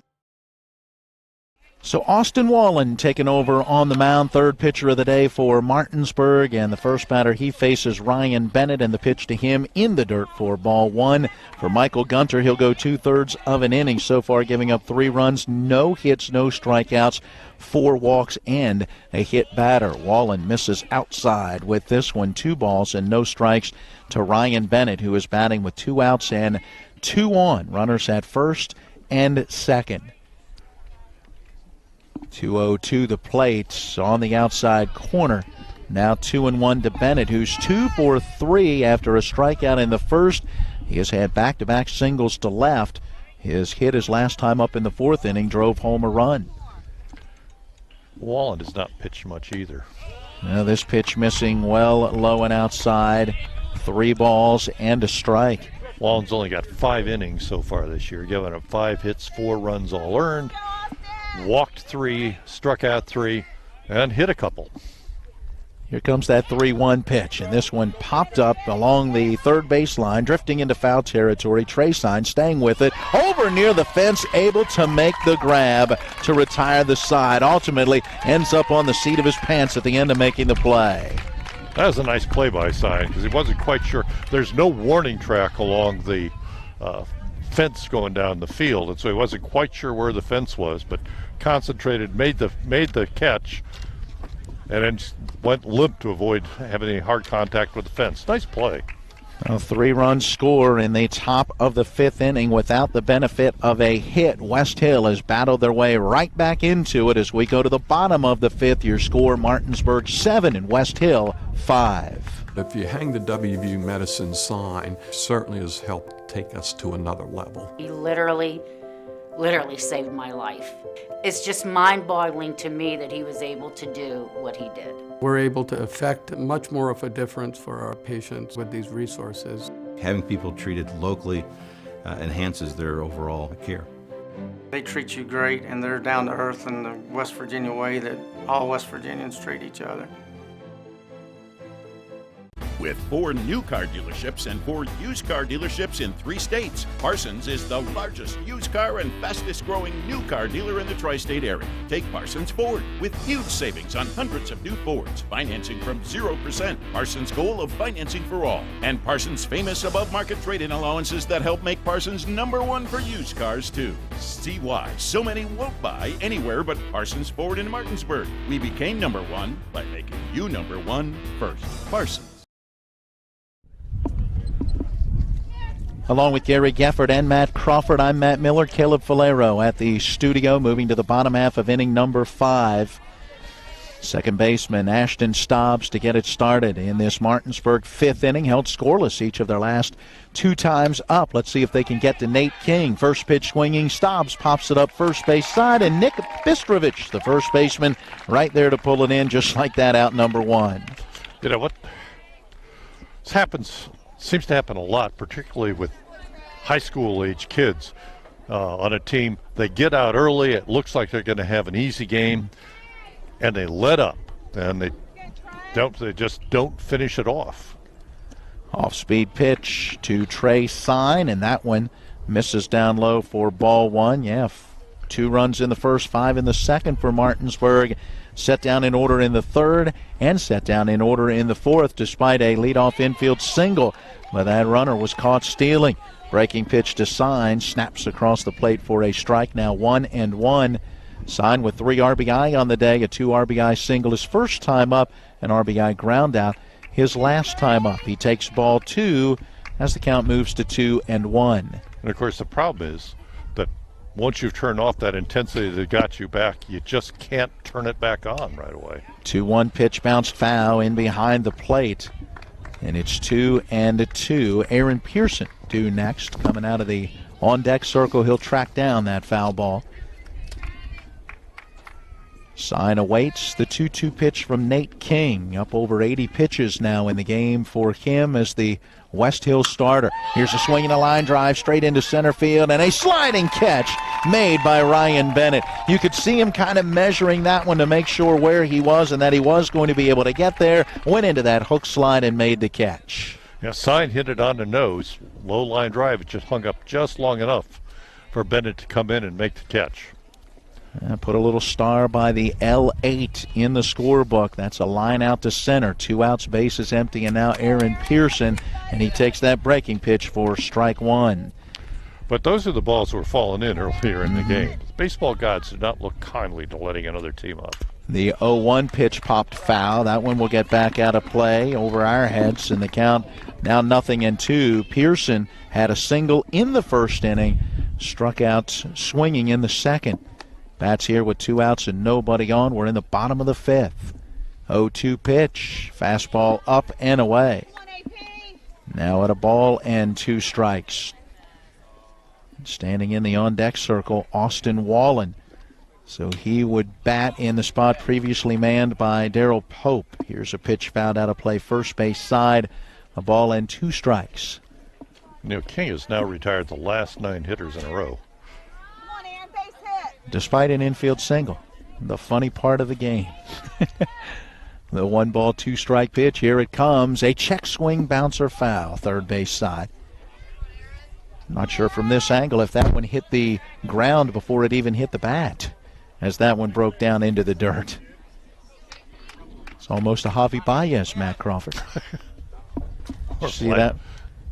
So Austin Wallen taking over on the mound, third pitcher of the day for Martinsburg, and the first batter he faces Ryan Bennett, and the pitch to him in the dirt for ball one. For Michael Gunter, he'll go 2/3 of an inning so far, giving up 3 runs, no hits, no strikeouts, 4 walks, and a hit batter. Wallen misses outside with this one, 2 balls and no strikes to Ryan Bennett, who is batting with 2 outs and 2 on. Runners at first and second. 2-0 to the plate on the outside corner. Now 2-1 to Bennett, who's 2 for 3 after a strikeout in the first. He has had back-to-back singles to left. His hit his last time up in the 4th inning drove home a run. Wallen has not pitched much either. Now this pitch missing well low and outside. 3 balls and a strike. Wallen's only got 5 innings so far this year, giving up 5 hits, 4 runs all earned. Walked 3, struck out 3, and hit a couple. Here comes that 3-1 pitch, and this one popped up along the third baseline, drifting into foul territory. Traysine staying with it, over near the fence, able to make the grab to retire the side. Ultimately ends up on the seat of his pants at the end of making the play. That was a nice play by Sine, because he wasn't quite sure. There's no warning track along the fence going down the field, and so he wasn't quite sure where the fence was, but concentrated, made the catch, and then went limp to avoid having any hard contact with the fence. Nice play. A 3-run score in the top of the 5th inning without the benefit of a hit. Westhill has battled their way right back into it as we go to the bottom of the 5th. Your score, Martinsburg 7 and Westhill 5. If you hang the WVU Medicine sign, certainly has helped take us to another level. He literally saved my life. It's just mind-boggling to me that he was able to do what he did. We're able to affect much more of a difference for our patients with these resources. Having people treated locally enhances their overall care. They treat you great, and they're down to earth in the West Virginia way that all West Virginians treat each other. With 4 new car dealerships and 4 used car dealerships in 3 states, Parsons is the largest used car and fastest growing new car dealer in the tri-state area. Take Parsons Ford with huge savings on hundreds of new Fords, financing from 0%, Parsons' goal of financing for all, and Parsons' famous above-market trade-in allowances that help make Parsons #1 for used cars too. See why so many won't buy anywhere but Parsons Ford in Martinsburg. We became #1 by making you #1 first. Parsons. Along with Gary Gefford and Matt Crawford, I'm Matt Miller. Caleb Falero at the studio, moving to the bottom half of inning number 5. Second baseman Ashton Stobbs to get it started in this Martinsburg 5th inning. Held scoreless each of their last 2 times up. Let's see if they can get to Nate King. First pitch swinging. Stobbs pops it up first base side, and Nick Bistrovich, the first baseman, right there to pull it in just like that, out number 1. You know what? This seems to happen a lot, particularly with high school age kids on a team. They get out early. It looks like they're going to have an easy game, and they let up, and they just don't finish it off. Off-speed pitch to Trey Sign, and that one misses down low for ball one. Yeah, 2 runs in the first, 5 in the second for Martinsburg. Set down in order in the third and set down in order in the fourth, despite a leadoff infield single. But that runner was caught stealing. Breaking pitch to Sign, snaps across the plate for a strike. Now 1-1. Sign with 3 RBI on the day, a 2 RBI single his first time up, an RBI ground out his last time up. He takes ball 2 as the count moves to 2-1. And of course the problem is that once you've turned off that intensity that got you back, you just can't turn it back on right away. 2-1 pitch bounced foul in behind the plate. And it's 2-2. Aaron Pearson due next. Coming out of the on-deck circle, he'll track down that foul ball. Sign awaits the 2-2 pitch from Nate King. Up over 80 pitches now in the game for him as the Westhill starter. Here's a swing and a line drive straight into center field, and a sliding catch made by Ryan Bennett. You could see him kind of measuring that one to make sure where he was and that he was going to be able to get there. Went into that hook slide and made the catch. Yeah, Sign hit it on the nose. Low line drive. It just hung up just long enough for Bennett to come in and make the catch. Put a little star by the L8 in the scorebook. That's a line out to center. 2 outs, bases empty, and now Aaron Pearson, and he takes that breaking pitch for strike 1. But those are the balls that were falling in earlier in the game. Baseball gods did not look kindly to letting another team up. The 0-1 pitch popped foul. That one will get back out of play over our heads, and the count now 0-2. Pearson had a single in the first inning, struck out swinging in the second. Bats here with 2 outs and nobody on. We're in the bottom of the 5th. 0-2 pitch. Fastball up and away. Now at a ball and 2 strikes. Standing in the on-deck circle, Austin Wallen. So he would bat in the spot previously manned by Darrell Pope. Here's a pitch fouled out of play first base side. A ball and 2 strikes. King has now retired the last 9 hitters in a row. Despite an infield single. The funny part of the game. The 1-ball, 2-strike pitch. Here it comes. A check swing bouncer foul. Third base side. Not sure from this angle if that one hit the ground before it even hit the bat, as that one broke down into the dirt. It's almost a Javi Baez, Matt Crawford.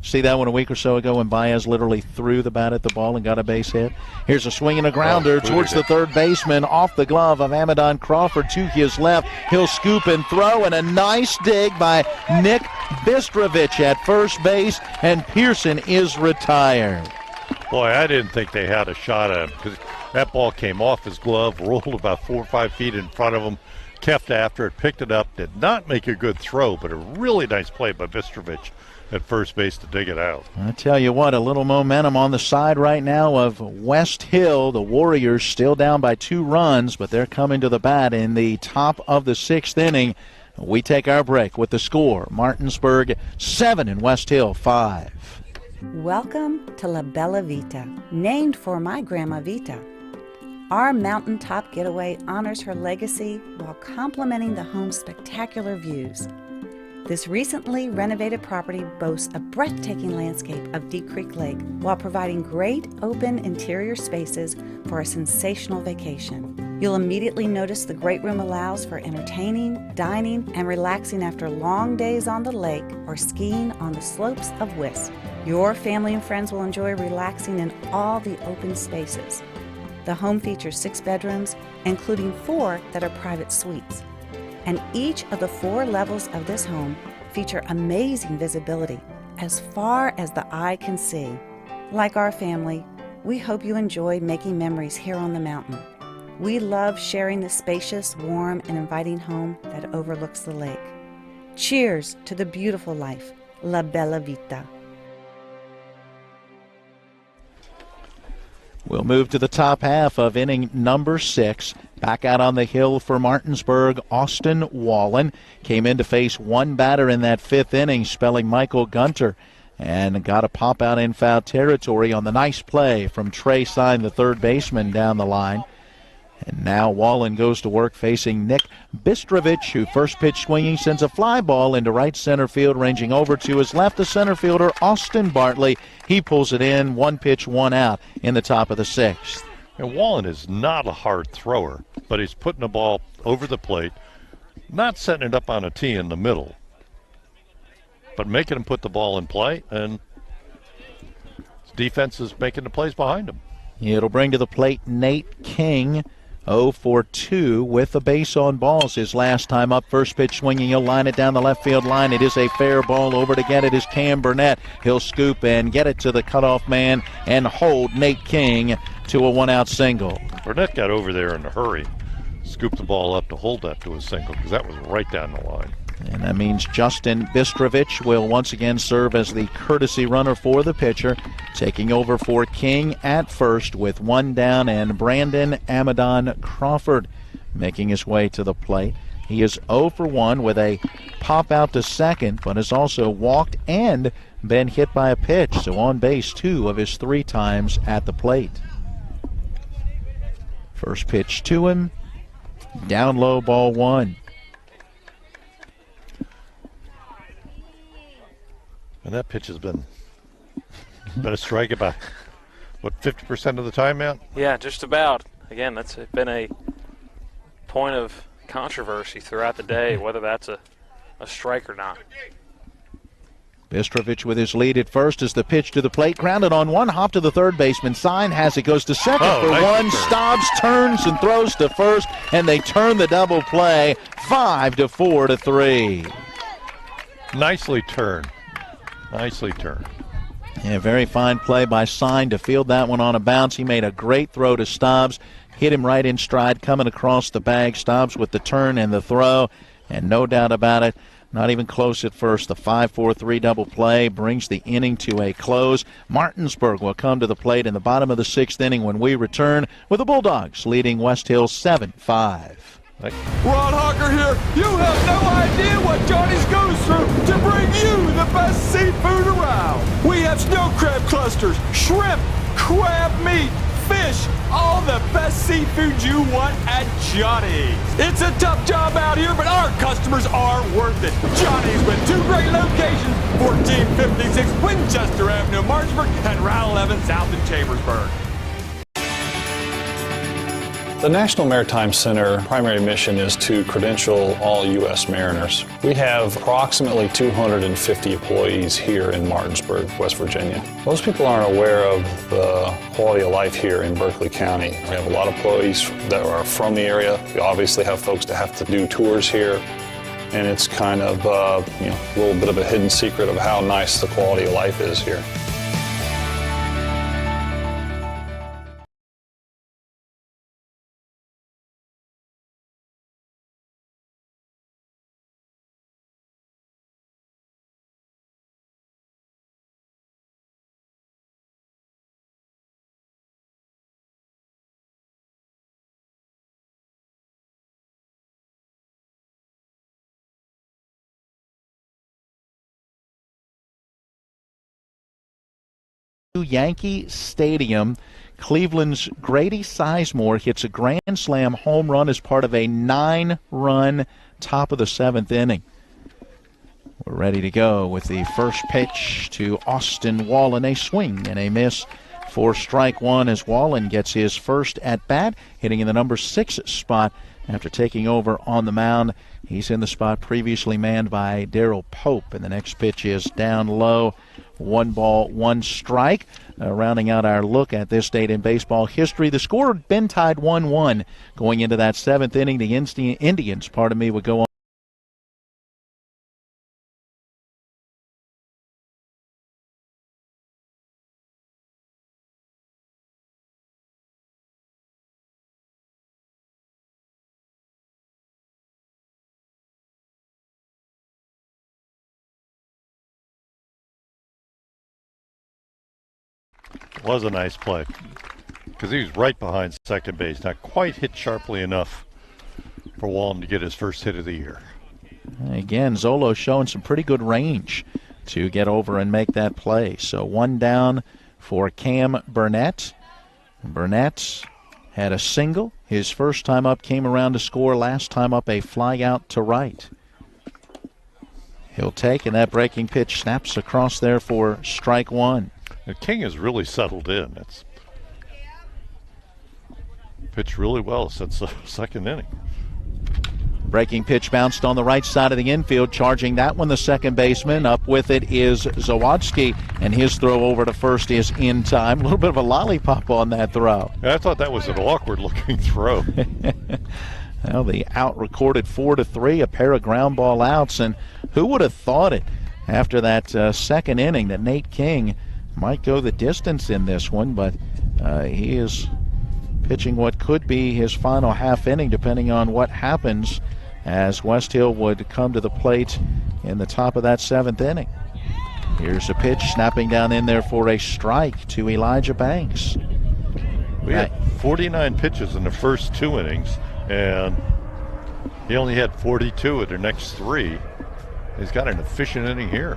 See that one a week or so ago when Baez literally threw the bat at the ball and got a base hit? Here's a swing and a grounder towards the third baseman off the glove of Amadon Crawford to his left. He'll scoop and throw, and a nice dig by Nick Bistrovich at first base, and Pearson is retired. Boy, I didn't think they had a shot at him because that ball came off his glove, rolled about 4 or 5 feet in front of him, kept after it, picked it up, did not make a good throw, but a really nice play by Bistrovich at first base to dig it out. I tell you what, a little momentum on the side right now of Westhill. The Warriors still down by 2 runs, but they're coming to the bat in the top of the 6th inning. We take our break with the score. Martinsburg 7 and Westhill 5. Welcome to La Bella Vita, named for my Grandma Vita. Our mountaintop getaway honors her legacy while complementing the home's spectacular views. This recently renovated property boasts a breathtaking landscape of Deep Creek Lake while providing great open interior spaces for a sensational vacation. You'll immediately notice the great room allows for entertaining, dining, and relaxing after long days on the lake or skiing on the slopes of Wisp. Your family and friends will enjoy relaxing in all the open spaces. The home features 6 bedrooms, including 4 that are private suites. And each of the 4 levels of this home feature amazing visibility as far as the eye can see. Like our family, we hope you enjoy making memories here on the mountain. We love sharing this spacious, warm, and inviting home that overlooks the lake. Cheers to the beautiful life, La Bella Vita. We'll move to the top half of inning number 6. Back out on the hill for Martinsburg, Austin Wallen came in to face one batter in that 5th inning, spelling Michael Gunter. and got a pop out in foul territory on the nice play from Trey Sign, the third baseman, down the line. And now Wallen goes to work facing Nick Bistrovich, who first pitch swinging sends a fly ball into right center field, ranging over to his left, the center fielder Austin Bartley. He pulls it in, 1 pitch, 1 out in the top of the 6th. And Wallen is not a hard thrower, but he's putting the ball over the plate, not setting it up on a tee in the middle, but making him put the ball in play, and his defense is making the plays behind him. It'll bring to the plate Nate King, 0 for 2 with a base on balls. His last time up, first pitch swinging, he'll line it down the left field line. It is a fair ball. Over to get it is Cam Burnett. He'll scoop and get it to the cutoff man and hold Nate King to a 1-out single. Burnett got over there in a hurry, scooped the ball up to hold that to a single, because that was right down the line. And that means Justin Bistrovich will once again serve as the courtesy runner for the pitcher, taking over for King at first with 1 down, and Brandon Amadon Crawford making his way to the plate. He is 0 for 1 with a pop out to second, but has also walked and been hit by a pitch, so on base 2 of his 3 times at the plate. First pitch to him, down low, ball 1. And that pitch has been a strike about, 50% of the time, Matt? Yeah, just about. Again, that's been a point of controversy throughout the day, whether that's a strike or not. Bistrovich with his lead at first as the pitch to the plate. Grounded on 1, hop to the third baseman. Sign has it, goes to second for nice 1. Stobbs turns and throws to first, and they turn the double play 5-4 to 3. Nicely turned. Nicely turned. Yeah, very fine play by Sign to field that one on a bounce. He made a great throw to Stobbs. Hit him right in stride coming across the bag. Stobbs with the turn and the throw. And no doubt about it, not even close at first. The 5-4-3 double play brings the inning to a close. Martinsburg will come to the plate in the bottom of the 6th inning when we return, with the Bulldogs leading Westhill 7-5. Ron Hawker here. You have no idea what Johnny's goes through to bring you the best seafood around. We have snow crab clusters, shrimp, crab meat, fish, all the best seafood you want at Johnny's. It's a tough job out here, but our customers are worth it. Johnny's with 2 great locations, 1456 Winchester Avenue, Martinsburg, and Route 11 South in Chambersburg. The National Maritime Center primary mission is to credential all U.S. mariners. We have approximately 250 employees here in Martinsburg, West Virginia. Most people aren't aware of the quality of life here in Berkeley County. We have a lot of employees that are from the area. We obviously have folks that have to do tours here, and it's kind of a little bit of a hidden secret of how nice the quality of life is here. Yankee Stadium. Cleveland's Grady Sizemore hits a grand slam home run as part of a 9-run top of the 7th inning. We're ready to go with the first pitch to Austin Wallen. A swing and a miss for strike 1 as Wallen gets his first at bat, hitting in the number 6 spot after taking over on the mound. He's in the spot previously manned by Darrell Pope, and the next pitch is down low. 1 ball, 1 strike. Rounding out our look at this date in baseball history, the score had been tied 1-1 going into that 7th inning. The Indians, would go on. Was a nice play because he was right behind second base, not quite hit sharply enough for Wallen to get his first hit of the year. Again, Zolo showing some pretty good range to get over and make that play. So one down for Cam Burnett. Burnett had a single. His first time up came around to score. Last time up, a fly out to right. He'll take, and that breaking pitch snaps across there for strike one. And King has really settled in. It's pitched really well since the second inning. Breaking pitch bounced on the right side of the infield, charging that one the second baseman. Up with it is Zawadzki, and his throw over to first is in time. A little bit of a lollipop on that throw. I thought that was an awkward-looking throw. Well, the out recorded 4-3, a pair of ground ball outs, and who would have thought it after that second inning that Nate King might go the distance in this one, but he is pitching what could be his final half inning, depending on what happens, as Westhill would come to the plate in the top of that seventh inning. Here's a pitch snapping down in there for a strike to Elijah Banks. We had 49 pitches in the first two innings, and he only had 42 in the next three. He's got an efficient inning here.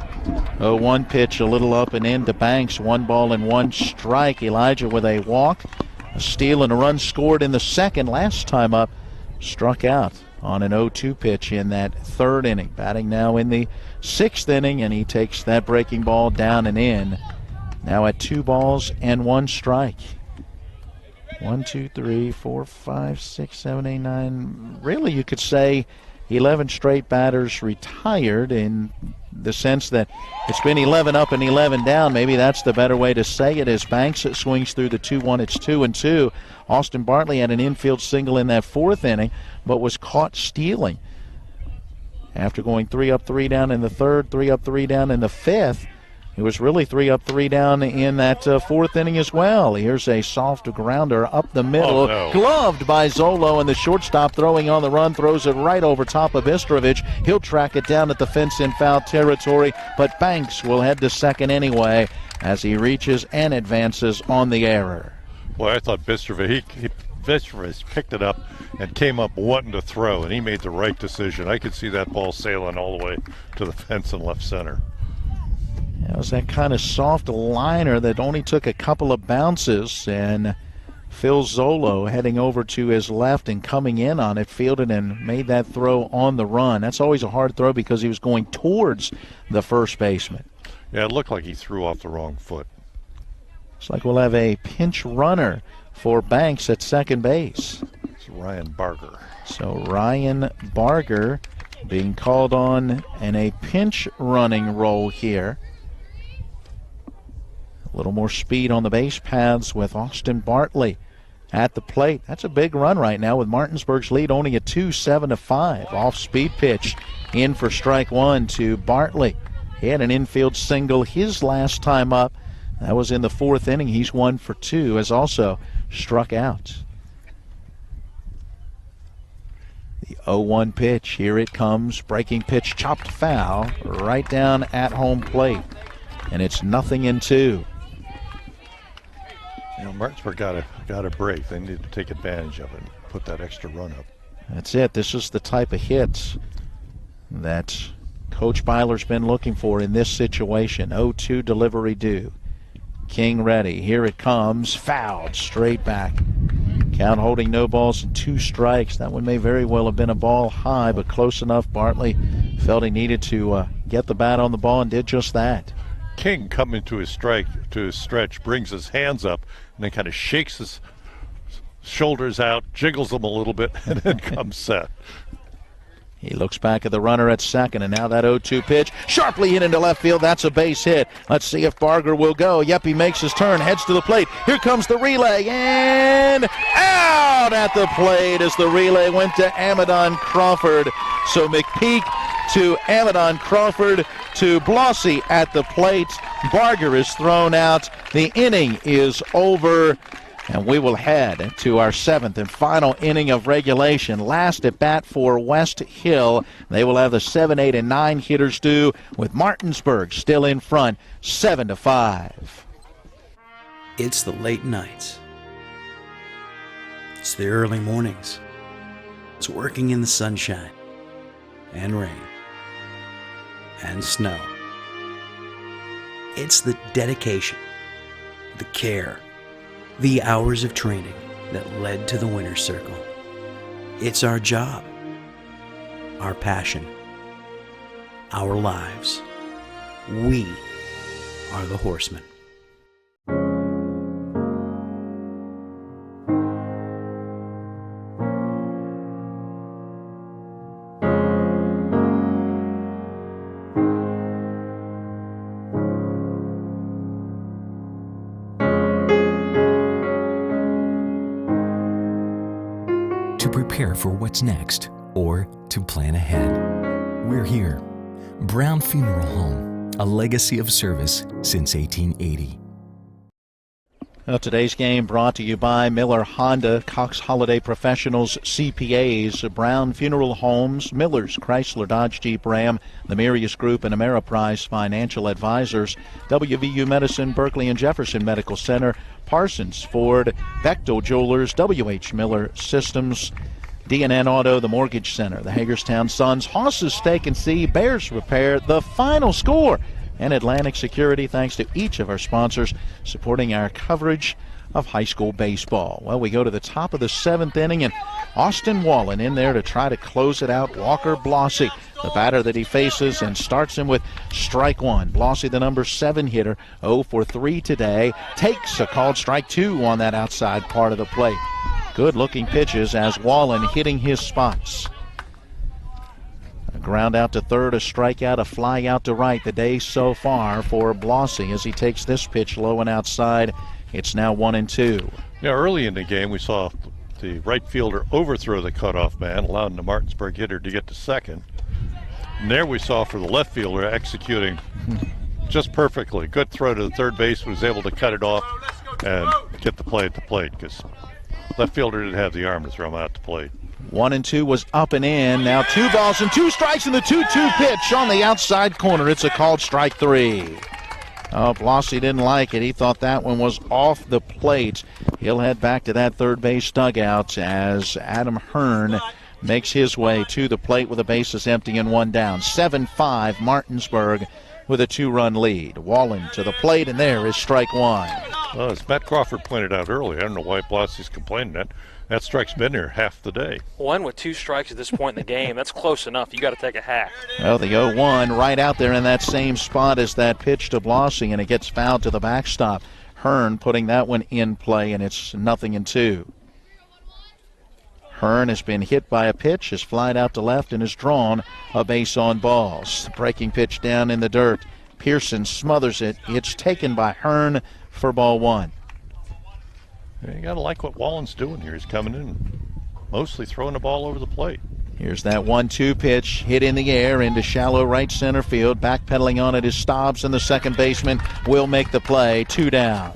0-1 pitch, a little up and in to Banks. 1 ball and 1 strike. Elijah with a walk, a steal, and a run scored in the second. Last time up, struck out on an 0-2 pitch in that third inning. Batting now in the sixth inning, and he takes that breaking ball down and in. Now at 2 balls and 1 strike. 1, 2, 3, 4, 5, 6, 7, 8, 9. Really, you could say 11 straight batters retired, in the sense that it's been 11 up and 11 down. Maybe that's the better way to say it, as Banks swings through the 2-1. It's 2-2. Austin Bartley had an infield single in that fourth inning, but was caught stealing. After going 3 up, 3 down in the third, 3 up, 3 down in the fifth, it was really 3 up, 3 down in that fourth inning as well. Here's a soft grounder up the middle, gloved by Zolo, and the shortstop throwing on the run throws it right over top of Bistrovich. He'll track it down at the fence in foul territory, but Banks will head to second anyway as he reaches and advances on the error. Boy, I thought Bistrovich picked it up and came up wanting to throw, and he made the right decision. I could see that ball sailing all the way to the fence in left center. It was that kind of soft liner that only took a couple of bounces, and Phil Zolo heading over to his left and coming in on it, fielded and made that throw on the run. That's always a hard throw because he was going towards the first baseman. Yeah, it looked like he threw off the wrong foot. Looks like we'll have a pinch runner for Banks at second base. It's Ryan Barger. So Ryan Barger being called on in a pinch running role here. A little more speed on the base paths with Austin Bartley at the plate. That's a big run right now with Martinsburg's lead only at 2, 7-5. Off-speed pitch in for strike one to Bartley. He had an infield single his last time up. That was in the fourth inning. He's 1 for 2, has also struck out. The 0-1 pitch. Here it comes. Breaking pitch, chopped foul right down at home plate. And it's 0-2. You know, Martinsburg got a break. They need to take advantage of it and put that extra run up. That's it. This is the type of hits that Coach Byler's been looking for in this situation. 0-2 delivery due. King ready. Here it comes. Fouled straight back. Count holding no balls and 2 strikes. That one may very well have been a ball high, but close enough. Bartley felt he needed to get the bat on the ball and did just that. King coming to his stretch, brings his hands up, and then kind of shakes his shoulders out, jiggles them a little bit, and then comes set. He looks back at the runner at second, and now that 0-2 pitch sharply hit into left field. That's a base hit. Let's see if Barger will go. Yep, he makes his turn, heads to the plate. Here comes the relay, and out at the plate as the relay went to Amadon Crawford. So McPeak to Amadon Crawford to Blossy at the plate. Barger is thrown out. The inning is over. And we will head to our 7th and final inning of regulation. Last at bat for Westhill. They will have the 7, 8, and 9 hitters due, with Martinsburg still in front, 7-5. It's the late nights. It's the early mornings. It's working in the sunshine and rain and snow. It's the dedication, the care, the hours of training that led to the winner's circle. It's our job, our passion, our lives. We are the Horsemen. To prepare for what's next or to plan ahead, we're here. Brown Funeral Home, a legacy of service since 1880. Well, today's game brought to you by Miller Honda, Cox Holiday Professionals, CPAs, Brown Funeral Homes, Miller's, Chrysler, Dodge, Jeep, Ram, the Mirius Group, and Ameriprise Financial Advisors, WVU Medicine, Berkeley and Jefferson Medical Center, Parsons, Ford, Bechtel Jewelers, WH Miller Systems, D&N Auto, the Mortgage Center, the Hagerstown Suns, Hoss's Steak and Sea, Bears Repair, the final score, and Atlantic Security, thanks to each of our sponsors supporting our coverage of high school baseball. Well, we go to the top of the 7th inning, and Austin Wallen in there to try to close it out. Walker Blossy, the batter that he faces, and starts him with strike one. Blossy, the number 7 hitter, 0 for 3 today, takes a called strike 2 on that outside part of the plate. Good-looking pitches as Wallen hitting his spots. A ground out to third, a strikeout, a fly out to right. The day so far for Blossy as he takes this pitch low and outside. It's now 1-2. Yeah, early in the game we saw the right fielder overthrow the cutoff man, allowing the Martinsburg hitter to get to second. And there we saw for the left fielder executing just perfectly. Good throw to the third base, was able to cut it off and get the play at the plate because left fielder didn't have the arm to throw him out to plate. 1-2 was up and in. Now 2 balls and 2 strikes in the 2-2 pitch on the outside corner. It's a called strike 3. Oh, Blossy didn't like it. He thought that one was off the plate. He'll head back to that third base dugout as Adam Hearn makes his way to the plate with the bases empty and 1 down. 7-5 Martinsburg with a 2-run lead. Wallen to the plate, and there is strike 1. Well, as Matt Crawford pointed out earlier, I don't know why Blossy's complaining that strike's been there half the day. One with 2 strikes at this point in the game, that's close enough. You got to take a hack. Well, the 0-1 right out there in that same spot as that pitch to Blossy, and it gets fouled to the backstop. Hearn putting that one in play, and it's 0-2. Hearn has been hit by a pitch, has flied out to left, and has drawn a base on balls. Breaking pitch down in the dirt. Pearson smothers it. It's taken by Hearn for ball 1. You got to like what Wallen's doing here. He's coming in, mostly throwing the ball over the plate. Here's that 1-2 pitch, hit in the air into shallow right center field. Backpedaling on it is Stobbs, and the second baseman will make the play. 2 down.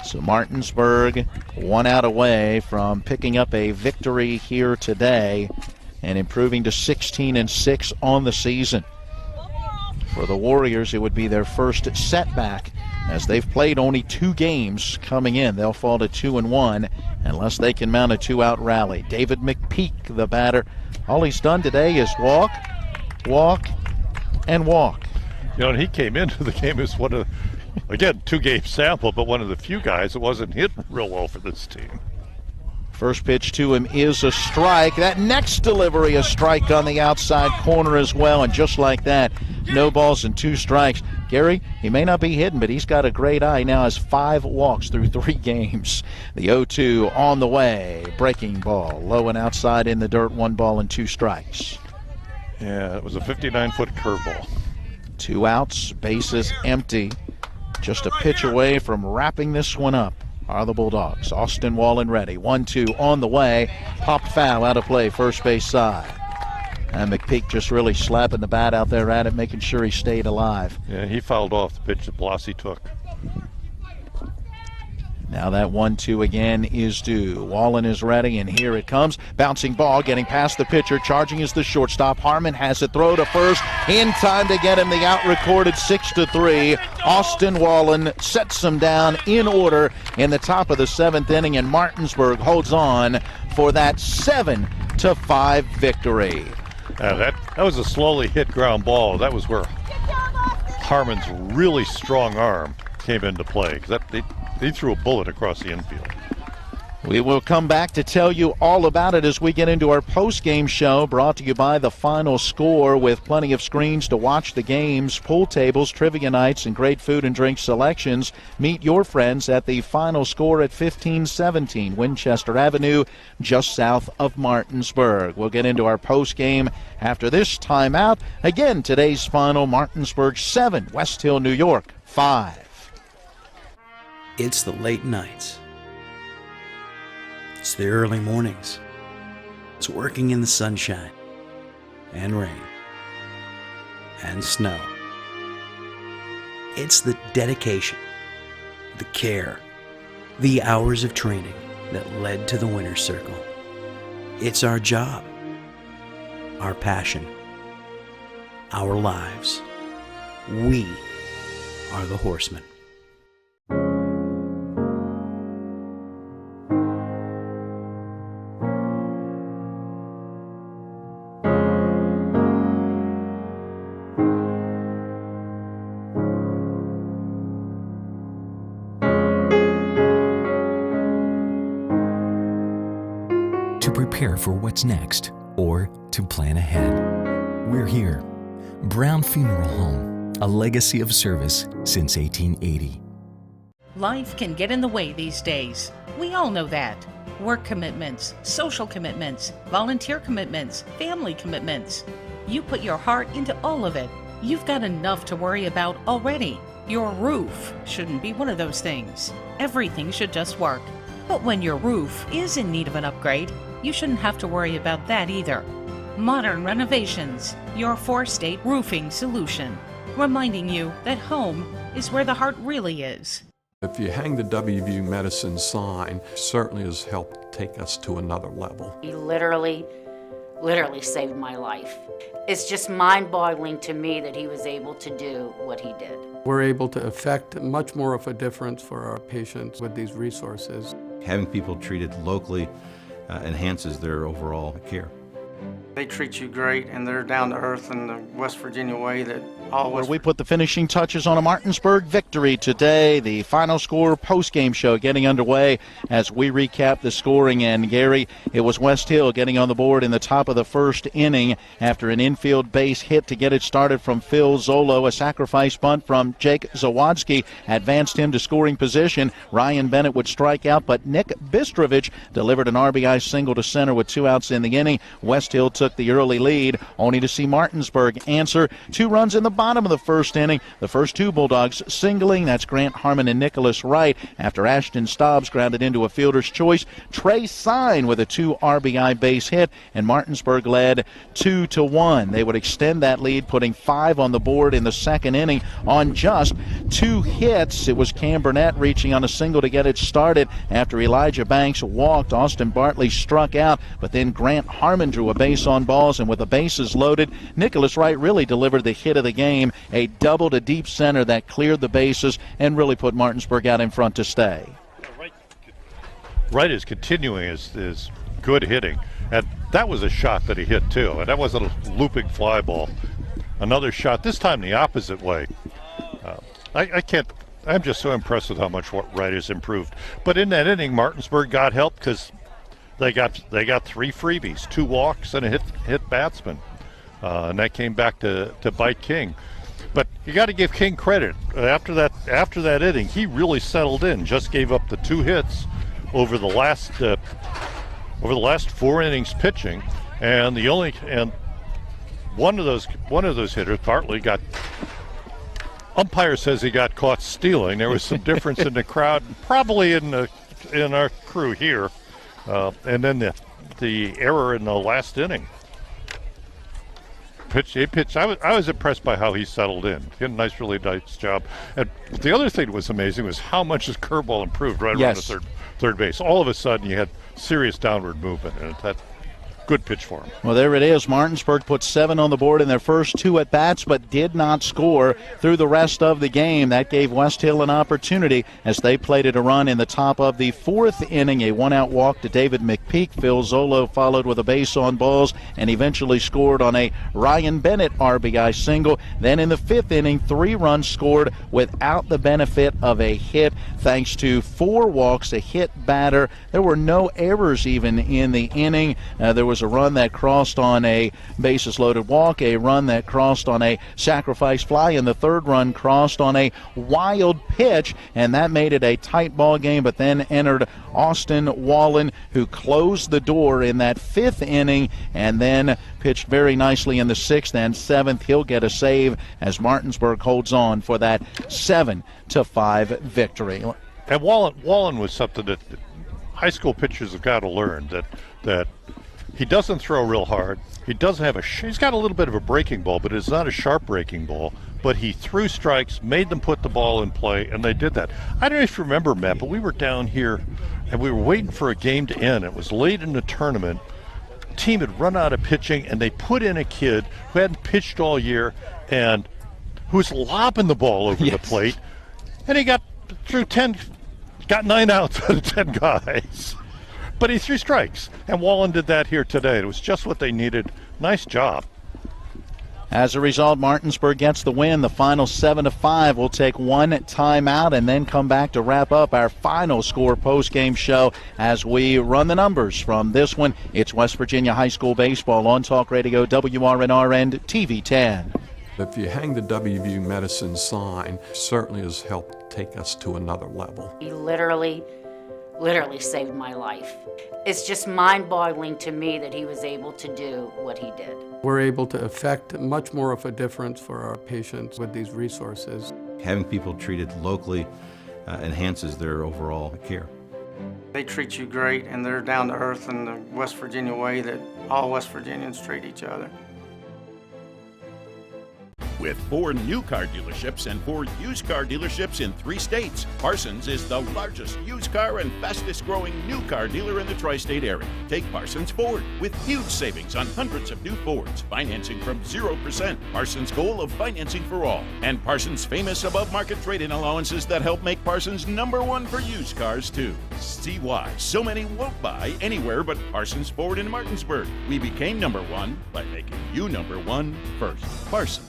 So Martinsburg 1 out away from picking up a victory here today and improving to 16-6 on the season. For the Warriors, it would be their first setback as they've played only 2 games coming in. They'll fall to 2-1 unless they can mount a 2-out rally. David McPeak, the batter. All he's done today is walk, walk, and walk. You know, and he came into the game as one of, again, 2-game sample, but one of the few guys that wasn't hit real well for this team. First pitch to him is a strike. That next delivery, a strike on the outside corner as well. And just like that, no balls and 2 strikes. Gary, he may not be hitting, but he's got a great eye. Now has 5 walks through 3 games. The 0-2 on the way. Breaking ball, low and outside in the dirt. 1 ball and 2 strikes. Yeah, it was a 59-foot curveball. 2 outs, bases empty. Just a pitch away from wrapping this one up are the Bulldogs. Austin Wallen ready. 1-2 on the way. Popped foul out of play, first base side. And McPeak just really slapping the bat out there at it, making sure he stayed alive. Yeah, he fouled off the pitch that Blossy took. Now that 1-2 again is due. Wallen is ready, and here it comes. Bouncing ball, getting past the pitcher. Charging is the shortstop. Harmon has it. Throw to first. In time to get him the out recorded 6-3. Austin Wallen sets him down in order in the top of the 7th inning, and Martinsburg holds on for that 7-5 victory. That was a slowly hit ground ball. That was where Harmon's really strong arm came into play, because they threw a bullet across the infield. We will come back to tell you all about it as we get into our post-game show, brought to you by The Final Score, with plenty of screens to watch the games, pool tables, trivia nights, and great food and drink selections. Meet your friends at The Final Score at 1517 Winchester Avenue, just south of Martinsburg. We'll get into our post-game after this timeout. Again, today's final: Martinsburg 7, Westhill, New York 5. It's the late nights. It's the early mornings. It's working in the sunshine and rain and snow. It's the dedication, the care, the hours of training that led to the winner's circle. It's our job, our passion, our lives. We are the Horsemen. Prepare for what's next, or to plan ahead. We're here. Brown Funeral Home, a legacy of service since 1880. Life can get in the way these days. We all know that. Work commitments, social commitments, volunteer commitments, family commitments. You put your heart into all of it. You've got enough to worry about already. Your roof shouldn't be one of those things. Everything should just work. But when your roof is in need of an upgrade, you shouldn't have to worry about that either. Modern Renovations, your 4-state roofing solution, reminding you that home is where the heart really is. If you hang the WVU Medicine sign, certainly has helped take us to another level. He literally saved my life. It's just mind-boggling to me that he was able to do what he did. We're able to affect much more of a difference for our patients with these resources. Having people treated locally enhances their overall care. They treat you great, and they're down to earth in the West Virginia way that all Where we put the finishing touches on a Martinsburg victory today. The Final Score post-game show getting underway as we recap the scoring. And Gary, it was Westhill getting on the board in the top of the first inning after an infield base hit to get it started from Phil Zolo. A sacrifice bunt from Jake Zawadzki advanced him to scoring position. Ryan Bennett would strike out, but Nick Bistrovich delivered an RBI single to center with 2 outs in the inning. Westhill took the early lead, only to see Martinsburg answer. 2 runs in the bottom of the first inning. The first 2 Bulldogs singling. That's Grant Harmon and Nicholas Wright. After Ashton Stobbs grounded into a fielder's choice, Trey Sign with a 2 RBI base hit, and Martinsburg led 2-1. They would extend that lead, putting 5 on the board in the second inning on just 2 hits. It was Cam Burnett reaching on a single to get it started after Elijah Banks walked. Austin Bartley struck out, but then Grant Harmon drew a base on balls, and with the bases loaded, Nicholas Wright really delivered the hit of the game, a double to deep center that cleared the bases and really put Martinsburg out in front to stay. Wright is continuing his good hitting, and that was a shot that he hit too, and that wasn't a looping fly ball. Another shot, this time the opposite way. I'm just so impressed with how much Wright has improved. But in that inning, Martinsburg got help because they got 3 freebies, 2 walks and a hit batsman, and that came back to bite King. But you got to give King credit. After that inning, he really settled in. Just gave up the 2 hits over the last 4 innings pitching, and one of those hitters, Bartley, got. Umpire says he got caught stealing. There was some difference in the crowd, probably in our crew here. And then the error in the last inning. He pitched. I was impressed by how he settled in. He had a really nice job. And the other thing that was amazing was how much his curveball improved right around the third base. All of a sudden, you had serious downward movement, and good pitch for him. Well, there it is. Martinsburg put 7 on the board in their first 2 at-bats, but did not score through the rest of the game. That gave Westhill an opportunity as they plated a run in the top of the 4th inning. A 1-out walk to David McPeak. Phil Zolo followed with a base on balls and eventually scored on a Ryan Bennett RBI single. Then in the 5th inning, 3 runs scored without the benefit of a hit, thanks to 4 walks, a hit batter. There were no errors even in the inning. There was a run that crossed on a bases-loaded walk, a run that crossed on a sacrifice fly, and the 3rd run crossed on a wild pitch, and that made it a tight ball game. But then entered Austin Wallen, who closed the door in that 5th inning and then pitched very nicely in the 6th and 7th. He'll get a save as Martinsburg holds on for that 7-5 victory. And Wallen was something that high school pitchers have got to learn, that he doesn't throw real hard. He doesn't have he's got a little bit of a breaking ball, but it's not a sharp breaking ball. But he threw strikes, made them put the ball in play, and they did that. I don't know if you remember, Matt, but we were down here and we were waiting for a game to end. It was late in the tournament. The team had run out of pitching, and they put in a kid who hadn't pitched all year and who was lobbing the ball over the plate. And he got 9 outs out of 10 guys. But he threw strikes, and Wallen did that here today. It was just what they needed. Nice job. As a result, Martinsburg gets the win. The final 7-5. We'll take 1 timeout and then come back to wrap up our final score post-game show as we run the numbers from this one. It's West Virginia High School Baseball on Talk Radio, WRNR, and TV 10. If you hang the WVU Medicine sign, certainly has helped take us to another level. He literally saved my life. It's just mind-boggling to me that he was able to do what he did. We're able to affect much more of a difference for our patients with these resources. Having people treated locally enhances their overall care. They treat you great, and they're down to earth in the West Virginia way that all West Virginians treat each other. With 4 new car dealerships and 4 used car dealerships in 3 states, Parsons is the largest used car and fastest growing new car dealer in the tri-state area. Take Parsons Ford with huge savings on hundreds of new Fords, financing from 0%. Parsons' goal of financing for all. And Parsons' famous above-market trade-in allowances that help make Parsons #1 for used cars, too. See why so many won't buy anywhere but Parsons Ford in Martinsburg. We became #1 by making you #1 first. Parsons.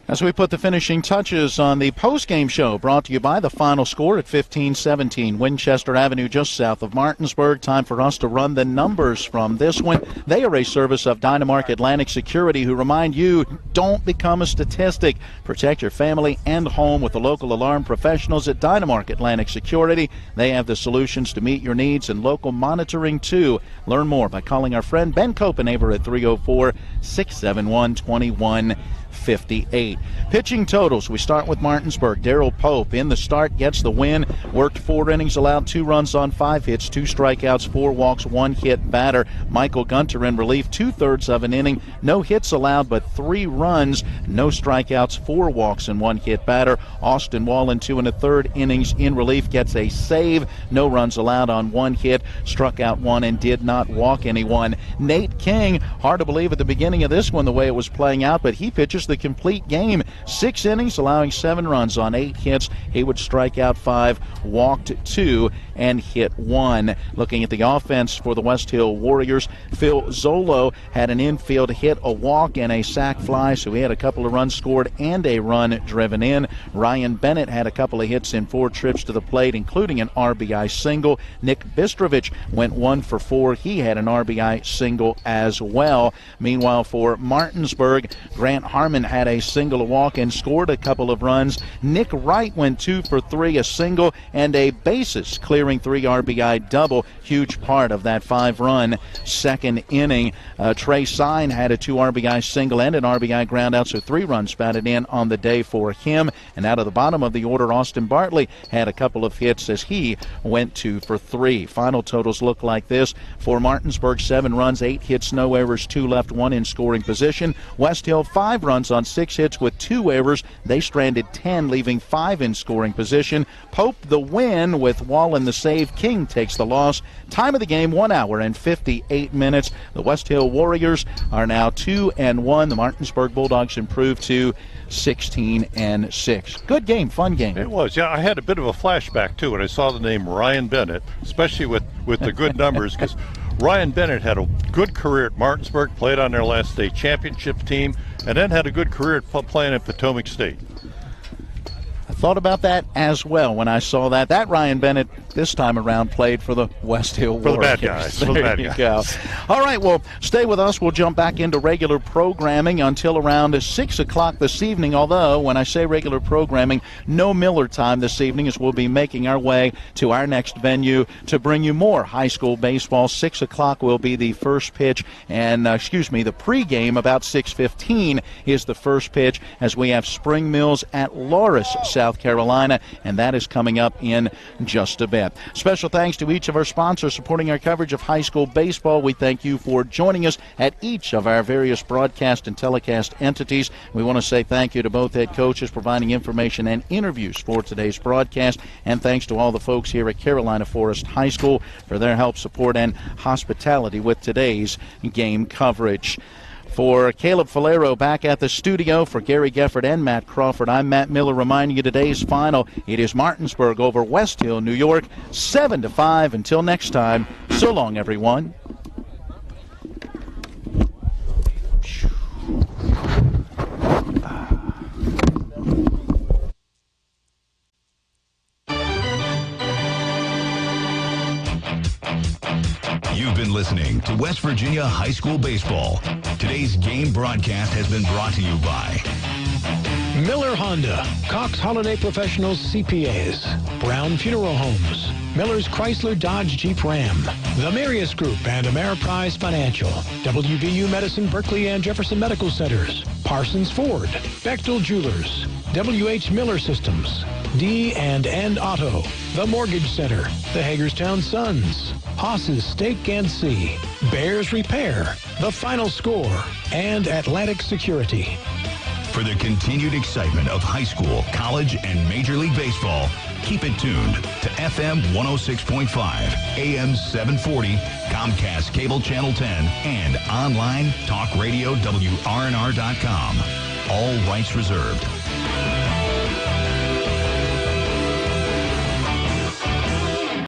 As we put the finishing touches on the post-game show, brought to you by the final score at 15-17, Winchester Avenue, just south of Martinsburg. Time for us to run the numbers from this one. They are a service of Dynamark Atlantic Security, who remind you, don't become a statistic. Protect your family and home with the local alarm professionals at Dynamark Atlantic Security. They have the solutions to meet your needs and local monitoring, too. Learn more by calling our friend Ben Copenaver at 304-671-2158. Pitching totals, we start with Martinsburg. Daryl Pope in the start gets the win. Worked 4 innings, allowed 2 runs on 5 hits, 2 strikeouts, 4 walks, 1 hit batter. Michael Gunter in relief, 2/3 of an inning. No hits allowed, but 3 runs, no strikeouts, 4 walks, and 1 hit batter. Austin Wallen, 2 1/3 innings in relief, gets a save. No runs allowed on 1 hit, struck out 1, and did not walk anyone. Nate King, hard to believe at the beginning of this one the way it was playing out, but he pitches the complete game. 6 innings, allowing 7 runs on 8 hits. He would strike out 5, walked 2, and hit 1. Looking at the offense for the Westhill Warriors, Phil Zolo had an infield hit, a walk, and a sac fly, so he had a couple of runs scored and a run driven in. Ryan Bennett had a couple of hits in 4 trips to the plate, including an RBI single. Nick Bistrovich went 1 for 4. He had an RBI single as well. Meanwhile, for Martinsburg, Grant Harmon had a single, a walk, and scored a couple of runs. Nick Wright went 2 for 3, a single, and a bases clearing 3 RBI double. Huge part of that 5-run second inning. Trey Sine had a 2 RBI single and an RBI ground out, so 3 runs batted in on the day for him. And out of the bottom of the order, Austin Bartley had a couple of hits as he went 2 for 3. Final totals look like this. For Martinsburg, 7 runs, 8 hits, no errors, 2 left, 1 in scoring position. Westhill, 5 runs, runs on 6 hits with 2 errors. They stranded 10, leaving 5 in scoring position. Pope the win with Wallen the save. King takes the loss. Time of the game, 1 hour and 58 minutes. The Westhill Warriors are now 2-1. The Martinsburg Bulldogs improved to 16-6. Good game, fun game. It was. Yeah, I had a bit of a flashback too when I saw the name Ryan Bennett, especially with the good numbers, because Ryan Bennett had a good career at Martinsburg, played on their last state championship team, and then had a good career playing at Potomac State. I thought about that as well when I saw that. That Ryan Bennett this time around played for the Westhill Warriors. For the bad guys. For the bad guys. All right, well, stay with us. We'll jump back into regular programming until around 6 o'clock this evening, although when I say regular programming, no Miller time this evening, as we'll be making our way to our next venue to bring you more high school baseball. 6 o'clock will be the first pitch, and, the pregame about 6:15 is the first pitch as we have Spring Mills at Loris, South Carolina, and that is coming up in just a bit. Special thanks to each of our sponsors supporting our coverage of high school baseball. We thank you for joining us at each of our various broadcast and telecast entities. We want to say thank you to both head coaches providing information and interviews for today's broadcast, and thanks to all the folks here at Carolina Forest High School for their help, support, and hospitality with today's game coverage. For Caleb Falero back at the studio, for Gary Gefford and Matt Crawford, I'm Matt Miller reminding you today's final. It is Martinsburg over Westhill, New York, 7-5. Until next time, so long, everyone. You've been listening to West Virginia High School Baseball. Today's game broadcast has been brought to you by Miller Honda, Cox Holiday Professionals CPAs, Brown Funeral Homes, Miller's Chrysler Dodge Jeep Ram, The Marius Group and Ameriprise Financial, WVU Medicine Berkeley and Jefferson Medical Centers, Parsons Ford, Bechtel Jewelers, WH Miller Systems, D&N Auto, The Mortgage Center, the Hagerstown Suns, Haas's Steak and Sea, Bears Repair, The Final Score, and Atlantic Security. For the continued excitement of high school, college, and Major League Baseball, keep it tuned to FM 106.5, AM 740, Comcast Cable Channel 10, and online talk radio WRNR.com. All rights reserved.